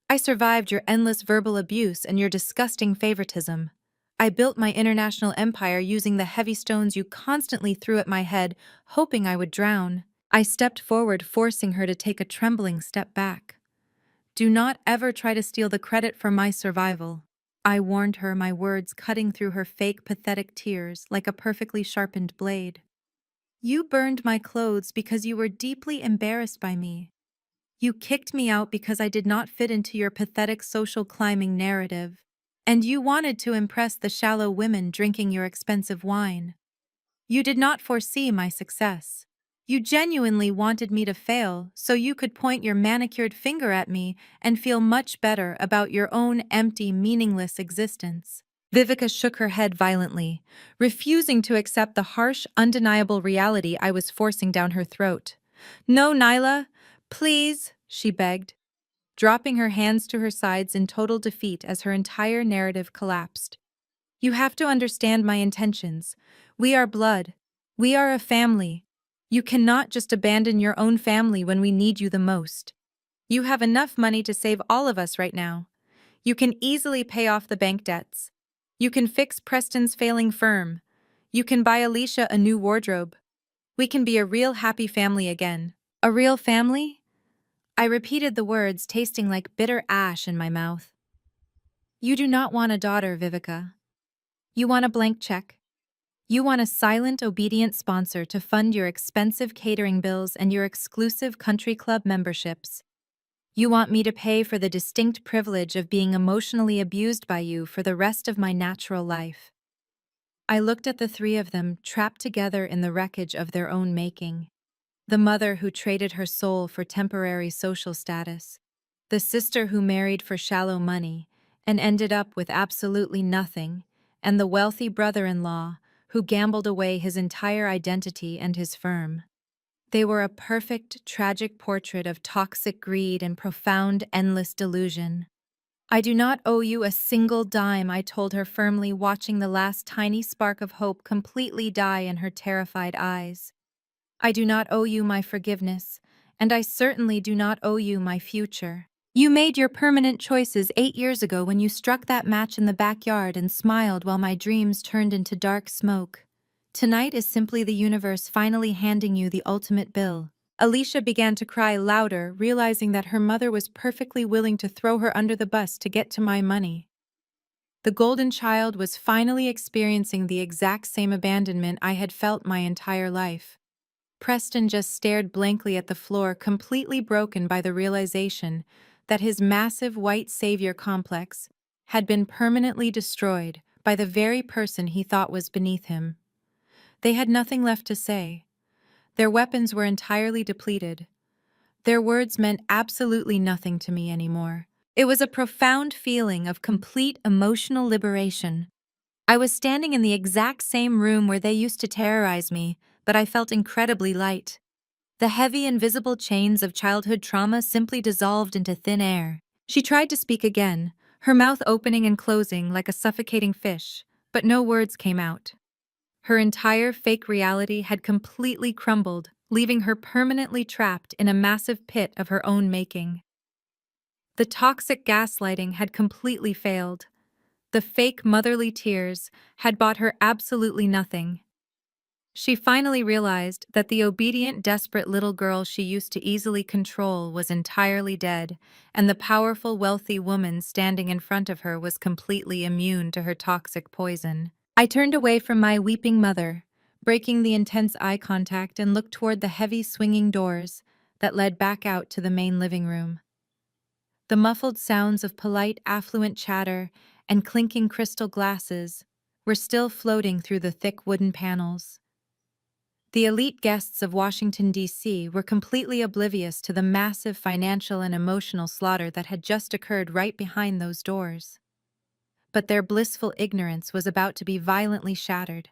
I survived your endless verbal abuse and your disgusting favoritism. I built my international empire using the heavy stones you constantly threw at my head, hoping I would drown." I stepped forward, forcing her to take a trembling step back. "Do not ever try to steal the credit for my survival," I warned her, my words cutting through her fake, pathetic tears like a perfectly sharpened blade. "You burned my clothes because you were deeply embarrassed by me. You kicked me out because I did not fit into your pathetic social climbing narrative. And you wanted to impress the shallow women drinking your expensive wine. You did not foresee my success. You genuinely wanted me to fail so you could point your manicured finger at me and feel much better about your own empty, meaningless existence." Vivica shook her head violently, refusing to accept the harsh, undeniable reality I was forcing down her throat. "No, Nyla, please," she begged, dropping her hands to her sides in total defeat as her entire narrative collapsed. "You have to understand my intentions. We are blood. We are a family. You cannot just abandon your own family when we need you the most. You have enough money to save all of us right now. You can easily pay off the bank debts. You can fix Preston's failing firm. You can buy Alicia a new wardrobe. We can be a real happy family again." "A real family?" I repeated the words, tasting like bitter ash in my mouth. "You do not want a daughter, Vivica. You want a blank check? You want a silent, obedient sponsor to fund your expensive catering bills and your exclusive country club memberships. You want me to pay for the distinct privilege of being emotionally abused by you for the rest of my natural life. I looked at the three of them trapped together in the wreckage of their own making. The mother who traded her soul for temporary social status. The sister who married for shallow money and ended up with absolutely nothing. And the wealthy brother-in-law who gambled away his entire identity and his firm. They were a perfect, tragic portrait of toxic greed and profound, endless delusion. I do not owe you a single dime, I told her firmly, watching the last tiny spark of hope completely die in her terrified eyes. I do not owe you my forgiveness, and I certainly do not owe you my future. You made your permanent choices 8 years ago when you struck that match in the backyard and smiled while my dreams turned into dark smoke. Tonight is simply the universe finally handing you the ultimate bill. Alicia began to cry louder, realizing that her mother was perfectly willing to throw her under the bus to get to my money. The golden child was finally experiencing the exact same abandonment I had felt my entire life. Preston just stared blankly at the floor, completely broken by the realization that his massive white savior complex had been permanently destroyed by the very person he thought was beneath him. They had nothing left to say. Their weapons were entirely depleted. Their words meant absolutely nothing to me anymore. It was a profound feeling of complete emotional liberation. I was standing in the exact same room where they used to terrorize me, but I felt incredibly light. The heavy, invisible chains of childhood trauma simply dissolved into thin air. She tried to speak again, her mouth opening and closing like a suffocating fish, but no words came out. Her entire fake reality had completely crumbled, leaving her permanently trapped in a massive pit of her own making. The toxic gaslighting had completely failed. The fake motherly tears had bought her absolutely nothing. She finally realized that the obedient, desperate little girl she used to easily control was entirely dead, and the powerful, wealthy woman standing in front of her was completely immune to her toxic poison. I turned away from my weeping mother, breaking the intense eye contact, and looked toward the heavy, swinging doors that led back out to the main living room. The muffled sounds of polite, affluent chatter and clinking crystal glasses were still floating through the thick wooden panels. The elite guests of Washington, D.C. were completely oblivious to the massive financial and emotional slaughter that had just occurred right behind those doors. But their blissful ignorance was about to be violently shattered.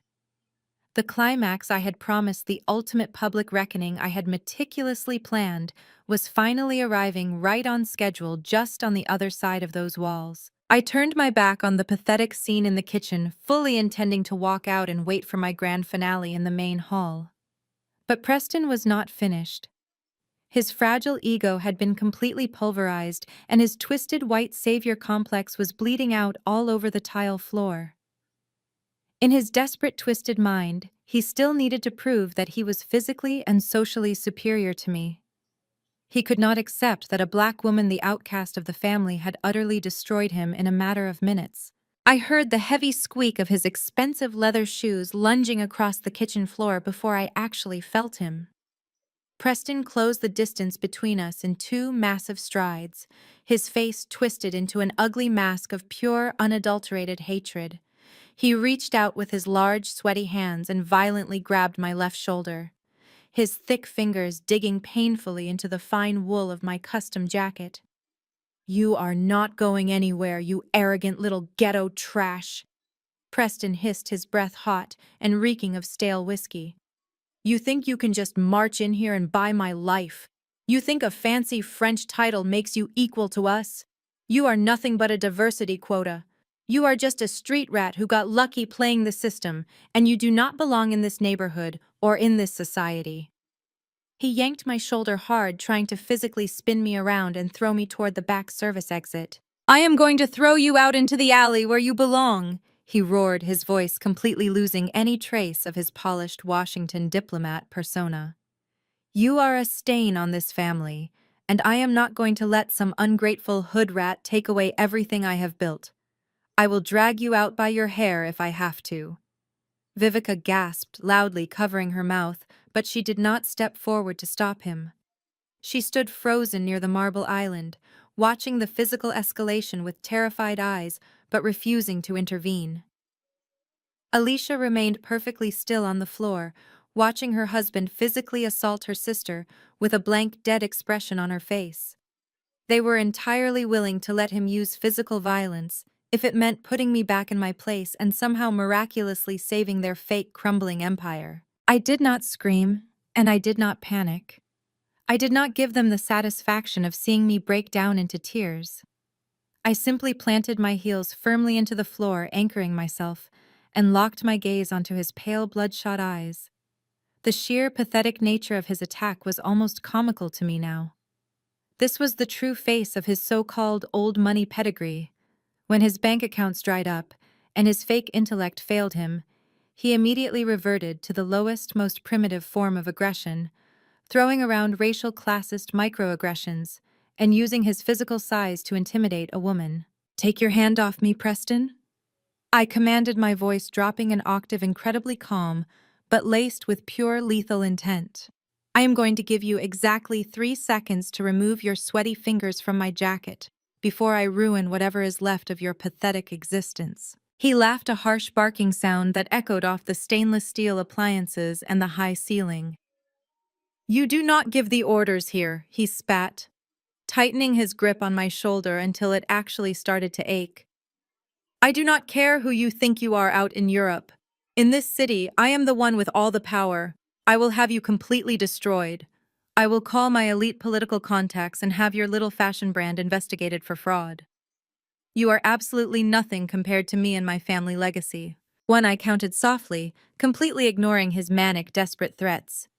The climax I had promised, the ultimate public reckoning I had meticulously planned, was finally arriving right on schedule just on the other side of those walls. I turned my back on the pathetic scene in the kitchen, fully intending to walk out and wait for my grand finale in the main hall. But Preston was not finished. His fragile ego had been completely pulverized, and his twisted white savior complex was bleeding out all over the tile floor. In his desperate, twisted mind, he still needed to prove that he was physically and socially superior to me. He could not accept that a black woman, the outcast of the family, had utterly destroyed him in a matter of minutes. I heard the heavy squeak of his expensive leather shoes lunging across the kitchen floor before I actually felt him. Preston closed the distance between us in 2 massive strides, his face twisted into an ugly mask of pure, unadulterated hatred. He reached out with his large, sweaty hands and violently grabbed my left shoulder, his thick fingers digging painfully into the fine wool of my custom jacket. "You are not going anywhere, you arrogant little ghetto trash," Preston hissed, his breath hot and reeking of stale whiskey. "You think you can just march in here and buy my life? You think a fancy French title makes you equal to us? You are nothing but a diversity quota. You are just a street rat who got lucky playing the system, and you do not belong in this neighborhood or in this society." He yanked my shoulder hard, trying to physically spin me around and throw me toward the back service exit. "I am going to throw you out into the alley where you belong," he roared, his voice completely losing any trace of his polished Washington diplomat persona. "You are a stain on this family, and I am not going to let some ungrateful hood rat take away everything I have built. I will drag you out by your hair if I have to. Vivica gasped loudly, covering her mouth, but she did not step forward to stop him. She stood frozen near the marble island, watching the physical escalation with terrified eyes, but refusing to intervene. Alicia remained perfectly still on the floor, watching her husband physically assault her sister with a blank, dead expression on her face. They were entirely willing to let him use physical violence if it meant putting me back in my place and somehow miraculously saving their fake crumbling empire. I did not scream, and I did not panic. I did not give them the satisfaction of seeing me break down into tears. I simply planted my heels firmly into the floor, anchoring myself, and locked my gaze onto his pale, bloodshot eyes. The sheer, pathetic nature of his attack was almost comical to me now. This was the true face of his so-called old money pedigree. When his bank accounts dried up, and his fake intellect failed him, he immediately reverted to the lowest, most primitive form of aggression, throwing around racial classist microaggressions, and using his physical size to intimidate a woman. "Take your hand off me, Preston," I commanded, my voice dropping an octave, incredibly calm, but laced with pure lethal intent. "I am going to give you exactly 3 seconds to remove your sweaty fingers from my jacket before I ruin whatever is left of your pathetic existence." He laughed, a harsh barking sound that echoed off the stainless steel appliances and the high ceiling. "You do not give the orders here," he spat, tightening his grip on my shoulder until it actually started to ache. "I do not care who you think you are out in Europe. In this city, I am the one with all the power. I will have you completely destroyed. I will call my elite political contacts and have your little fashion brand investigated for fraud. You are absolutely nothing compared to me and my family legacy." One, I counted softly, completely ignoring his manic, desperate threats.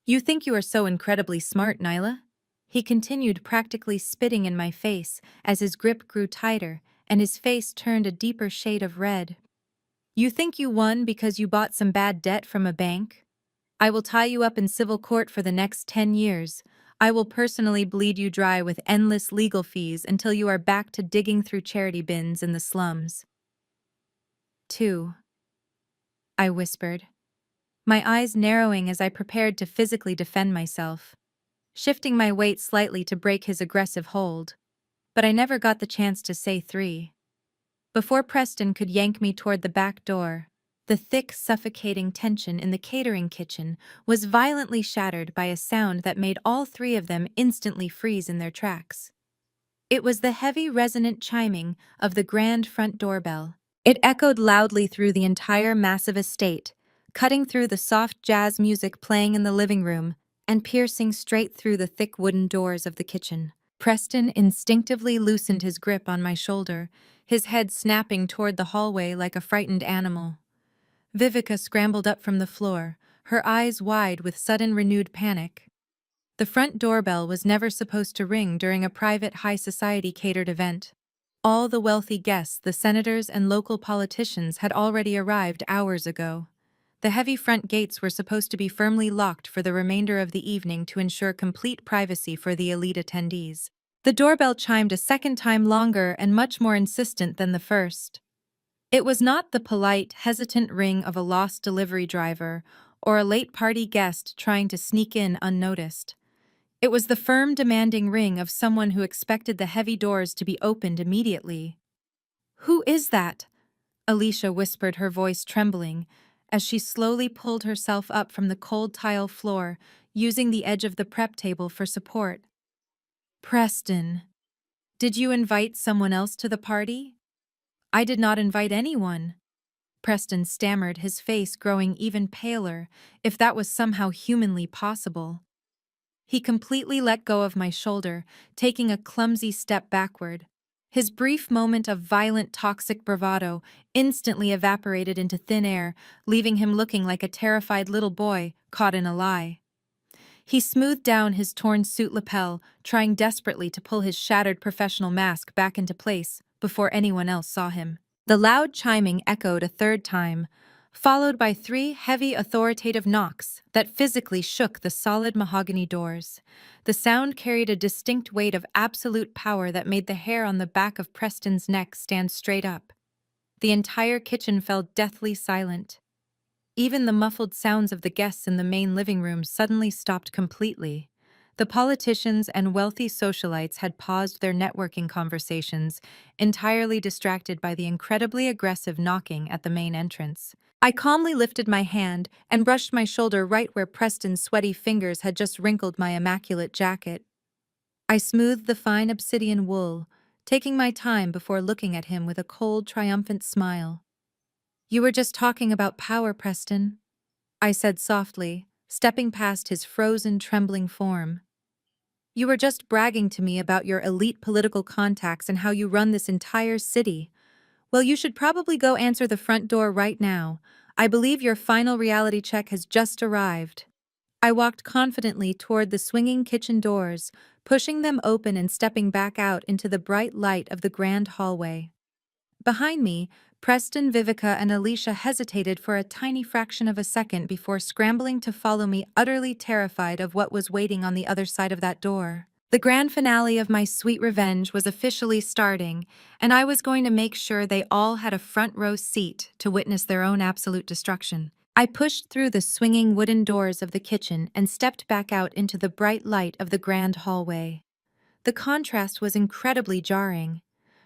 "You think you are so incredibly smart, Nyla?" He continued, practically spitting in my face as his grip grew tighter and his face turned a deeper shade of red. "You think you won because you bought some bad debt from a bank? I will tie you up in civil court for the next 10 years. I will personally bleed you dry with endless legal fees until you are back to digging through charity bins in the slums." "2," I whispered, my eyes narrowing as I prepared to physically defend myself, shifting my weight slightly to break his aggressive hold. But I never got the chance to say 3. Before Preston could yank me toward the back door, the thick, suffocating tension in the catering kitchen was violently shattered by a sound that made all 3 of them instantly freeze in their tracks. It was the heavy, resonant chiming of the grand front doorbell. It echoed loudly through the entire massive estate, cutting through the soft jazz music playing in the living room and piercing straight through the thick wooden doors of the kitchen. Preston instinctively loosened his grip on my shoulder, his head snapping toward the hallway like a frightened animal. Vivica scrambled up from the floor, her eyes wide with sudden renewed panic. The front doorbell was never supposed to ring during a private high society catered event. All the wealthy guests, the senators and local politicians, had already arrived hours ago. The heavy front gates were supposed to be firmly locked for the remainder of the evening to ensure complete privacy for the elite attendees. The doorbell chimed a second time, longer and much more insistent than the first. It was not the polite, hesitant ring of a lost delivery driver or a late party guest trying to sneak in unnoticed. It was the firm, demanding ring of someone who expected the heavy doors to be opened immediately. "Who is that?" Alicia whispered, her voice trembling, as she slowly pulled herself up from the cold tile floor, using the edge of the prep table for support. "Preston, did you invite someone else to the party?" "I did not invite anyone," Preston stammered, his face growing even paler, if that was somehow humanly possible. He completely let go of my shoulder, taking a clumsy step backward. His brief moment of violent, toxic bravado instantly evaporated into thin air, leaving him looking like a terrified little boy caught in a lie. He smoothed down his torn suit lapel, trying desperately to pull his shattered professional mask back into place before anyone else saw him. The loud chiming echoed a third time, followed by 3 heavy, authoritative knocks that physically shook the solid mahogany doors. The sound carried a distinct weight of absolute power that made the hair on the back of Preston's neck stand straight up. The entire kitchen fell deathly silent. Even the muffled sounds of the guests in the main living room suddenly stopped completely. The politicians and wealthy socialites had paused their networking conversations, entirely distracted by the incredibly aggressive knocking at the main entrance. I calmly lifted my hand and brushed my shoulder right where Preston's sweaty fingers had just wrinkled my immaculate jacket. I smoothed the fine obsidian wool, taking my time before looking at him with a cold, triumphant smile. "You were just talking about power, Preston," I said softly, stepping past his frozen, trembling form. "You were just bragging to me about your elite political contacts and how you run this entire city. Well, you should probably go answer the front door right now. I believe your final reality check has just arrived." I walked confidently toward the swinging kitchen doors, pushing them open and stepping back out into the bright light of the grand hallway. Behind me, Preston, Vivica, and Alicia hesitated for a tiny fraction of a second before scrambling to follow me, utterly terrified of what was waiting on the other side of that door. The grand finale of my sweet revenge was officially starting, and I was going to make sure they all had a front row seat to witness their own absolute destruction. I pushed through the swinging wooden doors of the kitchen and stepped back out into the bright light of the grand hallway. The contrast was incredibly jarring.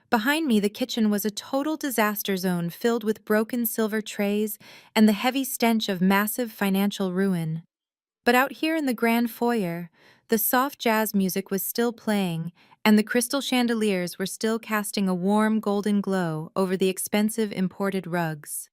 Behind me, the kitchen was a total disaster zone filled with broken silver trays and the heavy stench of massive financial ruin. But out here in the grand foyer, the soft jazz music was still playing, and the crystal chandeliers were still casting a warm golden glow over the expensive imported rugs.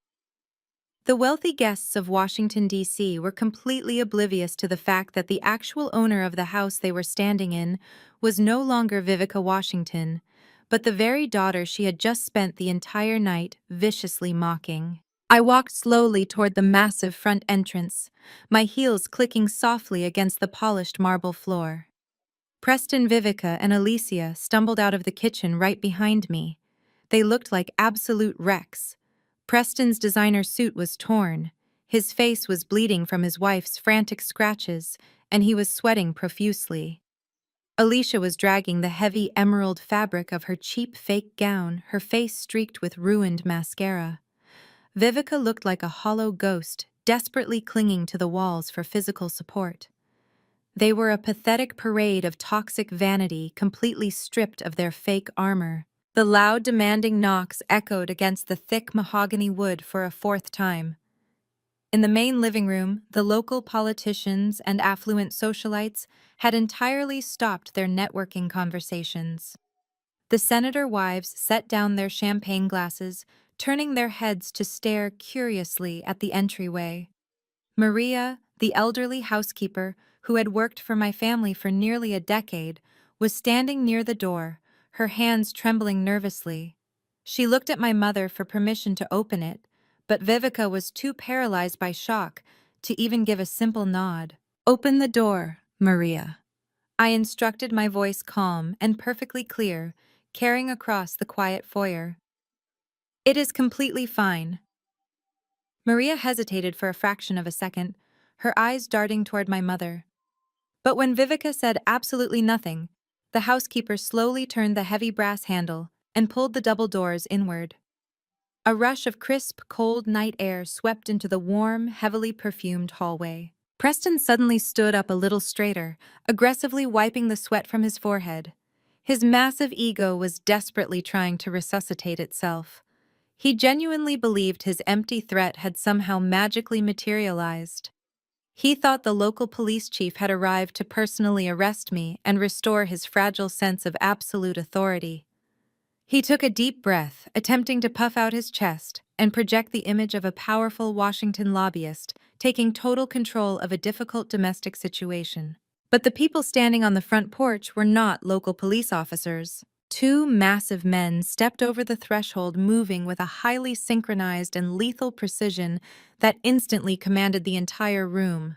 The wealthy guests of Washington, D.C. were completely oblivious to the fact that the actual owner of the house they were standing in was no longer Vivica Washington, but the very daughter she had just spent the entire night viciously mocking. I walked slowly toward the massive front entrance, my heels clicking softly against the polished marble floor. Preston, Vivica, and Alicia stumbled out of the kitchen right behind me. They looked like absolute wrecks. Preston's designer suit was torn, his face was bleeding from his wife's frantic scratches, and he was sweating profusely. Alicia was dragging the heavy emerald fabric of her cheap fake gown, her face streaked with ruined mascara. Vivica looked like a hollow ghost, desperately clinging to the walls for physical support. They were a pathetic parade of toxic vanity, completely stripped of their fake armor. The loud, demanding knocks echoed against the thick mahogany wood for a fourth time. In the main living room, the local politicians and affluent socialites had entirely stopped their networking conversations. The senator wives set down their champagne glasses, turning their heads to stare curiously at the entryway. Maria, the elderly housekeeper, who had worked for my family for nearly a decade, was standing near the door, her hands trembling nervously. She looked at my mother for permission to open it, but Vivica was too paralyzed by shock to even give a simple nod. "Open the door, Maria," I instructed, my voice calm and perfectly clear, carrying across the quiet foyer. "It is completely fine." Maria hesitated for a fraction of a second, her eyes darting toward my mother. But when Vivica said absolutely nothing, the housekeeper slowly turned the heavy brass handle and pulled the double doors inward. A rush of crisp, cold night air swept into the warm, heavily perfumed hallway. Preston suddenly stood up a little straighter, aggressively wiping the sweat from his forehead. His massive ego was desperately trying to resuscitate itself. He genuinely believed his empty threat had somehow magically materialized. He thought the local police chief had arrived to personally arrest me and restore his fragile sense of absolute authority. He took a deep breath, attempting to puff out his chest and project the image of a powerful Washington lobbyist taking total control of a difficult domestic situation. But the people standing on the front porch were not local police officers. Two massive men stepped over the threshold, moving with a highly synchronized and lethal precision that instantly commanded the entire room.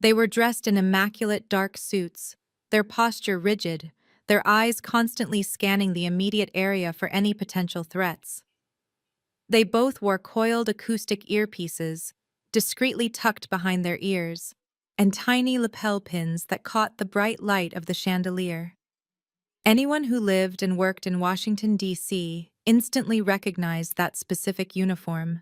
They were dressed in immaculate dark suits, their posture rigid, their eyes constantly scanning the immediate area for any potential threats. They both wore coiled acoustic earpieces, discreetly tucked behind their ears, and tiny lapel pins that caught the bright light of the chandelier. Anyone who lived and worked in Washington, D.C., instantly recognized that specific uniform.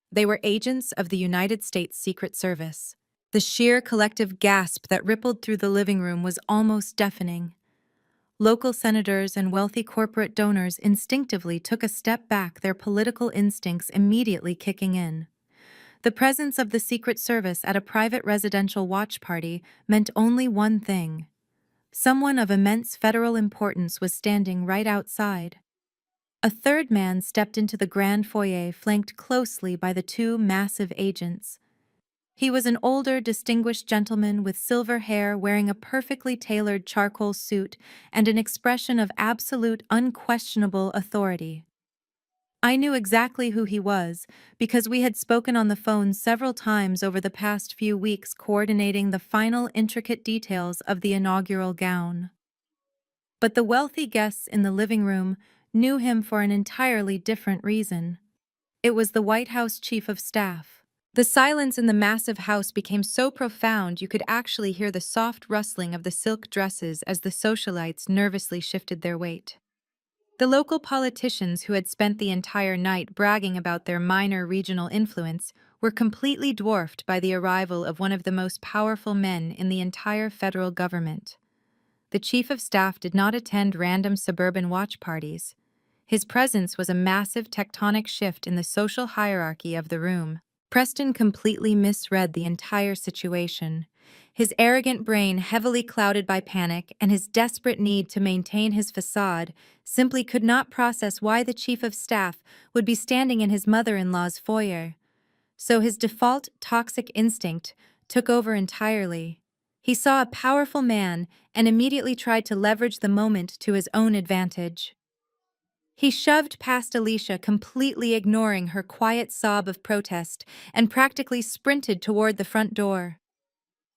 They were agents of the United States Secret Service. The sheer collective gasp that rippled through the living room was almost deafening. Local senators and wealthy corporate donors instinctively took a step back, their political instincts immediately kicking in. The presence of the Secret Service at a private residential watch party meant only one thing. Someone of immense federal importance was standing right outside. A third man stepped into the grand foyer, flanked closely by the two massive agents. He was an older, distinguished gentleman with silver hair, wearing a perfectly tailored charcoal suit and an expression of absolute, unquestionable authority. I knew exactly who he was because we had spoken on the phone several times over the past few weeks, coordinating the final intricate details of the inaugural gown. But the wealthy guests in the living room knew him for an entirely different reason. It was the White House Chief of Staff. The silence in the massive house became so profound you could actually hear the soft rustling of the silk dresses as the socialites nervously shifted their weight. The local politicians who had spent the entire night bragging about their minor regional influence were completely dwarfed by the arrival of one of the most powerful men in the entire federal government. The Chief of Staff did not attend random suburban watch parties. His presence was a massive tectonic shift in the social hierarchy of the room. Preston completely misread the entire situation. His arrogant brain, heavily clouded by panic and his desperate need to maintain his facade, simply could not process why the Chief of Staff would be standing in his mother-in-law's foyer. So his default toxic instinct took over entirely. He saw a powerful man and immediately tried to leverage the moment to his own advantage. He shoved past Alicia, completely ignoring her quiet sob of protest, and practically sprinted toward the front door.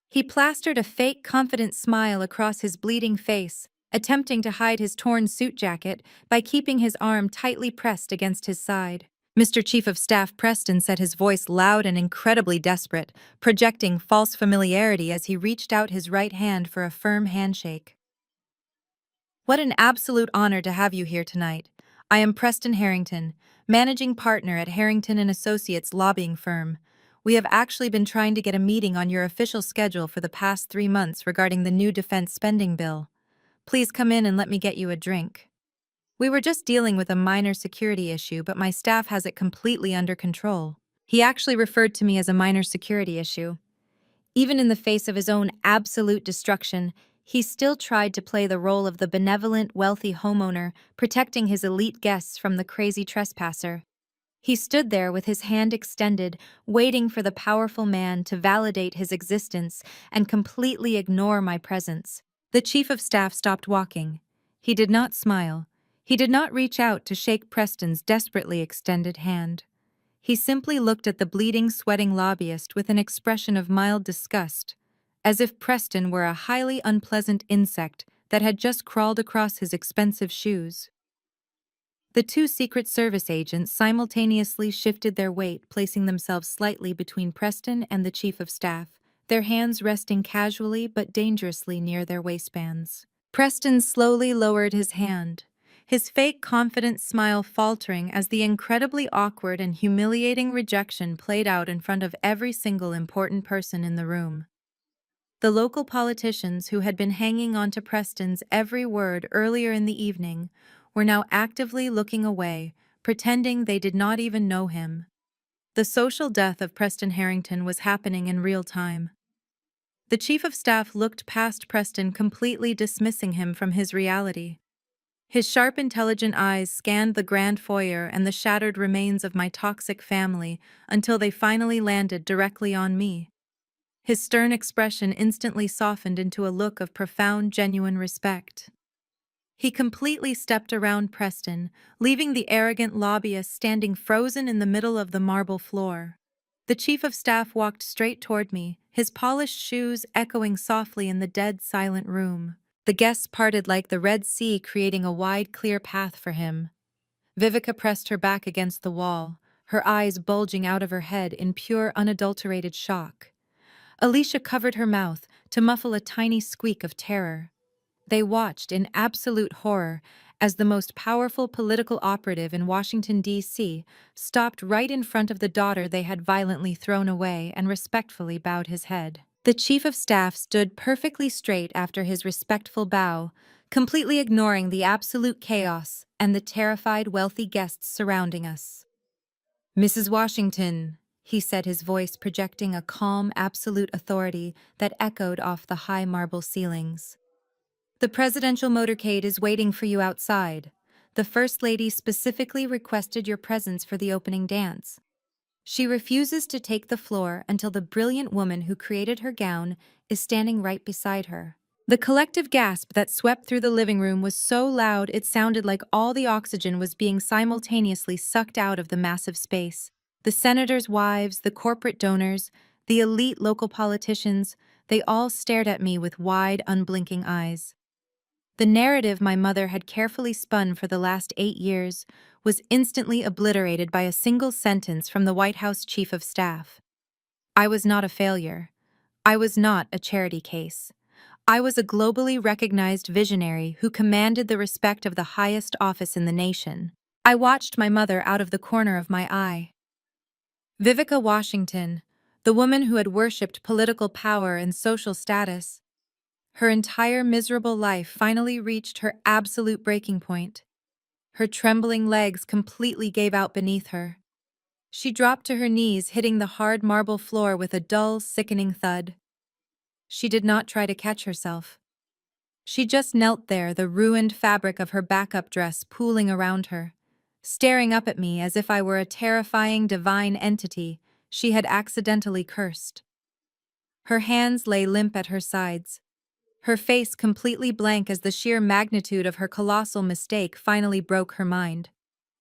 He plastered a fake, confident smile across his bleeding face, attempting to hide his torn suit jacket by keeping his arm tightly pressed against his side. "Mr. Chief of Staff," Preston said, his voice loud and incredibly desperate, projecting false familiarity as he reached out his right hand for a firm handshake. "What an absolute honor to have you here tonight. I am Preston Harrington, managing partner at Harrington and Associates lobbying firm. We have actually been trying to get a meeting on your official schedule for the past 3 months regarding the new defense spending bill. Please come in and let me get you a drink. We were just dealing with a minor security issue, but my staff has it completely under control." He actually referred to me as a minor security issue. Even in the face of his own absolute destruction, he still tried to play the role of the benevolent, wealthy homeowner, protecting his elite guests from the crazy trespasser. He stood there with his hand extended, waiting for the powerful man to validate his existence and completely ignore my presence. The Chief of Staff stopped walking. He did not smile. He did not reach out to shake Preston's desperately extended hand. He simply looked at the bleeding, sweating lobbyist with an expression of mild disgust, as if Preston were a highly unpleasant insect that had just crawled across his expensive shoes. The two Secret Service agents simultaneously shifted their weight, placing themselves slightly between Preston and the Chief of Staff, their hands resting casually but dangerously near their waistbands. Preston slowly lowered his hand, his fake confident smile faltering as the incredibly awkward and humiliating rejection played out in front of every single important person in the room. The local politicians who had been hanging on to Preston's every word earlier in the evening were now actively looking away, pretending they did not even know him. The social death of Preston Harrington was happening in real time. The Chief of Staff looked past Preston, completely dismissing him from his reality. His sharp, intelligent eyes scanned the grand foyer and the shattered remains of my toxic family until they finally landed directly on me. His stern expression instantly softened into a look of profound, genuine respect. He completely stepped around Preston, leaving the arrogant lobbyist standing frozen in the middle of the marble floor. The Chief of Staff walked straight toward me, his polished shoes echoing softly in the dead, silent room. The guests parted like the Red Sea, creating a wide, clear path for him. Vivica pressed her back against the wall, her eyes bulging out of her head in pure, unadulterated shock. Alicia covered her mouth to muffle a tiny squeak of terror. They watched in absolute horror as the most powerful political operative in Washington, D.C., stopped right in front of the daughter they had violently thrown away and respectfully bowed his head. The chief of staff stood perfectly straight after his respectful bow, completely ignoring the absolute chaos and the terrified wealthy guests surrounding us. "Mrs. Washington," he said, his voice projecting a calm, absolute authority that echoed off the high marble ceilings. "The presidential motorcade is waiting for you outside. The First Lady specifically requested your presence for the opening dance. She refuses to take the floor until the brilliant woman who created her gown is standing right beside her." The collective gasp that swept through the living room was so loud it sounded like all the oxygen was being simultaneously sucked out of the massive space. The senators' wives, the corporate donors, the elite local politicians, they all stared at me with wide, unblinking eyes. The narrative my mother had carefully spun for the last 8 years was instantly obliterated by a single sentence from the White House Chief of Staff. I was not a failure. I was not a charity case. I was a globally recognized visionary who commanded the respect of the highest office in the nation. I watched my mother out of the corner of my eye. Vivica Washington, the woman who had worshipped political power and social status. Her entire miserable life finally reached her absolute breaking point. Her trembling legs completely gave out beneath her. She dropped to her knees, hitting the hard marble floor with a dull, sickening thud. She did not try to catch herself. She just knelt there, the ruined fabric of her backup dress pooling around her, staring up at me as if I were a terrifying divine entity she had accidentally cursed. Her hands lay limp at her sides, her face completely blank as the sheer magnitude of her colossal mistake finally broke her mind.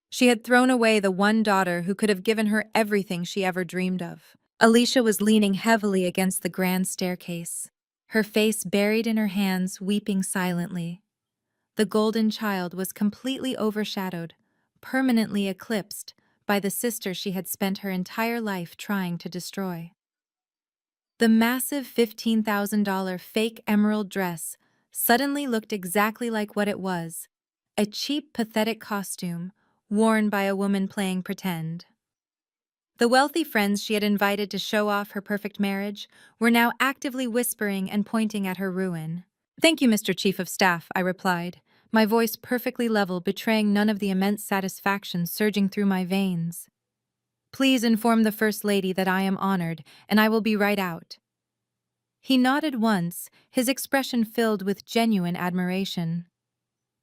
She had thrown away the one daughter who could have given her everything she ever dreamed of. Alicia was leaning heavily against the grand staircase, her face buried in her hands, weeping silently. The golden child was completely overshadowed, permanently eclipsed by the sister she had spent her entire life trying to destroy. The massive $15,000 fake emerald dress suddenly looked exactly like what it was, a cheap, pathetic costume worn by a woman playing pretend. The wealthy friends she had invited to show off her perfect marriage were now actively whispering and pointing at her ruin. "Thank you, Mr. Chief of Staff," I replied, my voice perfectly level, betraying none of the immense satisfaction surging through my veins. "Please inform the First Lady that I am honored, and I will be right out." He nodded once, his expression filled with genuine admiration.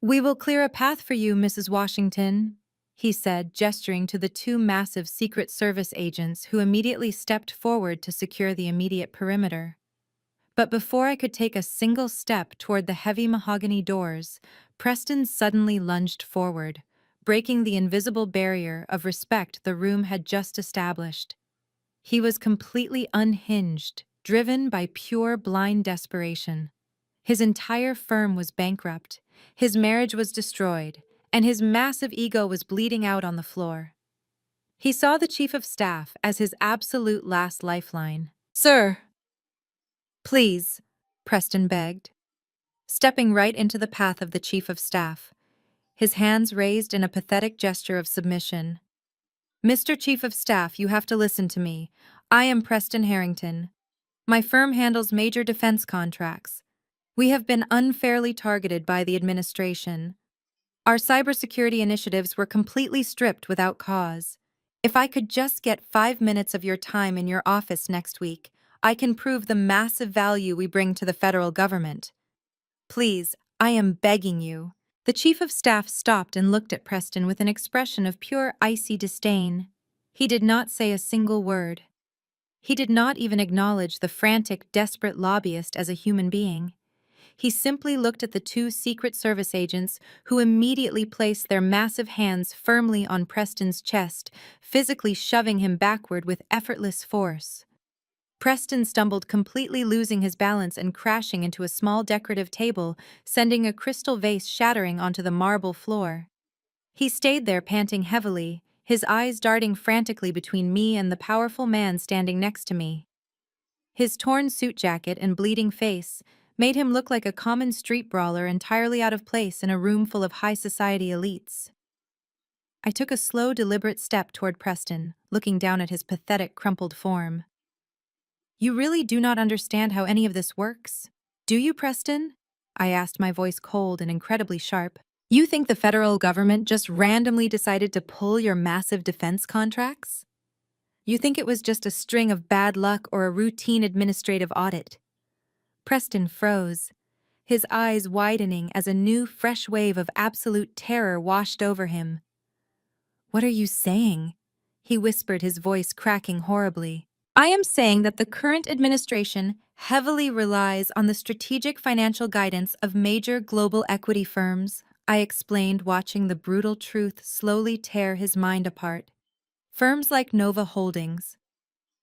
"We will clear a path for you, Mrs. Washington," he said, gesturing to the 2 massive Secret Service agents who immediately stepped forward to secure the immediate perimeter. But before I could take a single step toward the heavy mahogany doors, Preston suddenly lunged forward, breaking the invisible barrier of respect the room had just established. He was completely unhinged, driven by pure blind desperation. His entire firm was bankrupt, his marriage was destroyed, and his massive ego was bleeding out on the floor. He saw the Chief of Staff as his absolute last lifeline. "Sir!" "Please," Preston begged, stepping right into the path of the Chief of Staff, his hands raised in a pathetic gesture of submission. "Mr. Chief of Staff, you have to listen to me. I am Preston Harrington. My firm handles major defense contracts. We have been unfairly targeted by the administration. Our cybersecurity initiatives were completely stripped without cause. If I could just get 5 minutes of your time in your office next week, I can prove the massive value we bring to the federal government. Please, I am begging you." The Chief of Staff stopped and looked at Preston with an expression of pure icy disdain. He did not say a single word. He did not even acknowledge the frantic, desperate lobbyist as a human being. He simply looked at the 2 Secret Service agents who immediately placed their massive hands firmly on Preston's chest, physically shoving him backward with effortless force. Preston stumbled, completely losing his balance and crashing into a small decorative table, sending a crystal vase shattering onto the marble floor. He stayed there, panting heavily, his eyes darting frantically between me and the powerful man standing next to me. His torn suit jacket and bleeding face made him look like a common street brawler entirely out of place in a room full of high society elites. I took a slow, deliberate step toward Preston, looking down at his pathetic, crumpled form. You really do not understand how any of this works, do you, Preston? I asked, my voice cold and incredibly sharp. You think the federal government just randomly decided to pull your massive defense contracts? You think it was just a string of bad luck or a routine administrative audit? Preston froze, his eyes widening as a new, fresh wave of absolute terror washed over him. What are you saying? He whispered, his voice cracking horribly. I am saying that the current administration heavily relies on the strategic financial guidance of major global equity firms, I explained, watching the brutal truth slowly tear his mind apart. Firms like Nova Holdings.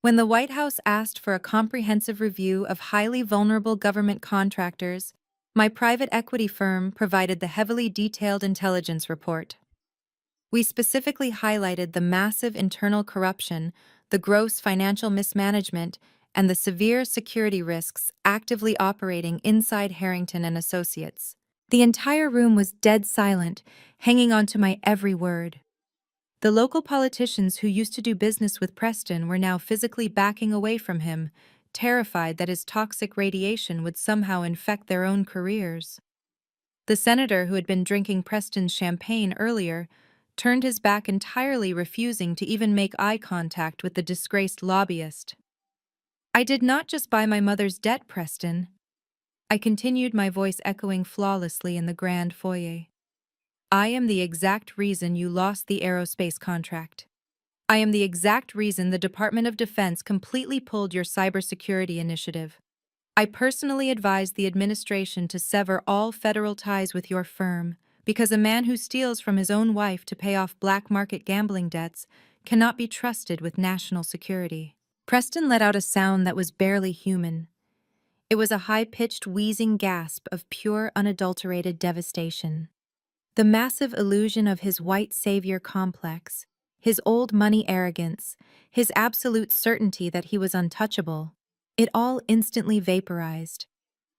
When the White House asked for a comprehensive review of highly vulnerable government contractors, my private equity firm provided the heavily detailed intelligence report. We specifically highlighted the massive internal corruption, the gross financial mismanagement, and the severe security risks actively operating inside Harrington and Associates. The entire room was dead silent, hanging on to my every word. The local politicians who used to do business with Preston were now physically backing away from him, terrified that his toxic radiation would somehow infect their own careers. The senator who had been drinking Preston's champagne earlier turned his back entirely, refusing to even make eye contact with the disgraced lobbyist. I did not just buy my mother's debt, Preston. I continued, my voice echoing flawlessly in the grand foyer. I am the exact reason you lost the aerospace contract. I am the exact reason the Department of Defense completely pulled your cybersecurity initiative. I personally advised the administration to sever all federal ties with your firm, because a man who steals from his own wife to pay off black market gambling debts cannot be trusted with national security. Preston let out a sound that was barely human. It was a high-pitched, wheezing gasp of pure, unadulterated devastation. The massive illusion of his white savior complex, his old money arrogance, his absolute certainty that he was untouchable, it all instantly vaporized.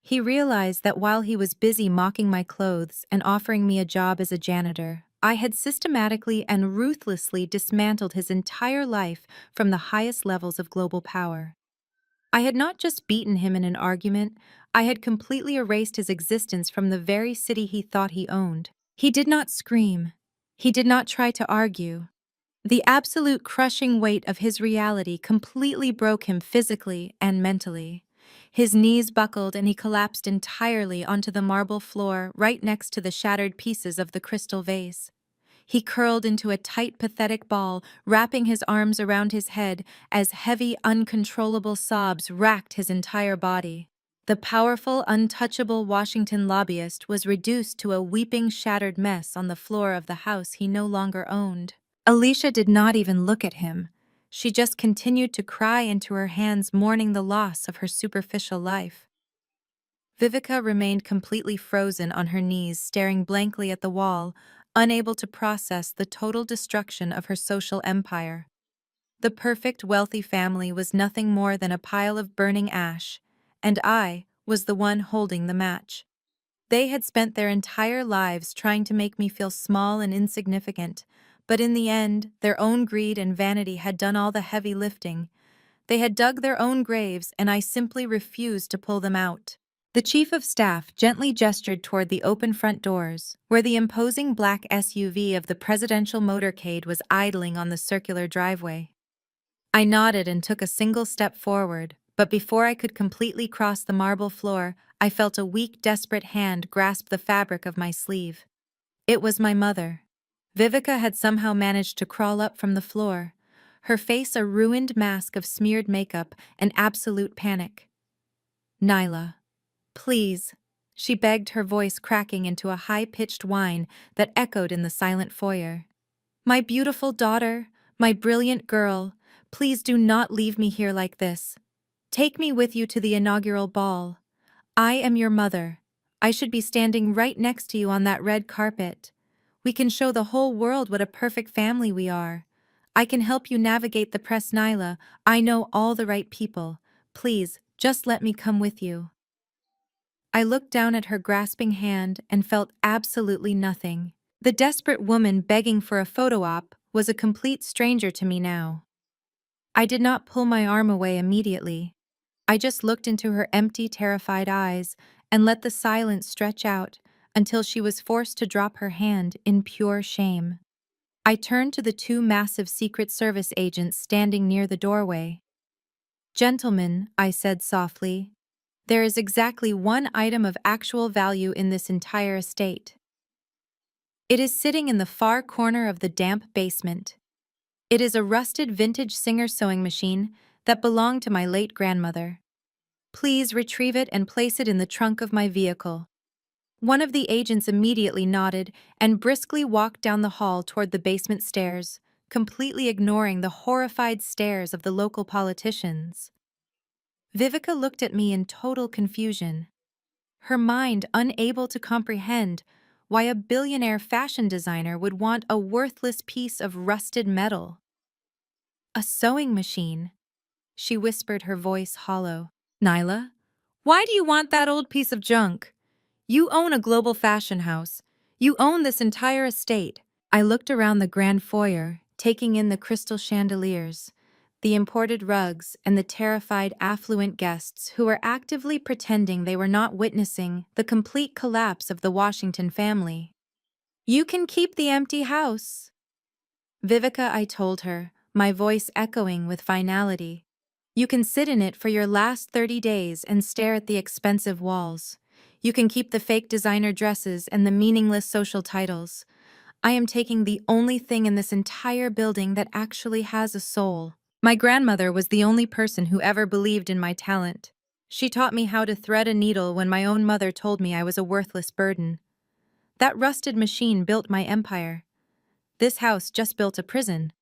He realized that while he was busy mocking my clothes and offering me a job as a janitor, I had systematically and ruthlessly dismantled his entire life from the highest levels of global power. I had not just beaten him in an argument, I had completely erased his existence from the very city he thought he owned. He did not scream. He did not try to argue. The absolute crushing weight of his reality completely broke him physically and mentally. His knees buckled and he collapsed entirely onto the marble floor right next to the shattered pieces of the crystal vase. He curled into a tight, pathetic ball, wrapping his arms around his head as heavy, uncontrollable sobs racked his entire body. The powerful, untouchable Washington lobbyist was reduced to a weeping, shattered mess on the floor of the house he no longer owned. Alicia did not even look at him. She just continued to cry into her hands, mourning the loss of her superficial life. Vivica remained completely frozen on her knees, staring blankly at the wall, unable to process the total destruction of her social empire. The perfect, wealthy family was nothing more than a pile of burning ash, and I was the one holding the match. They had spent their entire lives trying to make me feel small and insignificant, but in the end, their own greed and vanity had done all the heavy lifting. They had dug their own graves, and I simply refused to pull them out. The chief of staff gently gestured toward the open front doors, where the imposing black SUV of the presidential motorcade was idling on the circular driveway. I nodded and took a single step forward, but before I could completely cross the marble floor, I felt a weak, desperate hand grasp the fabric of my sleeve. It was my mother. Vivica had somehow managed to crawl up from the floor, her face a ruined mask of smeared makeup and absolute panic. "Nyla, please," she begged, her voice cracking into a high-pitched whine that echoed in the silent foyer. "My beautiful daughter, my brilliant girl, please do not leave me here like this. Take me with you to the inaugural ball. I am your mother. I should be standing right next to you on that red carpet. We can show the whole world what a perfect family we are. I can help you navigate the press, Nyla. I know all the right people. Please, just let me come with you." I looked down at her grasping hand and felt absolutely nothing. The desperate woman begging for a photo op was a complete stranger to me now. I did not pull my arm away immediately. I just looked into her empty, terrified eyes and let the silence stretch out until she was forced to drop her hand in pure shame. I turned to the two massive Secret Service agents standing near the doorway. "Gentlemen," I said softly, "there is exactly one item of actual value in this entire estate. It is sitting in the far corner of the damp basement. It is a rusted vintage Singer sewing machine that belonged to my late grandmother. Please retrieve it and place it in the trunk of my vehicle." One of the agents immediately nodded and briskly walked down the hall toward the basement stairs, completely ignoring the horrified stares of the local politicians. Vivica looked at me in total confusion, her mind unable to comprehend why a billionaire fashion designer would want a worthless piece of rusted metal. "A sewing machine," she whispered, her voice hollow. "Nyla, why do you want that old piece of junk? You own a global fashion house. You own this entire estate." I looked around the grand foyer, taking in the crystal chandeliers, the imported rugs, and the terrified affluent guests who were actively pretending they were not witnessing the complete collapse of the Washington family. "You can keep the empty house, Vivica," I told her, my voice echoing with finality. "You can sit in it for your last 30 days and stare at the expensive walls. You can keep the fake designer dresses and the meaningless social titles. I am taking the only thing in this entire building that actually has a soul." My grandmother was the only person who ever believed in my talent. She taught me how to thread a needle when my own mother told me I was a worthless burden. That rusted machine built my empire. This house just built a prison.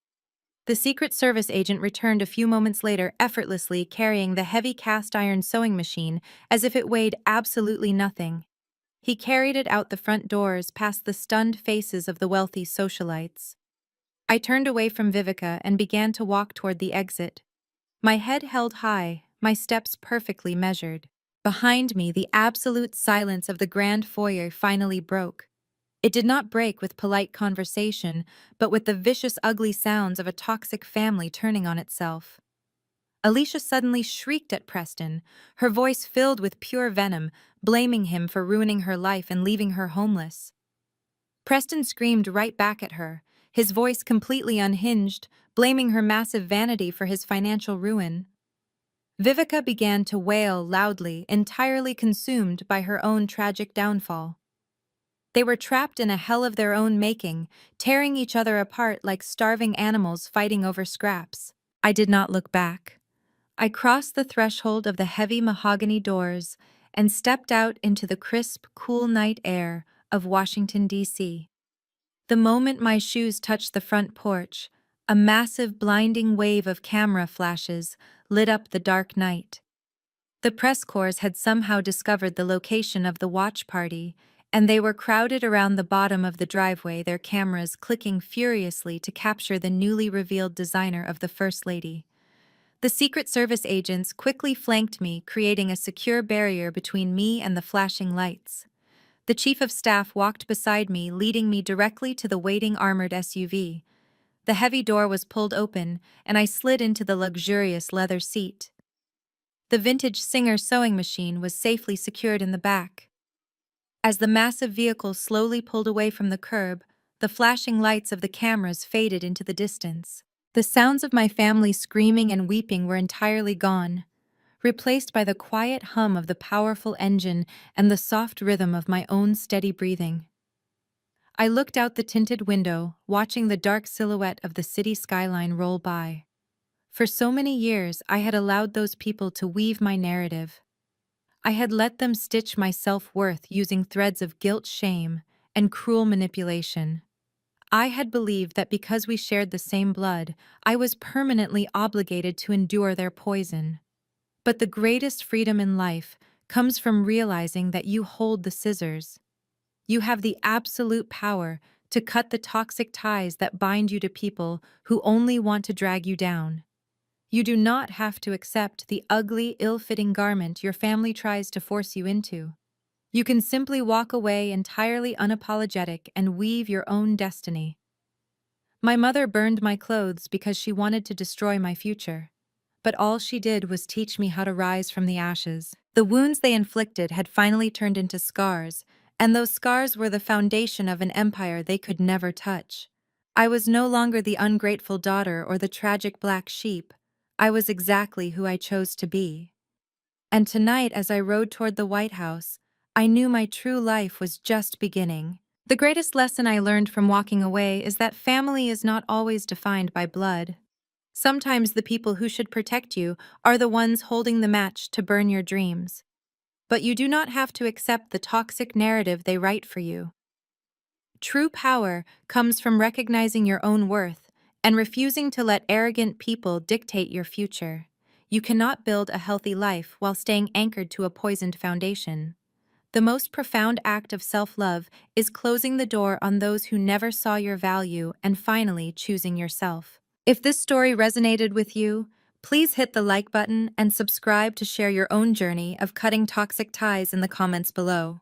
The Secret Service agent returned a few moments later, effortlessly carrying the heavy cast-iron sewing machine as if it weighed absolutely nothing. He carried it out the front doors past the stunned faces of the wealthy socialites. I turned away from Vivica and began to walk toward the exit. My head held high, my steps perfectly measured. Behind me, the absolute silence of the grand foyer finally broke. It did not break with polite conversation, but with the vicious, ugly sounds of a toxic family turning on itself. Alicia suddenly shrieked at Preston, her voice filled with pure venom, blaming him for ruining her life and leaving her homeless. Preston screamed right back at her, his voice completely unhinged, blaming her massive vanity for his financial ruin. Vivica began to wail loudly, entirely consumed by her own tragic downfall. They were trapped in a hell of their own making, tearing each other apart like starving animals fighting over scraps. I did not look back. I crossed the threshold of the heavy mahogany doors and stepped out into the crisp, cool night air of Washington, D.C. The moment my shoes touched the front porch, a massive, blinding wave of camera flashes lit up the dark night. The press corps had somehow discovered the location of the watch party, and they were crowded around the bottom of the driveway, their cameras clicking furiously to capture the newly revealed designer of the First Lady. The Secret Service agents quickly flanked me, creating a secure barrier between me and the flashing lights. The Chief of Staff walked beside me, leading me directly to the waiting armored SUV. The heavy door was pulled open, and I slid into the luxurious leather seat. The vintage Singer sewing machine was safely secured in the back. As the massive vehicle slowly pulled away from the curb, the flashing lights of the cameras faded into the distance. The sounds of my family screaming and weeping were entirely gone, replaced by the quiet hum of the powerful engine and the soft rhythm of my own steady breathing. I looked out the tinted window, watching the dark silhouette of the city skyline roll by. For so many years, I had allowed those people to weave my narrative. I had let them stitch my self-worth using threads of guilt, shame, and cruel manipulation. I had believed that because we shared the same blood, I was permanently obligated to endure their poison. But the greatest freedom in life comes from realizing that you hold the scissors. You have the absolute power to cut the toxic ties that bind you to people who only want to drag you down. You do not have to accept the ugly, ill-fitting garment your family tries to force you into. You can simply walk away entirely unapologetic and weave your own destiny. My mother burned my clothes because she wanted to destroy my future. But all she did was teach me how to rise from the ashes. The wounds they inflicted had finally turned into scars, and those scars were the foundation of an empire they could never touch. I was no longer the ungrateful daughter or the tragic black sheep. I was exactly who I chose to be. And tonight, as I rode toward the White House, I knew my true life was just beginning. The greatest lesson I learned from walking away is that family is not always defined by blood. Sometimes the people who should protect you are the ones holding the match to burn your dreams. But you do not have to accept the toxic narrative they write for you. True power comes from recognizing your own worth and refusing to let arrogant people dictate your future. You cannot build a healthy life while staying anchored to a poisoned foundation. The most profound act of self-love is closing the door on those who never saw your value and finally choosing yourself. If this story resonated with you, please hit the like button and subscribe to share your own journey of cutting toxic ties in the comments below.